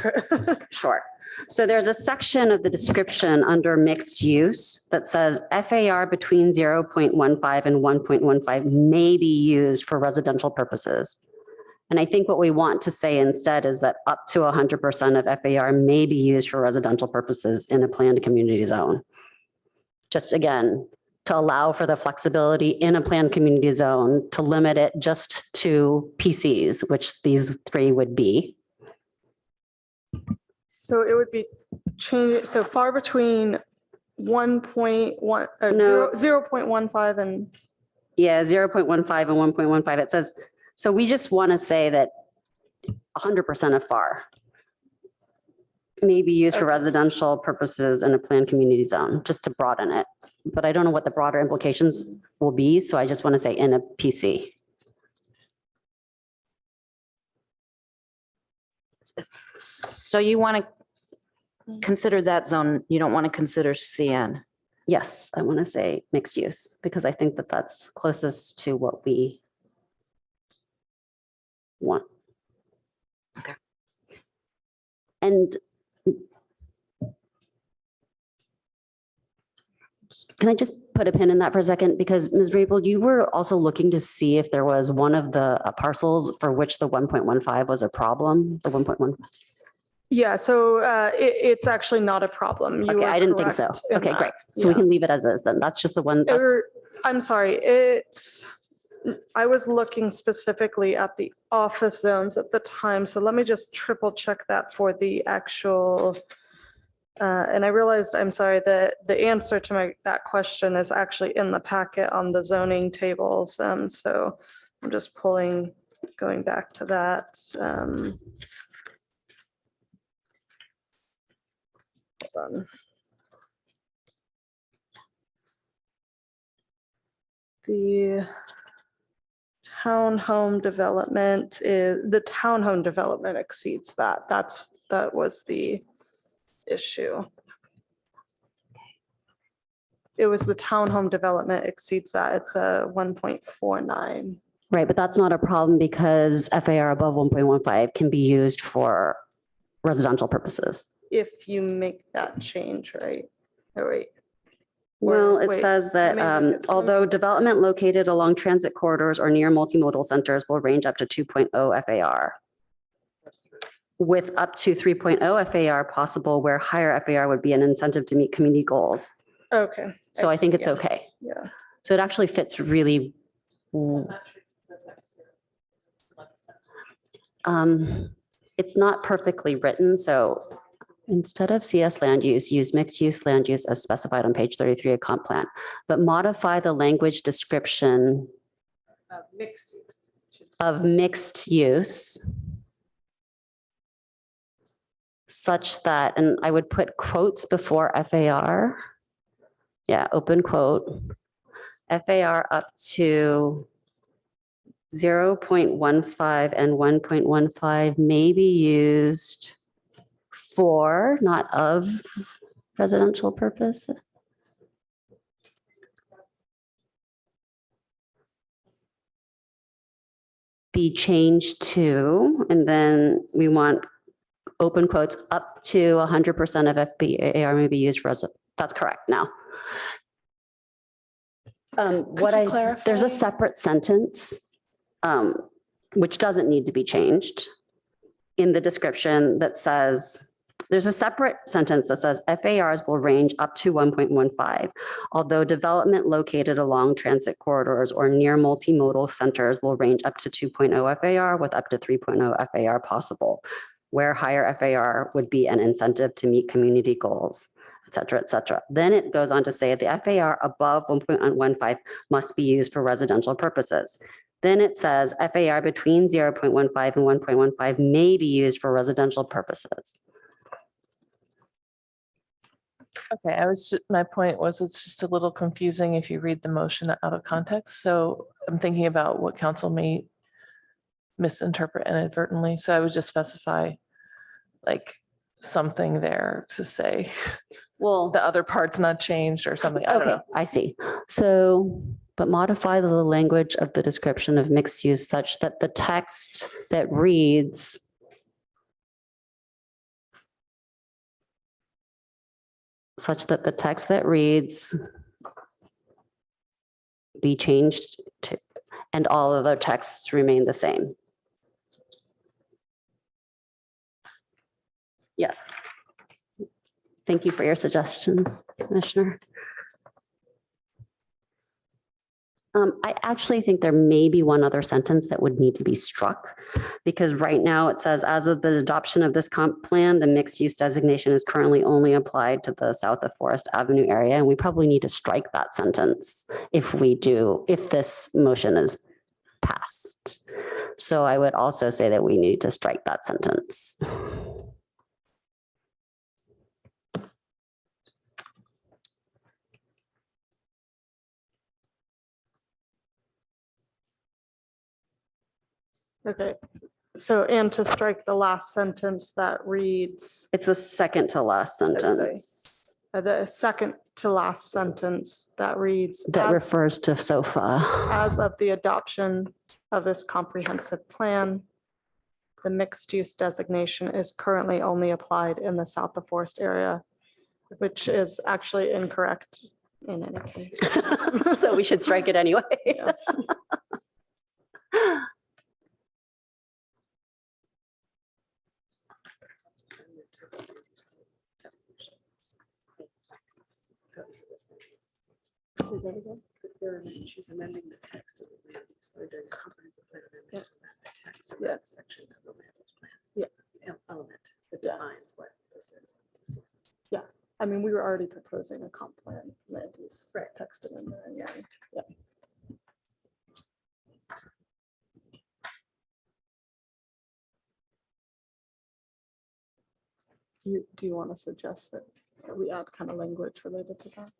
Sure. So there's a section of the description under mixed use that says FAR between 0.15 and 1.15 may be used for residential purposes. And I think what we want to say instead is that up to 100% of FAR may be used for residential purposes in a planned community zone. Just again, to allow for the flexibility in a planned community zone to limit it just to PCs, which these 3 would be. So it would be change, so far between 1.1, No. 0.15 and, Yeah, 0.15 and 1.15. It says, so we just want to say that 100% of FAR may be used for residential purposes in a planned community zone, just to broaden it. But I don't know what the broader implications will be, so I just want to say in a PC. So you want to consider that zone, you don't want to consider CN? Yes, I want to say mixed use because I think that that's closest to what we want. Okay. And can I just put a pin in that for a second? Because Ms. Rabel, you were also looking to see if there was one of the parcels for which the 1.15 was a problem, the 1.1. Yeah, so it's actually not a problem. You Okay, were I didn't think so. correct in Okay, that. great. So we Yeah. can leave it as is then. That's just the one. I'm sorry, I was looking specifically at the office zones at the time, so let me just triple check that for the actual. And I realized, I'm sorry, that the answer to that question is actually in the packet on the zoning tables. So I'm just going back to that. Hold on. The townhome development exceeds that. That was the issue. It was the townhome development exceeds that. It's a 1.49. Right, but that's not a problem because FAR above 1.15 can be used for residential purposes. If you make that change, right? Oh, wait. Well, it Wait, says that although development located along transit corridors or near multimodal centers will range up to 2.0 FAR. With up to 3.0 FAR possible where higher FAR would be an incentive to meet community goals. Okay. So I think it's yeah. okay. Yeah. So it actually fits really. It's not perfectly written, so instead of CS land use mixed use land use as specified on page 33 of comp plan, but modify the language description of mixed use such that, and I would put quotes before FAR. Yeah, open quote. FAR up to 0.15 and 1.15 may be used for, not of, residential purpose. Be changed to, and then we want open quotes up to 100% of FBAR may be used for, that's correct now. There's a separate sentence, which doesn't need to be changed in the description that says, there's a separate sentence that says FARs will range up to 1.15, although development located along transit corridors or near multimodal centers will range up to 2.0 FAR with up to 3.0 FAR possible, where higher FAR would be an incentive to meet community goals, et cetera, et cetera. Then it goes on to say the FAR above 1.15 must be used for residential purposes. Then it says FAR between 0.15 and 1.15 may be used for residential purposes. Okay, my point was it's just a little confusing if you read the motion out of context. So I'm thinking about what council may misinterpret inadvertently. So I would just specify like something there to say, well, the other part's not changed or something. I don't know. I see. So, but modify the language of the description of mixed use such that the text that reads be changed to, and all other texts remain the same. Yes. Thank you for your suggestions, Commissioner. I actually think there may be one other sentence that would need to be struck because right now it says, as of the adoption of this comp plan, the mixed use designation is currently only applied to the south of Forest Avenue area. And we probably need to strike that sentence if this motion is passed. So I would also say that we need to strike that sentence. Okay, so and to strike the last sentence that reads. It's the second to last sentence. the second to last sentence that reads. That "As- refers to SOFA. As of the adoption of this comprehensive plan, the mixed-use designation is currently only applied in the South of Forest area, which is actually incorrect in any case. So we should strike it anyway. Yeah. She's amending the text of the land use. We're doing a comprehensive plan amendment to amend the text of Yeah. that section of the land use plan. Yeah. Element that Yeah. defines what this is. I mean, we were already proposing a comp plan land use Right. text amendment. Anyway. Yeah. Do you want to suggest that we add kind of language related to that?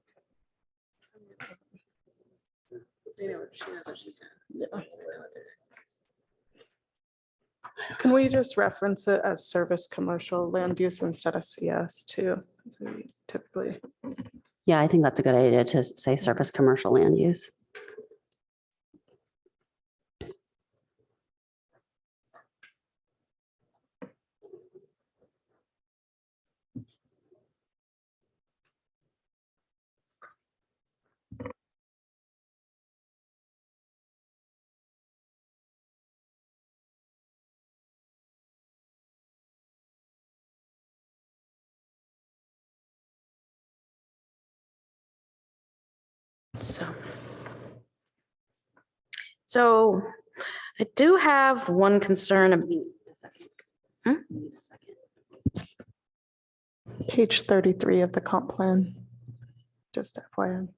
She knows what she's doing. Yeah. Can we just reference it as service commercial land use instead of CS too? 'Cause we typically, Yeah, I think that's a good idea to say surface commercial land use. So I do have one concern. page 33 of the comp plan. Just FYI.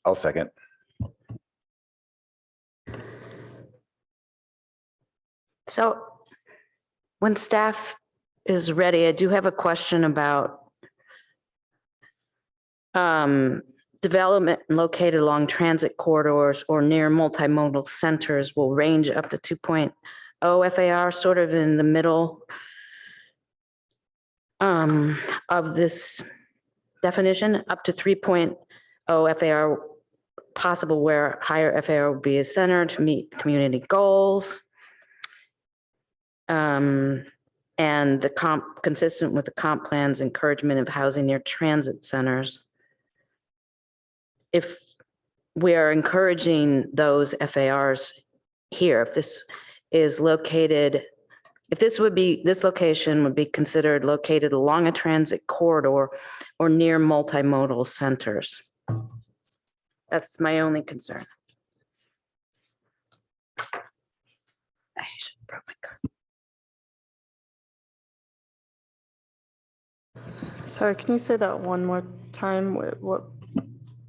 I'll second. So when staff is ready, I do have a question about development located along transit corridors or near multimodal centers will range up to 2.0 FAR, sort of in the middle of this definition, up to 3.0 FAR possible where higher FAR will be a center to meet community goals. And the consistent with the comp plan's encouragement of housing near transit centers. If we are encouraging those FARs here, if this is located, if this location would be considered located along a transit corridor or near multimodal centers. That's my only concern. I should have brought my card. Sorry, can you say that one more time? What?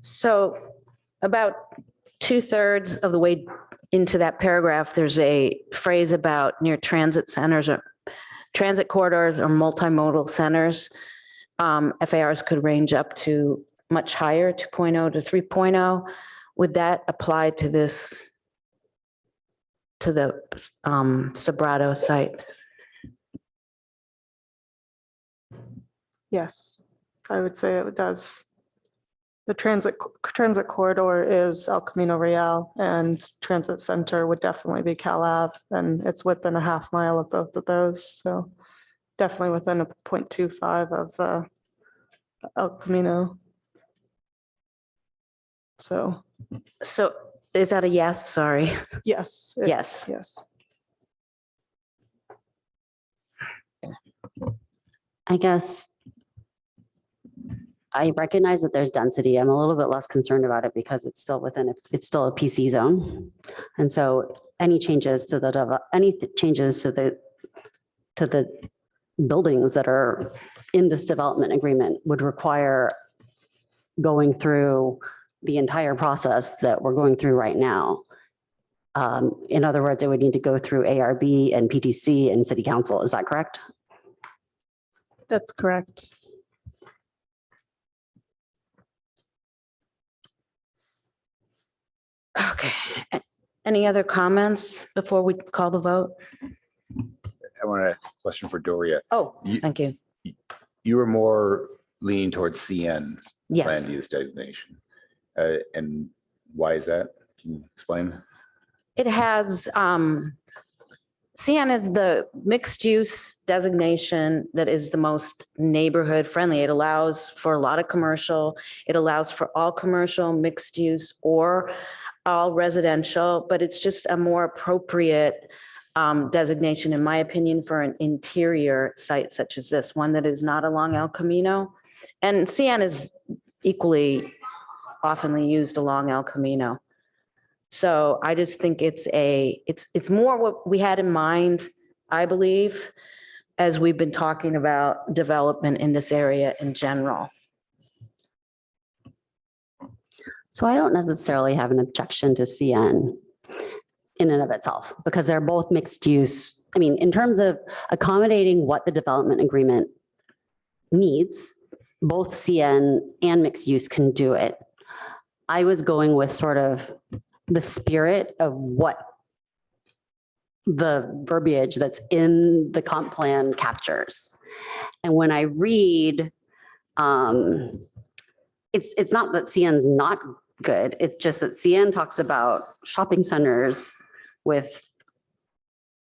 So about 2/3 of the way into that paragraph, there's a phrase about near transit centers or transit corridors or multimodal centers. FARs could range up to much higher, 2.0 to 3.0. Would that apply to this, to the Sobrato site? Yes, I would say it does. The transit corridor is El Camino Real, and transit center would definitely be Cal Ave, and it's within a half mile of both of those. So definitely within a 0.25 of El Camino. So Is that a yes? Sorry. yes. Yes. Yes. I guess I recognize that there's density. I'm a little bit less concerned about it because it's still it's still a PC zone. And so any changes to the buildings that are in this development agreement would require going through the entire process that we're going through right now. In other words, it would need to go through ARB and PTC and city council. Is that correct? That's correct. Okay. Any other comments before we call the vote? I want a question for Doria. Oh, You- thank you. You were more leaning towards CN Yes. land use designation. And why is that? Can you explain? It has, CN is the mixed use designation that is the most neighborhood friendly. It allows for a lot of commercial. It allows for all commercial, mixed use, or all residential, but it's just a more appropriate designation, in my opinion, for an interior site such as this, one that is not along El Camino. And CN is equally oftenly used along El Camino. So I just think it's more what we had in mind, I believe, as we've been talking about development in this area in general. So I don't necessarily have an objection to CN in and of itself, because they're both mixed use. I mean, in terms of accommodating what the development agreement needs, both CN and mixed use can do it. I was going with sort of the spirit of what the verbiage that's in the comp plan captures. And when I read, it's not that CN's not good. It's just that CN talks about shopping centers with,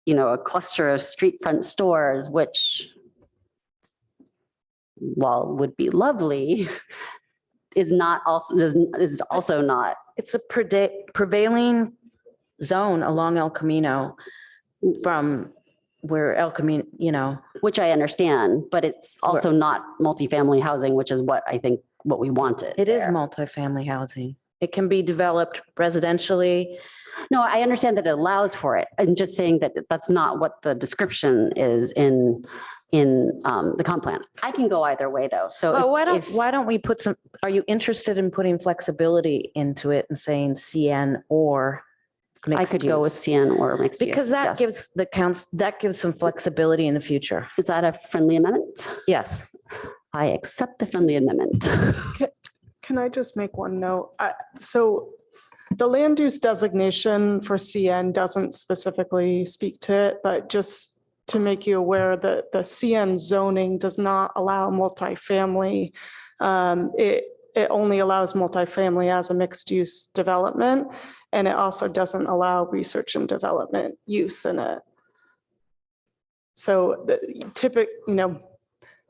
a cluster of street front stores, which, while would be lovely, is also not. It's a prevailing zone along El Camino from where El Camino, Which I understand, but it's also not multifamily housing, which is what I think what we wanted. it is there. multifamily housing. It can be developed residentially. No, I understand that it allows for it. I'm just saying that that's not what the description is in the comp plan. I can go either way though. So Well, if- why don't we put some, are you interested in putting flexibility into it and saying CN or mixed I could go with use? CN or mixed use. Because that yes. gives that gives some flexibility in the future. Is that a friendly amendment? Yes. I accept the friendly amendment. Can I just make one note? So the land use designation for CN doesn't specifically speak to it, but just to make you aware that the CN zoning does not allow multifamily. It only allows multifamily as a mixed use development, and it also doesn't allow research and development use in it. So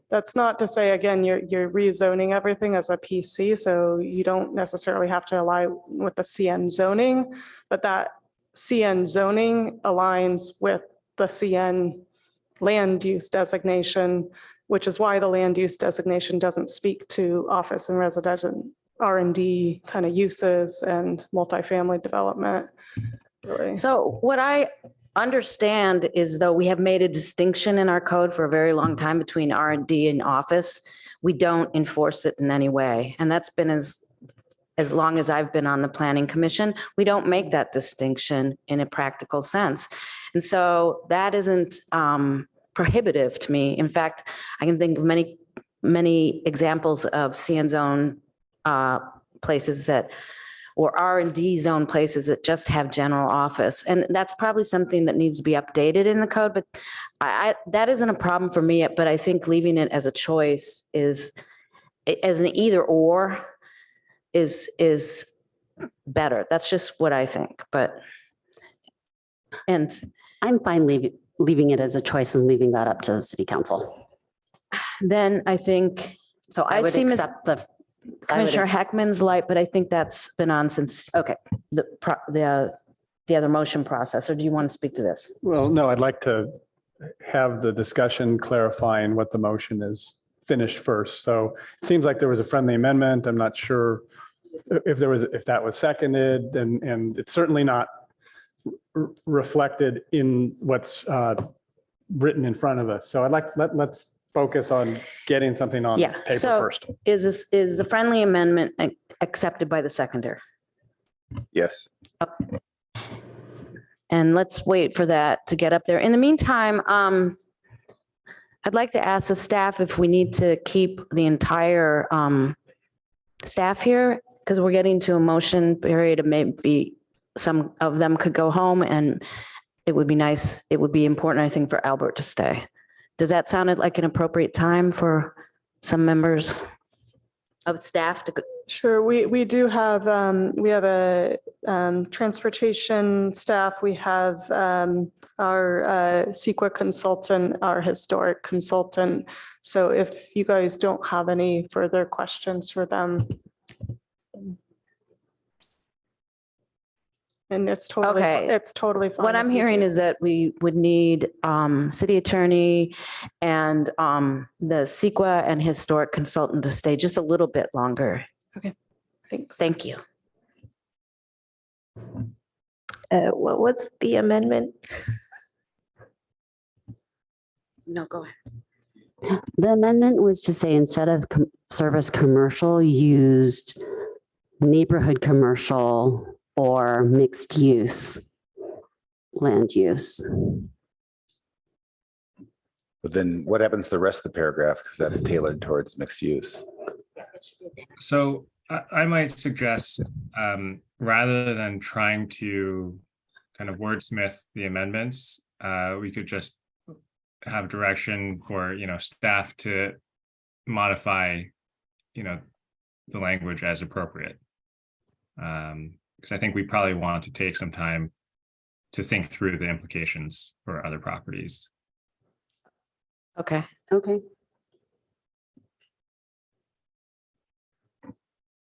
that's not to say, again, you're rezoning everything as a PC, so you don't necessarily have to align with the CN zoning, but that CN zoning aligns with the CN land use designation, which is why the land use designation doesn't speak to office and residential R&D kind of uses and multifamily development. Really. So what I understand is, though we have made a distinction in our code for a very long time between R&D and office, we don't enforce it in any way. And that's been as long as I've been on the planning commission. We don't make that distinction in a practical sense. And so that isn't prohibitive to me. In fact, I can think of many examples of CN zone places or R&D zone places that just have general office. And that's probably something that needs to be updated in the code, but that isn't a problem for me, but I think leaving it as a choice as an either or is better. That's just what I think, and I'm fine leaving it as a choice and leaving that up to the city council. then I think, So I would see Ms. accept the. Commissioner Heckman's light, but I think that's been on since the other motion process, or do you want to speak to this? Well, no, I'd like to have the discussion clarifying what the motion is finished first. So it seems like there was a friendly amendment. I'm not sure if that was seconded, and it's certainly not reflected in what's written in front of us. So let's focus on getting something on Yeah, paper so first. is the friendly amendment accepted by the seconder? Yes. And let's wait for that to get up there. In the meantime, I'd like to ask the staff if we need to keep the entire staff here, because we're getting to a motion period and maybe some of them could go home, and it would be nice, it would be important, I think, for Albert to stay. Does that sound like an appropriate time for some members of staff to go? Sure, we do have, we have a transportation staff, we have our CEQA consultant, our historic consultant. So if you guys don't have any further questions for them. And it's totally, Okay. it's totally fine. What I'm if you hearing do. is that we would need city attorney and the CEQA and historic consultant to stay just a little bit longer. Thanks. Thank you. What was the amendment? No, go ahead. The amendment was to say instead of service commercial, used neighborhood commercial or mixed use land use. But then what happens to the rest of the paragraph? Because that's tailored towards mixed use. So I might suggest, rather than trying to kind of wordsmith the amendments, we could just have direction for, staff to modify, the language as appropriate. Because I think we probably want to take some time to think through the implications for other properties. Okay. Okay.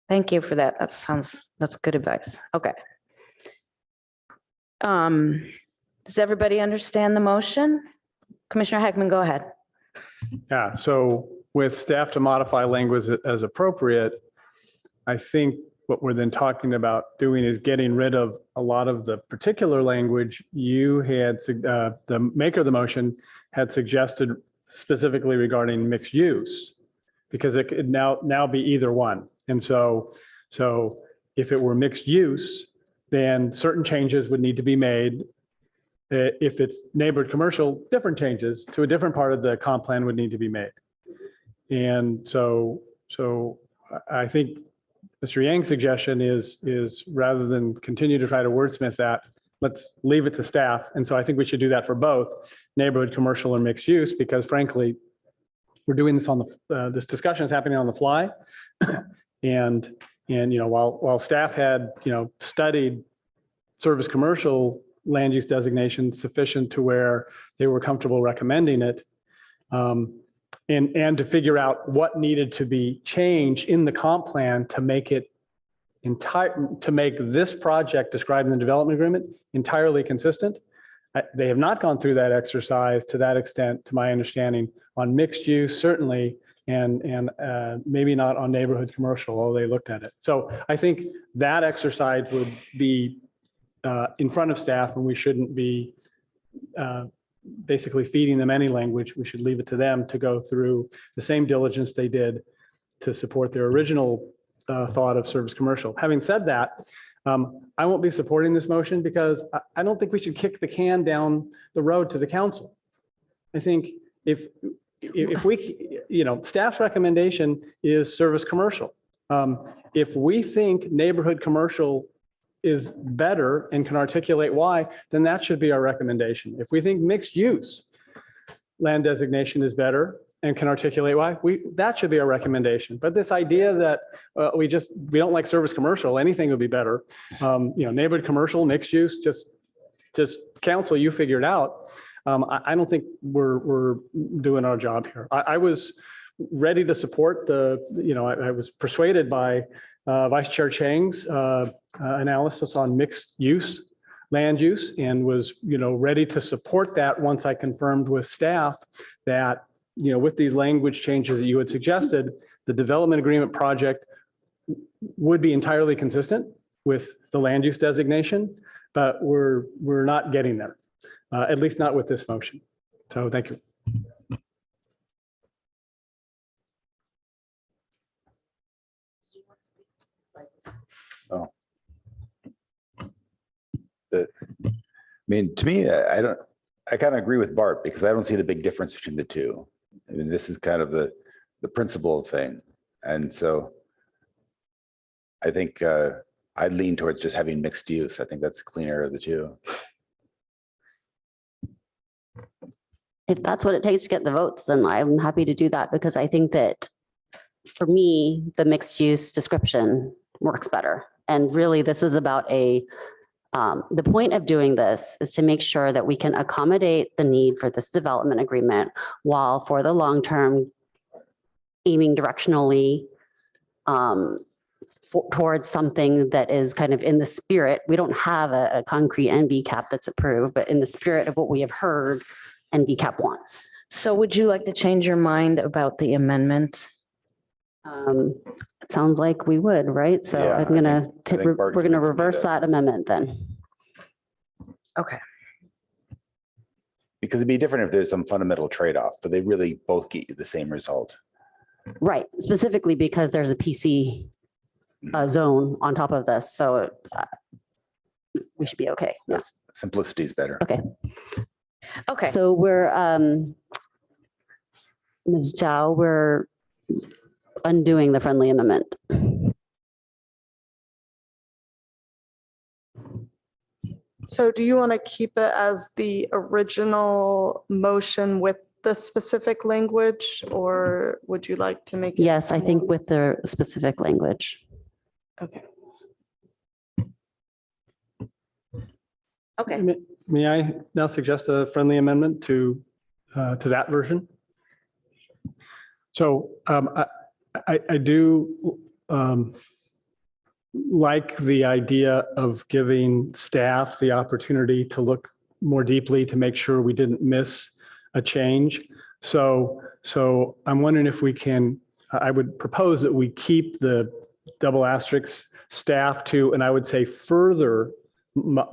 Thank you for that. That's good advice. Okay. Does everybody understand the motion? Commissioner Heckman, go ahead. Yeah, so with staff to modify language as appropriate, I think what we're then talking about doing is getting rid of a lot of the particular language you had, the maker of the motion had suggested specifically regarding mixed use, because it could now be either one. And so if it were mixed use, then certain changes would need to be made. If it's neighborhood commercial, different changes to a different part of the comp plan would need to be made. And so I think Mr. Yang's suggestion is rather than continue to try to wordsmith that, let's leave it to staff. And so I think we should do that for both neighborhood commercial or mixed use, because frankly, we're doing this on the, this discussion is happening on the fly. And while staff had, studied service commercial land use designation sufficient to where they were comfortable recommending it, and to figure out what needed to be changed in the comp plan to make it to make this project described in the development agreement entirely consistent. They have not gone through that exercise to that extent, to my understanding, on mixed use, certainly, and maybe not on neighborhood commercial, although they looked at it. So I think that exercise would be in front of staff, and we shouldn't be basically feeding them any language. We should leave it to them to go through the same diligence they did to support their original thought of service commercial. Having said that, I won't be supporting this motion because I don't think we should kick the can down the road to the council. I think if we, staff's recommendation is service commercial. If we think neighborhood commercial is better and can articulate why, then that should be our recommendation. If we think mixed use land designation is better and can articulate why, that should be our recommendation. But this idea that we don't like service commercial, anything would be better. Neighborhood commercial, mixed use, just council, you figure it out. I don't think we're doing our job here. I was ready to support I was persuaded by Vice Chair Chang's analysis on mixed use land use, and was ready to support that once I confirmed with staff that with these language changes that you had suggested, the development agreement project would be entirely consistent with the land use designation, but we're not getting there, at least not with this motion. So thank you. Oh. To me, I kind of agree with Bart, because I don't see the big difference between the two. I mean, this is kind of the principle thing. And so I think I'd lean towards just having mixed use. I think that's the cleaner of the two. if that's what it takes to get the votes, then I'm happy to do that because I think that for me, the mixed use description works better. And really, this is about the point of doing this is to make sure that we can accommodate the need for this development agreement while for the long term aiming directionally towards something that is kind of in the spirit. We don't have a concrete NBCAP that's approved, but in the spirit of what we have heard NBCAP wants. So would you like to change your mind about the amendment? It sounds like we would, right? So Yeah, I'm gonna, I think Bart we're gonna needs to do reverse that amendment then. Okay. Because it'd be different if there's some fundamental trade-off, but they really both get you the same result. Right, specifically because there's a PC zone on top of this, so we should be okay. Yes. Simplicity is better. Okay. Okay. So we're, Ms. Zhao, we're undoing the friendly amendment. So do you want to keep it as the original motion with the specific language, or would you like to make it? Yes, I think with the specific language. Okay. Okay. May I now suggest a friendly amendment to that version? So I do like the idea of giving staff the opportunity to look more deeply to make sure we didn't miss a change. So I'm wondering if we can, I would propose that we keep the double asterisk staff to, and I would say further,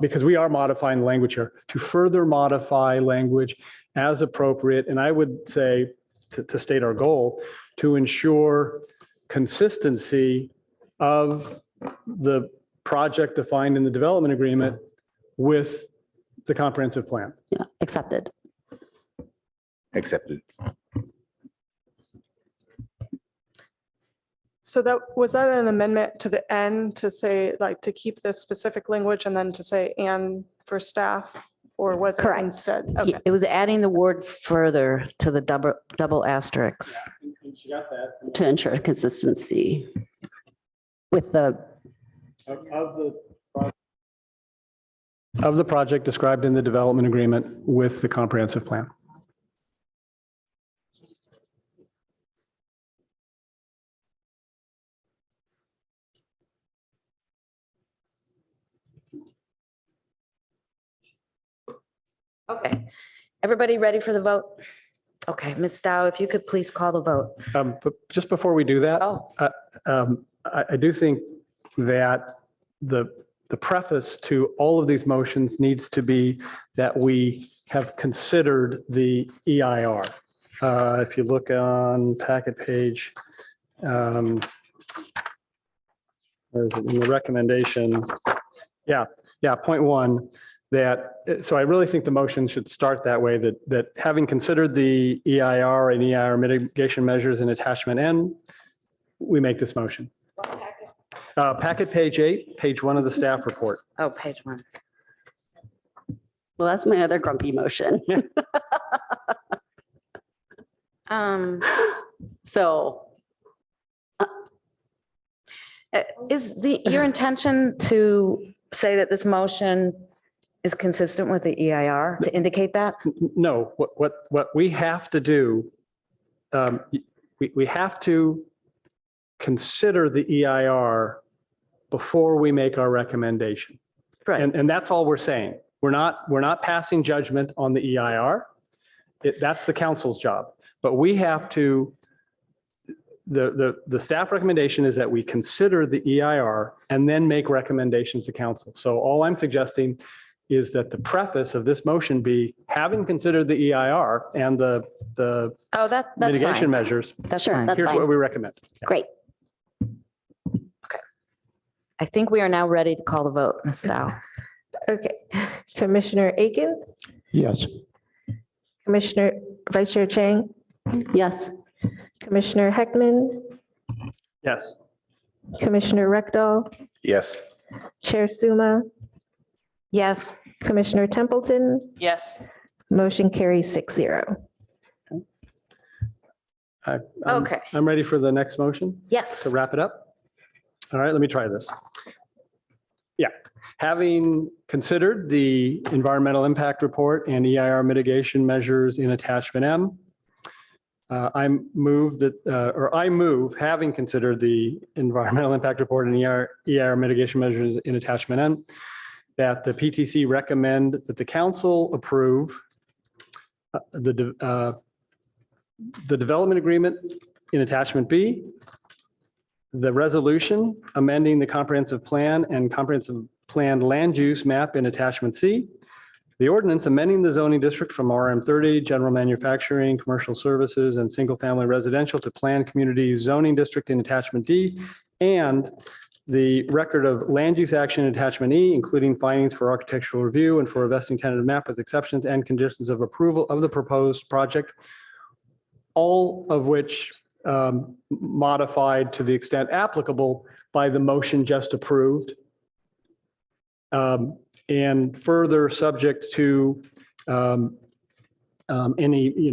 because we are modifying the language here, to further modify language as appropriate. And I would say, to state our goal, to ensure consistency of the project defined in the development agreement with the comprehensive plan. Yeah, accepted. Accepted. So was that an amendment to the end to say, like, to keep this specific language and then to say and for staff? Or was it Correct. instead? Okay. It was adding the word further to the double asterisk. To ensure consistency with the, Of the project described in the development agreement with the comprehensive plan. Okay. Everybody ready for the vote? Okay, Ms. Dow, if you could please call the vote. But just before we do that, Oh, I do think that the preface to all of these motions needs to be that we have considered the EIR. If you look on packet page, where is it, in the recommendation? Yeah, 0.1, so I really think the motion should start that way, that having considered the EIR and EIR mitigation measures in attachment N, we make this motion. Packet page 8, page 1 of the staff report. oh, page 1. well, that's my other grumpy motion. So Is your intention to say that this motion is consistent with the EIR, to indicate that? No, what we have to do, we have to consider the EIR before we make our recommendation. Right. And that's all we're saying. We're not passing judgment on the EIR. That's the council's job. But we have to, the staff recommendation is that we consider the EIR and then make recommendations to council. So all I'm suggesting is that the preface of this motion be, having considered the EIR and the Oh, that's mitigation fine. measures, That's Sure, fine. that's here's what fine. we recommend. Great. I think we are now ready to call the vote, Ms. Dow. Okay. Commissioner Aiken, Yes. Commissioner Vice Chair Chang, Yes. Commissioner Heckman, Yes. Commissioner Rekdal, Yes. Chair Suma, Yes. Commissioner Templeton, Yes. Motion carries 6-0. Okay. I'm ready for the next motion Yes. to wrap it up. All right, let me try this. Yeah, having considered the environmental impact report and EIR mitigation measures in attachment M, I move, having considered the environmental impact report and EIR mitigation measures in attachment N, that the PTC recommend that the council approve the development agreement in attachment B, the resolution amending the comprehensive plan and comprehensive plan land use map in attachment C, the ordinance amending the zoning district from RM30, general manufacturing, commercial services, and single-family residential to planned community zoning district in attachment D, and the record of land use action in attachment E, including findings for architectural review and for a vesting tentative map with exceptions and conditions of approval of the proposed project, all of which modified to the extent applicable by the motion just approved. And further subject to any,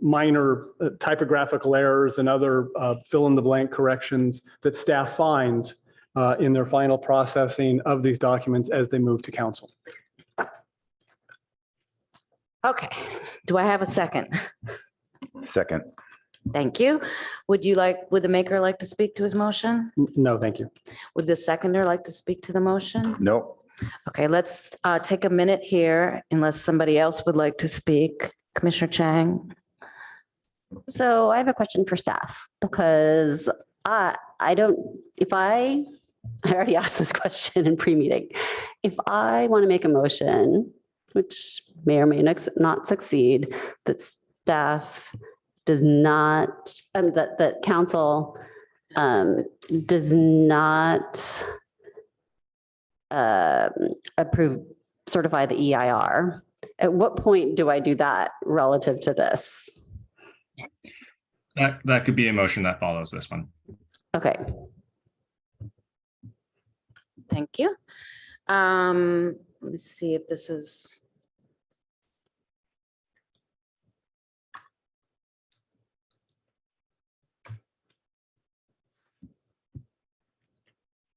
minor typographical errors and other fill in the blank corrections that staff finds in their final processing of these documents as they move to council. Okay. Do I have a second? Second. Thank you. Would the maker like to speak to his motion? No, thank you. Would the seconder like to speak to the motion? No. Okay, let's take a minute here unless somebody else would like to speak. Commissioner Chang? So I have a question for staff because I already asked this question in pre-meeting. If I want to make a motion, which may or may not succeed, that staff does not, that council does not certify the EIR, at what point do I do that relative to this? That could be a motion that follows this one. Okay. Thank you. Let me see if this is.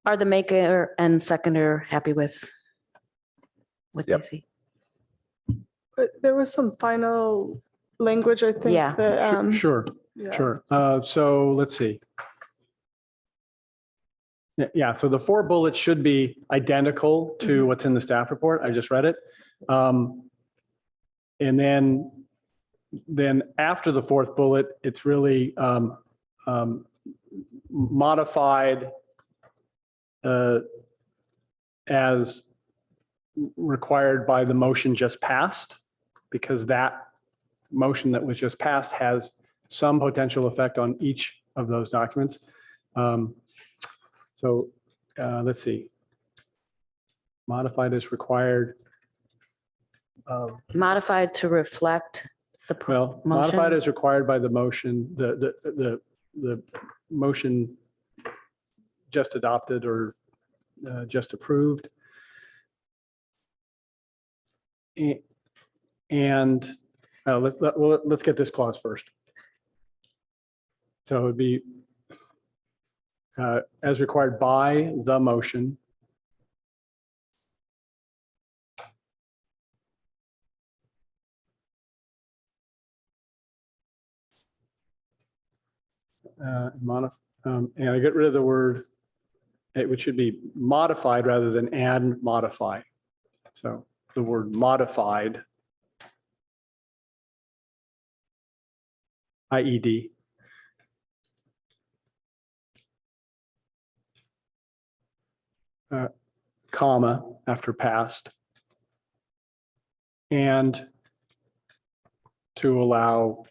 Are the maker and seconder happy with Yep. these? But there was some final language, I think. Yeah. that, Sure, yeah. sure. So let's see. Yeah, so the 4 bullets should be identical to what's in the staff report. I just read it. And then after the 4th bullet, it's really modified as required by the motion just passed, because that motion that was just passed has some potential effect on each of those documents. So let's see. Modified as required. Modified to reflect the Well, motion? modified as required by the motion, the motion just adopted or just approved. And let's get this clause first. So it would be as required by the motion. And I get rid of the word, which should be modified rather than and modify. So the word modified, IED. Comma after past. And to allow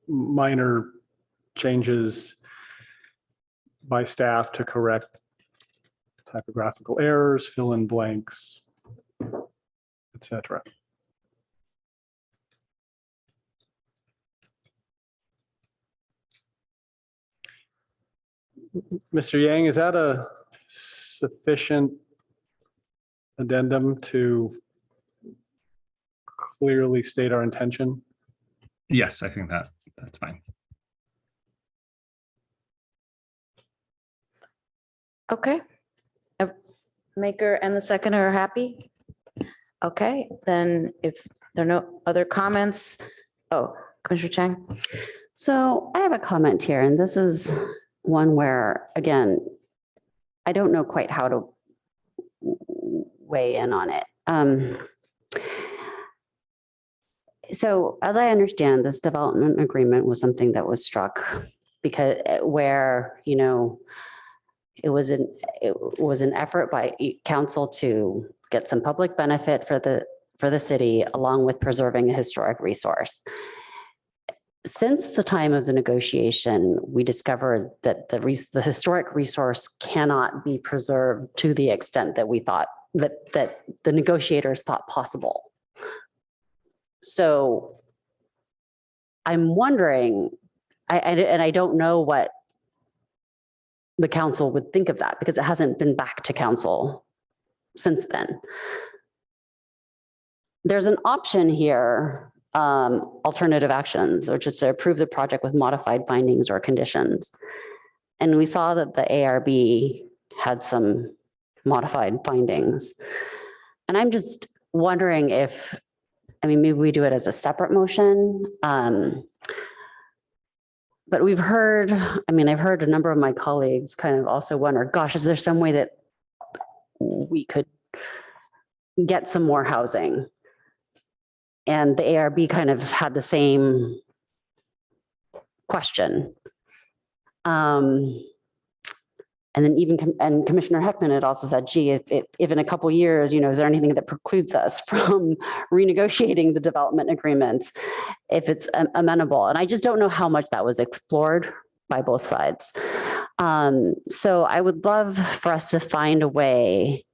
minor changes by staff to correct typographical errors, fill in blanks, etc. Mr. Yang, is that a sufficient addendum to clearly state our intention? Yes, I think that's fine. Okay. Maker and the seconder are happy? Okay, then if there are no other comments, oh, Commissioner Chang? So I have a comment here, and this is one where, again, I don't know quite how to weigh in on it. So as I understand, this development agreement was something that was struck because where, you know, it was an effort by council to get some public benefit for the city, along with preserving a historic resource. Since the time of the negotiation, we discovered that the historic resource cannot be preserved to the extent that we thought that the negotiators thought possible. So I'm wondering, and I don't know what the council would think of that because it hasn't been back to council since then. There's an option here, alternative actions, which is to approve the project with modified findings or conditions. And we saw that the ARB had some modified findings. And I'm just wondering if, I mean, maybe we do it as a separate motion. But we've heard, I mean, I've heard a number of my colleagues kind of also wonder, gosh, is there some way that we could get some more housing? And the ARB kind of had the same question. And then even, and Commissioner Heckman had also said, gee, if in a couple of years, you know, is there anything that precludes us from renegotiating the development agreement if it's amenable? And I just don't know how much that was explored by both sides. So I would love for us to find a way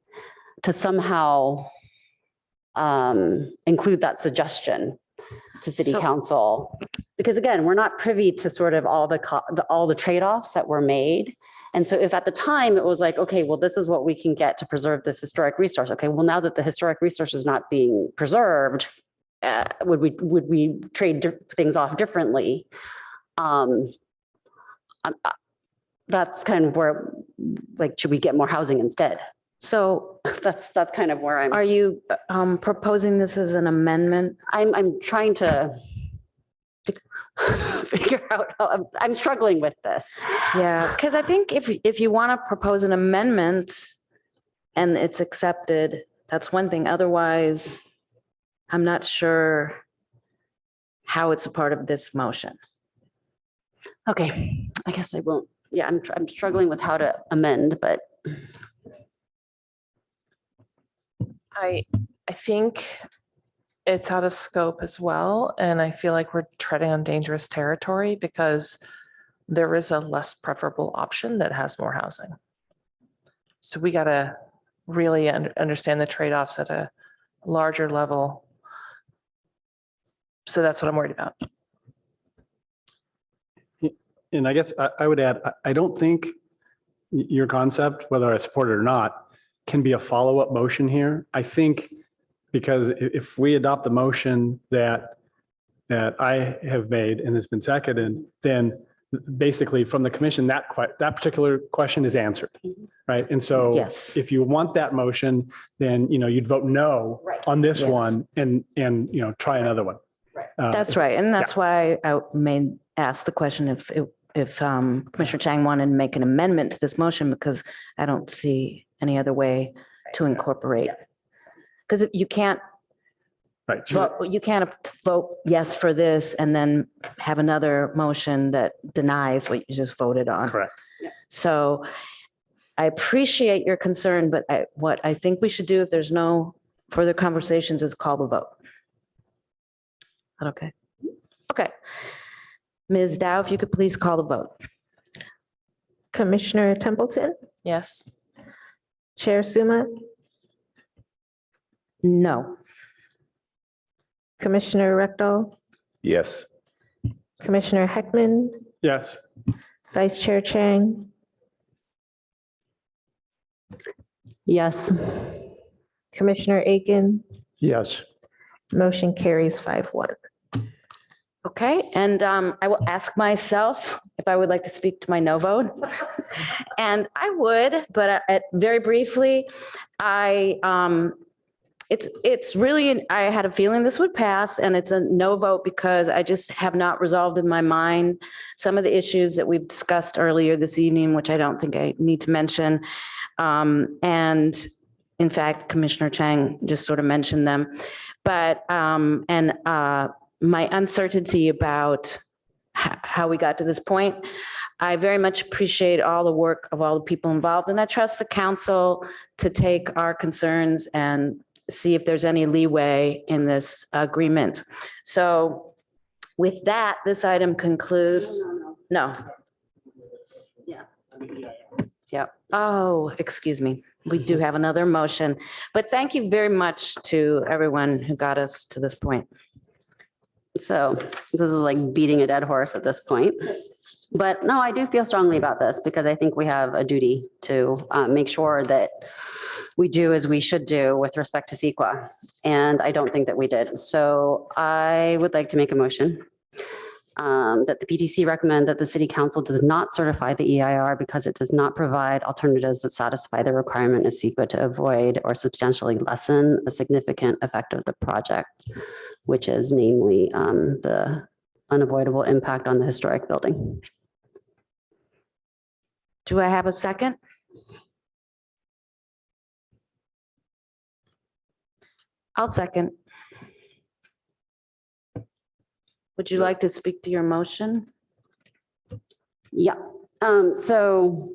to somehow include that suggestion to City Council, because again, we're not privy to sort of all the trade-offs that were made. And so if at the time it was like, okay, well, this is what we can get to preserve this historic resource. Okay, well, now that the historic resource is not being preserved, would we trade things off differently? That's kind of where, like, should we get more housing instead? So that's kind of where I'm. Are you proposing this as an amendment? I'm trying to figure out how I'm struggling with this. Yeah, because I think if you want to propose an amendment and it's accepted, that's one thing. Otherwise, I'm not sure how it's a part of this motion. Okay, I guess I won't. Yeah, I'm struggling with how to amend, but I think it's out of scope as well. And I feel like we're treading on dangerous territory because there is a less preferable option that has more housing. So we got to really understand the trade-offs at a larger level. So that's what I'm worried about. And I guess I would add, I don't think your concept, whether I support it or not, can be a follow-up motion here. I think because if we adopt the motion that I have made and has been seconded, then basically from the commission, that particular question is answered, right? And so Yes. if you want that motion, then, you know, you'd vote no on this Yes. one and, you know, try another one. That's right. And that's why I ask the question if Commissioner Chang wanted to make an amendment to this motion, because I don't see any other way to incorporate. Because you can't vote yes for this and then have another motion that denies what you just voted on. Correct. So I appreciate your concern, but what I think we should do if there's no further conversations is call the vote. Okay. Okay. Ms. Dow, if you could please call the vote. Commissioner Templeton, Yes. Chair Suma, No. Commissioner Rectal, Yes. Commissioner Heckman, Yes. Vice Chair Chang, Yes. Commissioner Aiken, Yes. motion carries 5-1. Okay, and I will ask myself if I would like to speak to my no vote. And I would, but very briefly, it's really, I had a feeling this would pass, and it's a no vote because I just have not resolved in my mind some of the issues that we've discussed earlier this evening, which I don't think I need to mention. And in fact, Commissioner Chang just sort of mentioned them. But, my uncertainty about how we got to this point, I very much appreciate all the work of all the people involved, and I trust the council to take our concerns and see if there's any leeway in this agreement. So with that, this item concludes. No. Yeah. Yeah. Oh, excuse me. We do have another motion, but thank you very much to everyone who got us to this point. So this is like beating a dead horse at this point. But no, I do feel strongly about this because I think we have a duty to make sure that we do as we should do with respect to CEQA. And I don't think that we did. So I would like to make a motion that the PTC recommend that the city council does not certify the EIR because it does not provide alternatives that satisfy the requirement of CEQA to avoid or substantially lessen a significant effect of the project, which is namely the unavoidable impact on the historic building. Do I have a second? I'll second. Would you like to speak to your motion? Yeah. So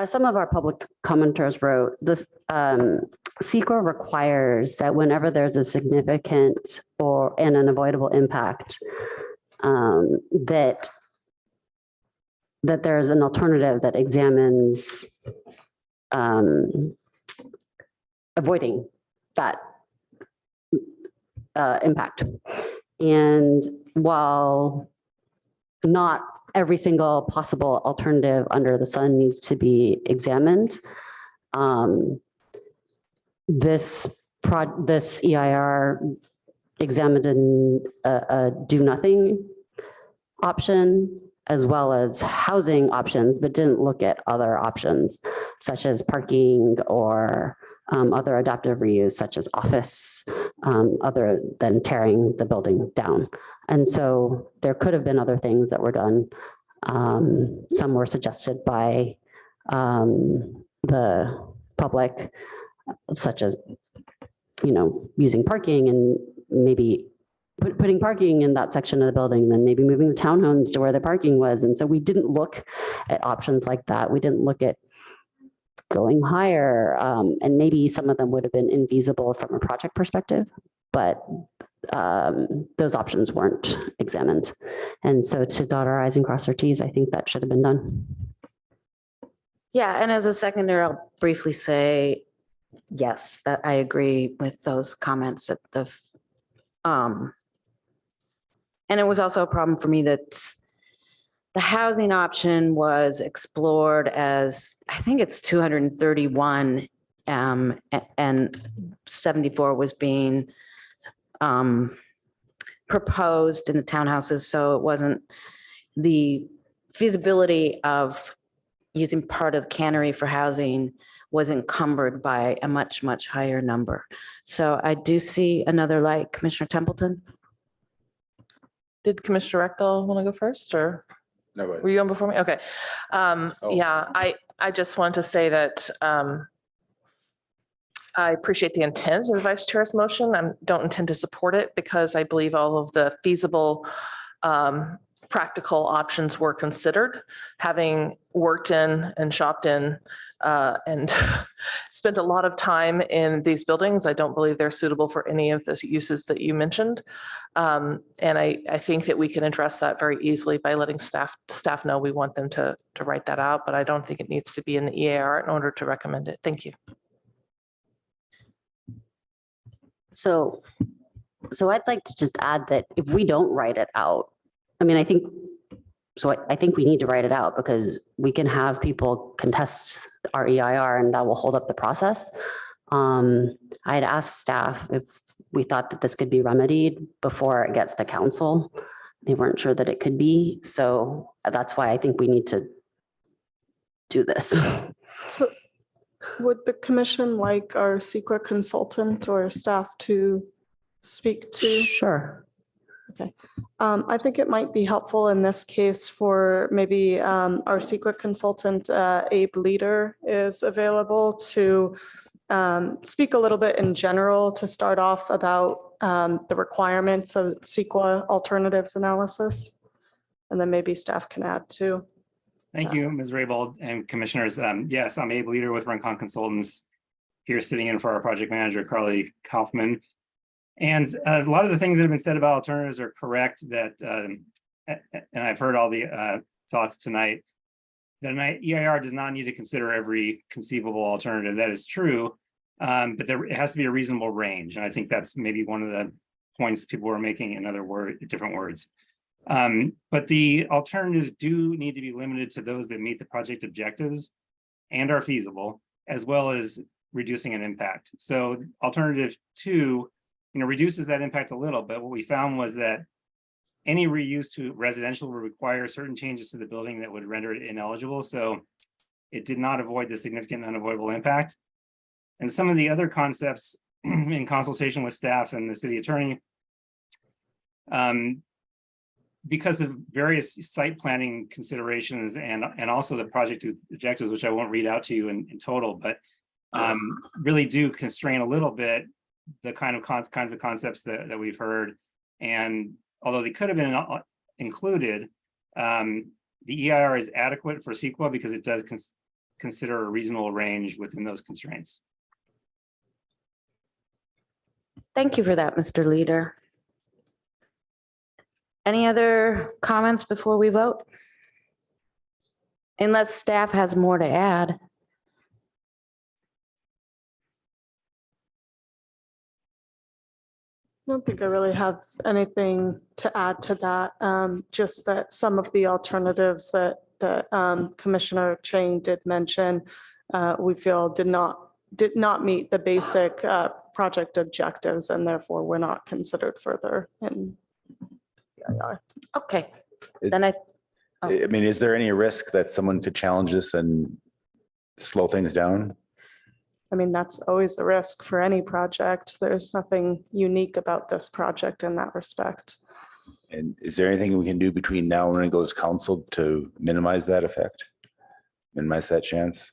as some of our public commenters wrote, this CEQA requires that whenever there's a significant or an unavoidable impact, that there's an alternative that examines avoiding that impact. And while not every single possible alternative under the sun needs to be examined, this EIR examined a do nothing option as well as housing options, but didn't look at other options such as parking or other adaptive reuse such as office, other than tearing the building down. And so there could have been other things that were done. Some were suggested by the public, such as, using parking and maybe putting parking in that section of the building, then maybe moving the townhomes to where the parking was. And so we didn't look at options like that. We didn't look at going higher, and maybe some of them would have been infeasible from a project perspective, but those options weren't examined. And so to dot our i's and cross our t's, I think that should have been done. Yeah, and as a seconder, I'll briefly say, yes, that I agree with those comments that and it was also a problem for me that the housing option was explored as, I think it's 231, and 74 was being proposed in the townhouses. So it wasn't the feasibility of using part of the cannery for housing was encumbered by a much, much higher number. So I do see another light. Commissioner Templeton? Did Commissioner Rectal want to go first, or No, were you on before me? Okay. Yeah, I just wanted to say that I appreciate the intent of the vice chair's motion. I don't intend to support it because I believe all of the feasible practical options were considered. Having worked in and shopped in and spent a lot of time in these buildings, I don't believe they're suitable for any of the uses that you mentioned. And I think that we can address that very easily by letting staff know we want them to write that out, but I don't think it needs to be in the EAR in order to recommend it. Thank you. So I'd like to just add that if we don't write it out, I mean, I think So I think we need to write it out because we can have people contest our EIR and that will hold up the process. I had asked staff if we thought that this could be remedied before it gets to council. They weren't sure that it could be. So that's why I think we need to do this. So would the commission like our secret consultant or staff to speak to? Sure. Okay. I think it might be helpful in this case for maybe our secret consultant, Abe Leader, is available to speak a little bit in general to start off about the requirements of CEQA alternatives analysis. And then maybe staff can add too. Thank you, Ms. Raybold and commissioners. Yes, I'm Abe Leader with Rincon Consultants, here sitting in for our project manager, Carly Kaufman. And a lot of the things that have been said about alternatives are correct, that, and I've heard all the thoughts tonight, that an EIR does not need to consider every conceivable alternative. That is true, but it has to be a reasonable range. And I think that's maybe one of the points people were making in different words. But the alternatives do need to be limited to those that meet the project objectives and are feasible, as well as reducing an impact. So alternative 2, reduces that impact a little, but what we found was that any reuse to residential would require certain changes to the building that would render it ineligible. So it did not avoid the significant unavoidable impact. And some of the other concepts in consultation with staff and the city attorney, because of various site planning considerations and also the project objectives, which I won't read out to you in total, but really do constrain a little bit the kinds of concepts that we've heard. And although they could have been included, the EIR is adequate for CEQA because it does consider a reasonable range within those constraints. Thank you for that, Mr. Leader. Any other comments before we vote? Unless staff has more to add. I don't think I really have anything to add to that. Just that some of the alternatives that Commissioner Chang did mention, we feel did not meet the basic project objectives, and therefore were not considered further in EIR. Okay, It- then I mean, is there any risk that someone could challenge this and slow things down? I mean, that's always a risk for any project. There's nothing unique about this project in that respect. And is there anything we can do between now and when it goes to council to minimize that effect? Minimize that chance?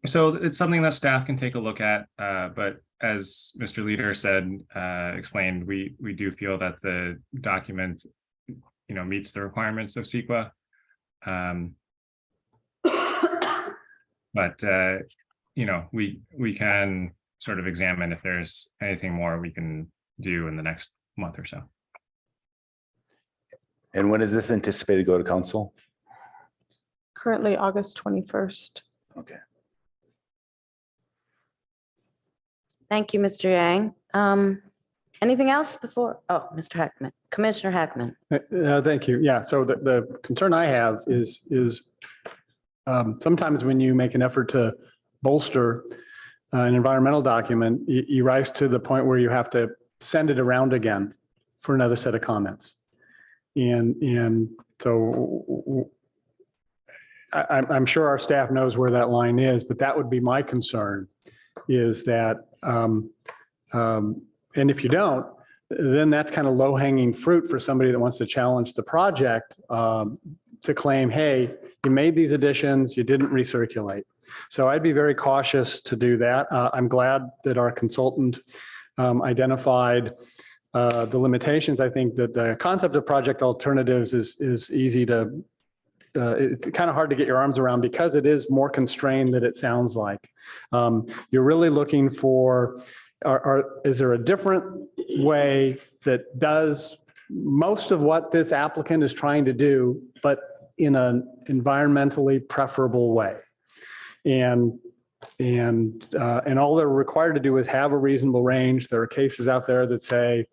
So it's something that staff can take a look at, but as Mr. Leader said, explained, we do feel that the document, meets the requirements of CEQA. But we can sort of examine if there's anything more we can do in the next month or so. And when is this anticipated to go to council? Currently August 21st. Okay. thank you, Mr. Yang. Anything else before? Oh, Mr. Hackman, Commissioner Hackman. Thank you. Yeah, so the concern I have is sometimes when you make an effort to bolster an environmental document, you rise to the point where you have to send it around again for another set of comments. And so I'm sure our staff knows where that line is, but that would be my concern, is that, and if you don't, then that's kind of low hanging fruit for somebody that wants to challenge the project, to claim, hey, you made these additions, you didn't recirculate. So I'd be very cautious to do that. I'm glad that our consultant identified the limitations. I think that the concept of project alternatives is easy to, it's kind of hard to get your arms around because it is more constrained than it sounds like. You're really looking for, is there a different way that does most of what this applicant is trying to do, but in an environmentally preferable way? And all they're required to do is have a reasonable range. There are cases out there that say,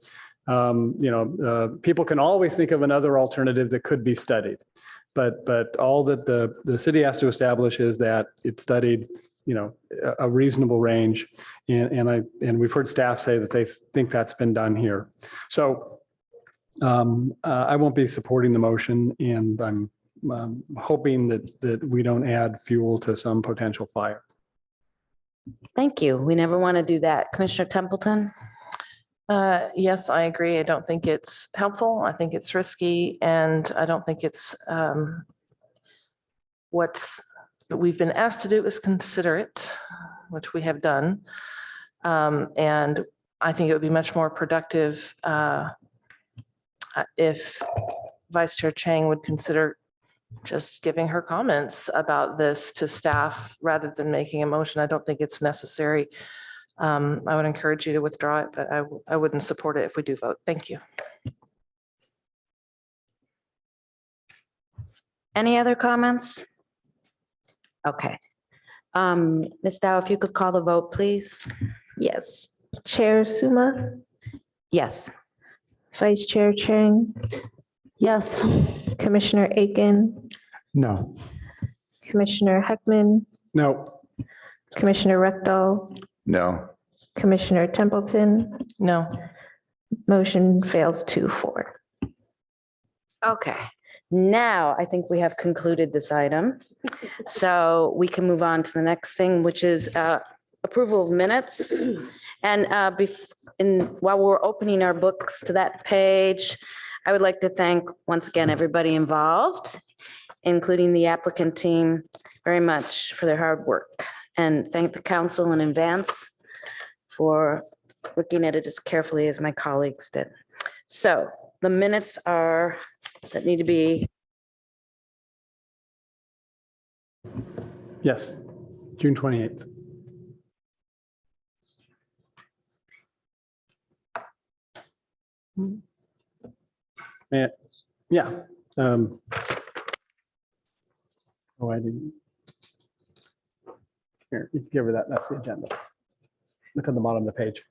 People can always think of another alternative that could be studied. But all that the city has to establish is that it's studied, a reasonable range. And we've heard staff say that they think that's been done here. So I won't be supporting the motion, and I'm hoping that we don't add fuel to some potential fire. Thank you. We never want to do that. Commissioner Templeton? Yes, I agree. I don't think it's helpful. I think it's risky, and I don't think it's what we've been asked to do is considerate, which we have done. And I think it would be much more productive if Vice Chair Chang would consider just giving her comments about this to staff rather than making a motion. I don't think it's necessary. I would encourage you to withdraw it, but I wouldn't support it if we do vote. Thank you. Any other comments? Okay. Ms. Dow, if you could call the vote, please. Yes. Chair Suma, Yes. Vice Chair Chang, Yes. Commissioner Aiken, No. Commissioner Heckman, No. Commissioner Rectal, No. Commissioner Templeton. No. Motion fails 2-4. Okay. Now I think we have concluded this item. So we can move on to the next thing, which is approval of minutes. And while we're opening our books to that page, I would like to thank once again everybody involved, including the applicant team, very much for their hard work. And thank the council in advance for looking at it as carefully as my colleagues did. So the minutes that need to be. Yes, June 28th. Yeah. Oh, I didn't. Here, you can give her that. That's the agenda. Look at the bottom of the page.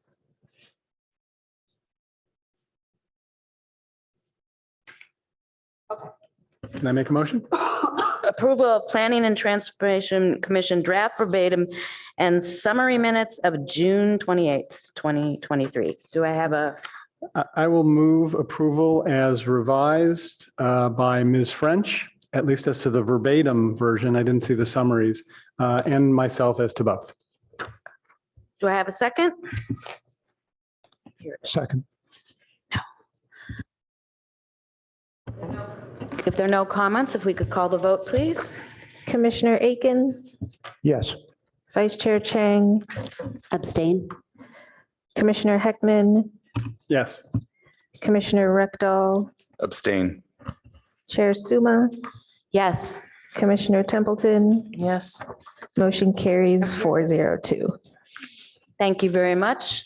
Can I make a motion? Approval of Planning and Transportation Commission draft verbatim and summary minutes of June 28th, 2023. Do I have a? I will move approval as revised by Ms. French, at least as to the verbatim version. I didn't see the summaries, and myself as to both. Do I have a second? Second. If there are no comments, if we could call the vote, please. Commissioner Aiken, Yes. Vice Chair Chang, Abstain. Commissioner Heckman, Yes. Commissioner Rectal, Abstain. Chair Suma, Yes. Commissioner Templeton. Yes. Motion carries 4-0-2. Thank you very much.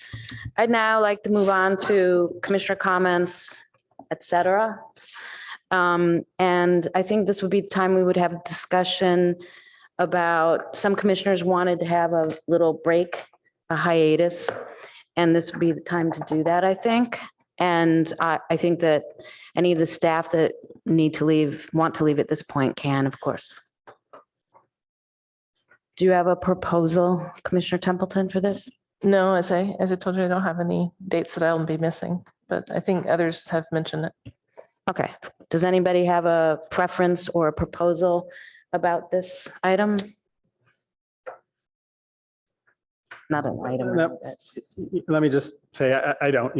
I'd now like to move on to commissioner comments, et cetera. And I think this would be the time we would have a discussion about, some commissioners wanted to have a little break, a hiatus, and this would be the time to do that, I think. And I think that any of the staff that want to leave at this point can, of course. Do you have a proposal, Commissioner Templeton, for this? No, as I told you, I don't have any dates that I'll be missing, but I think others have mentioned it. Okay. Does anybody have a preference or a proposal about this item? Not an item. No. Let me just say, I don't,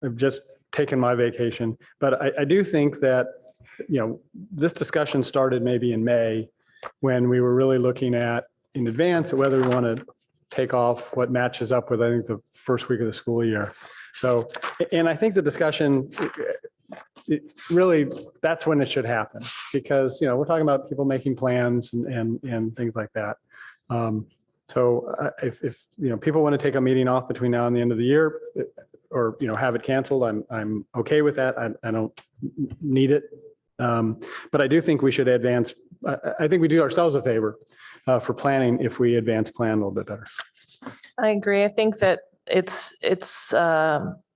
I've just taken my vacation, but I do think that, this discussion started maybe in May when we were really looking at in advance whether we want to take off what matches up with, I think, the first week of the school year. So, and I think the discussion, really, that's when it should happen, because, we're talking about people making plans and things like that. So if people want to take a meeting off between now and the end of the year, or, have it canceled, I'm okay with that. I don't need it. But I do think we should advance. I think we do ourselves a favor for planning if we advance plan a little bit better. I agree. I think that it's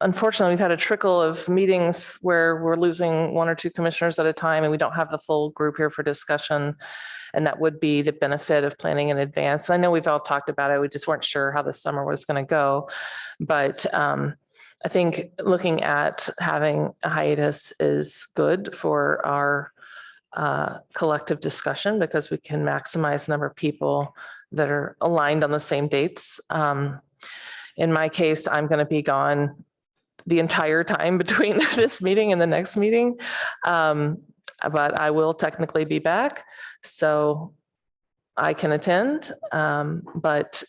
unfortunately, we've had a trickle of meetings where we're losing one or two commissioners at a time and we don't have the full group here for discussion. And that would be the benefit of planning in advance. I know we've all talked about it. We just weren't sure how the summer was going to go. But I think looking at having a hiatus is good for our collective discussion because we can maximize the number of people that are aligned on the same dates. In my case, I'm going to be gone the entire time between this meeting and the next meeting. But I will technically be back, so I can attend. But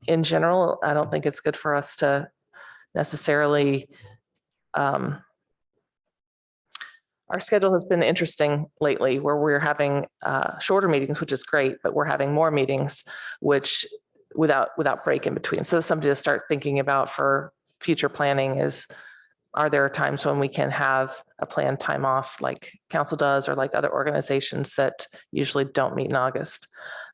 in general, I don't think it's good for us to necessarily. Our schedule has been interesting lately where we're having shorter meetings, which is great, but we're having more meetings, which without break in between. So that's something to start thinking about for future planning is, are there times when we can have a planned time off like council does or like other organizations that usually don't meet in August?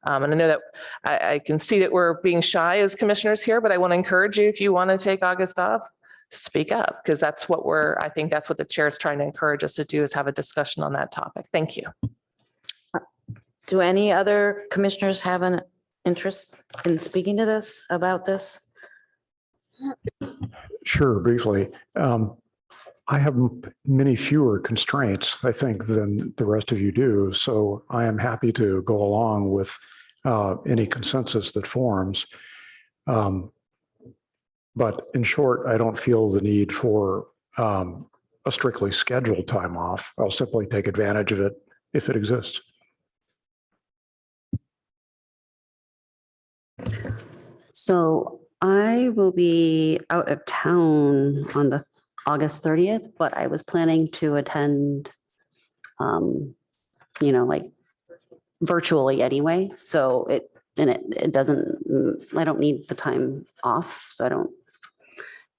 And I know that I can see that we're being shy as commissioners here, but I want to encourage you, if you want to take August off, speak up, because that's what I think that's what the chair is trying to encourage us to do, is have a discussion on that topic. Thank you. Do any other commissioners have an interest in speaking to this, about this? Sure, briefly. I have many fewer constraints, I think, than the rest of you do. So I am happy to go along with any consensus that forms. But in short, I don't feel the need for a strictly scheduled time off. I'll simply take advantage of it if it exists. So I will be out of town on the August 30th, but I was planning to attend, like virtually anyway. So it doesn't, I don't need the time off. So I don't,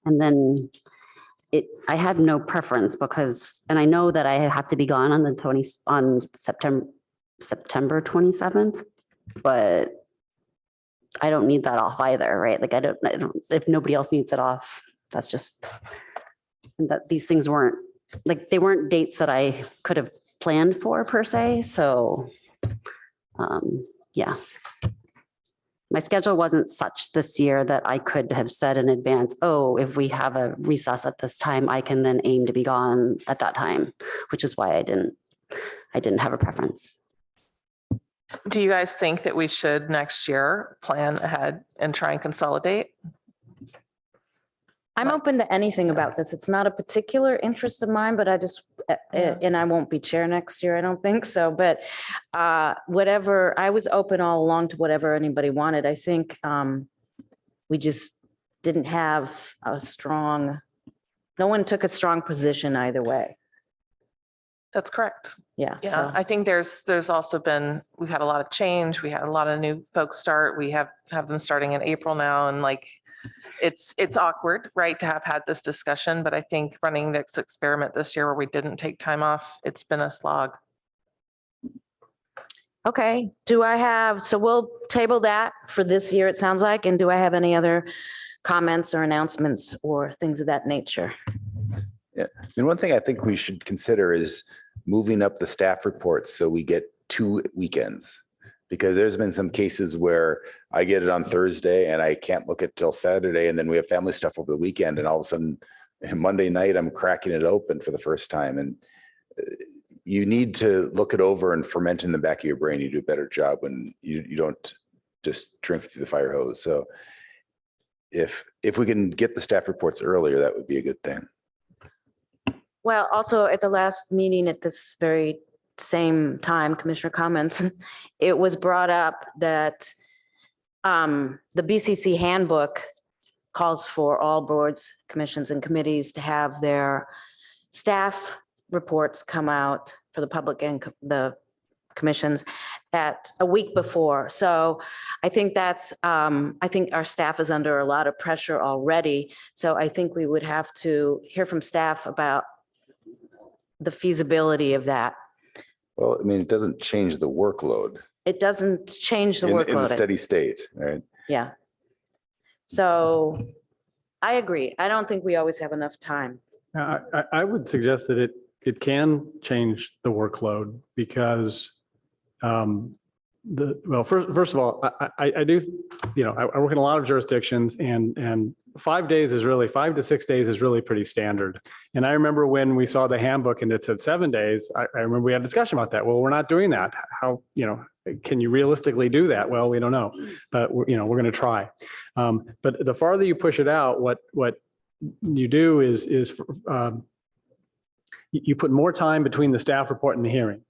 and then I had no preference because, and I know that I have to be gone on September 27th, but I don't need that off either, right? Like I don't, if nobody else needs it off, that's just, and that these things weren't, like, they weren't dates that I could have planned for per se. So, yeah. My schedule wasn't such this year that I could have said in advance, oh, if we have a recess at this time, I can then aim to be gone at that time, which is why I didn't have a preference. Do you guys think that we should next year plan ahead and try and consolidate? I'm open to anything about this. It's not a particular interest of mine, but I just, and I won't be chair next year, I don't think so, but whatever, I was open all along to whatever anybody wanted. I think we just didn't have no one took a strong position either way. That's correct. Yeah. Yeah, So. I think there's also been, we've had a lot of change. We had a lot of new folks start. We have them starting in April now, and like, it's awkward, right, to have had this discussion, but I think running this experiment this year where we didn't take time off, it's been a slog. Okay, so we'll table that for this year, it sounds like, and do I have any other comments or announcements or things of that nature? Yeah, and one thing I think we should consider is moving up the staff reports so we get 2 weekends. Because there's been some cases where I get it on Thursday and I can't look at till Saturday, and then we have family stuff over the weekend, and all of a sudden Monday night I'm cracking it open for the first time. And you need to look it over and ferment in the back of your brain. You do a better job when you don't just drink through the fire hose. So if we can get the staff reports earlier, that would be a good thing. Well, also at the last meeting at this very same time, commissioner comments, it was brought up that the BCC handbook calls for all boards, commissions, and committees to have their staff reports come out for the public and the commissions at a week before. So I think I think our staff is under a lot of pressure already. So I think we would have to hear from staff about the feasibility of that. Well, I mean, it doesn't change the workload. It doesn't change the workload. In the steady state, right? Yeah. So I agree. I don't think we always have enough time. I would suggest that it can change the workload because first of all, I do, I work in a lot of jurisdictions and 5 days is really, 5 to 6 days is really pretty standard. And I remember when we saw the handbook and it said 7 days, I remember we had a discussion about that. Well, we're not doing that. How, can you realistically do that? Well, we don't know, but we're going to try. But the farther you push it out, what you do is you put more time between the staff report and the hearing.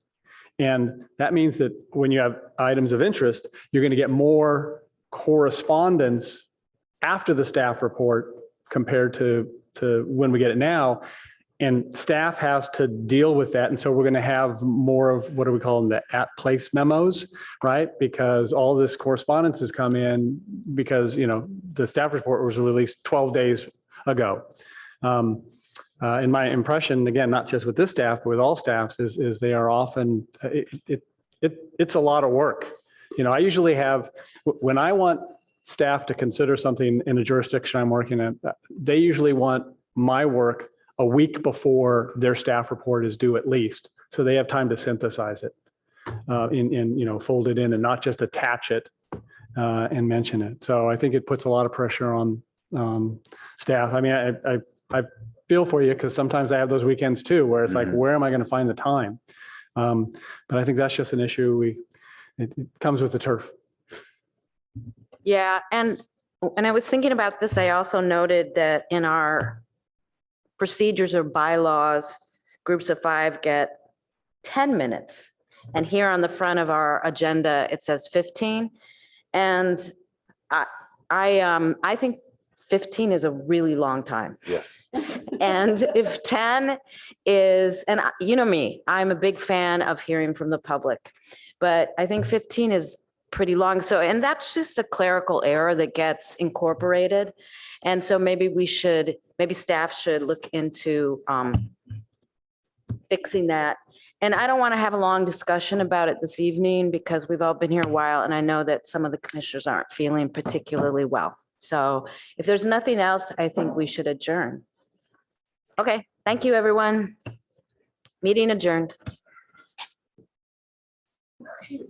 And that means that when you have items of interest, you're going to get more correspondence after the staff report compared to when we get it now. And staff has to deal with that. And so we're going to have more of, what do we call them, the at-place memos, right? Because all this correspondence has come in because, the staff report was released 12 days ago. In my impression, again, not just with this staff, but with all staffs, is they are often, it's a lot of work. I usually have, when I want staff to consider something in a jurisdiction I'm working in, they usually want my work a week before their staff report is due at least. So they have time to synthesize it fold it in and not just attach it and mention it. So I think it puts a lot of pressure on staff. I mean, I feel for you because sometimes I have those weekends too, where it's like, where am I going to find the time? But I think that's just an issue. It comes with the turf. Yeah, and I was thinking about this, I also noted that in our procedures or bylaws, groups of 5 get 10 minutes. And here on the front of our agenda, it says 15. And I think 15 is a really long time. Yes. And if 10 is, and you know me, I'm a big fan of hearing from the public, but I think 15 is pretty long. So, and that's just a clerical error that gets incorporated. And so maybe staff should look into fixing that. And I don't want to have a long discussion about it this evening because we've all been here a while and I know that some of the commissioners aren't feeling particularly well. So if there's nothing else, I think we should adjourn. Okay, thank you, everyone. Meeting adjourned. Okay.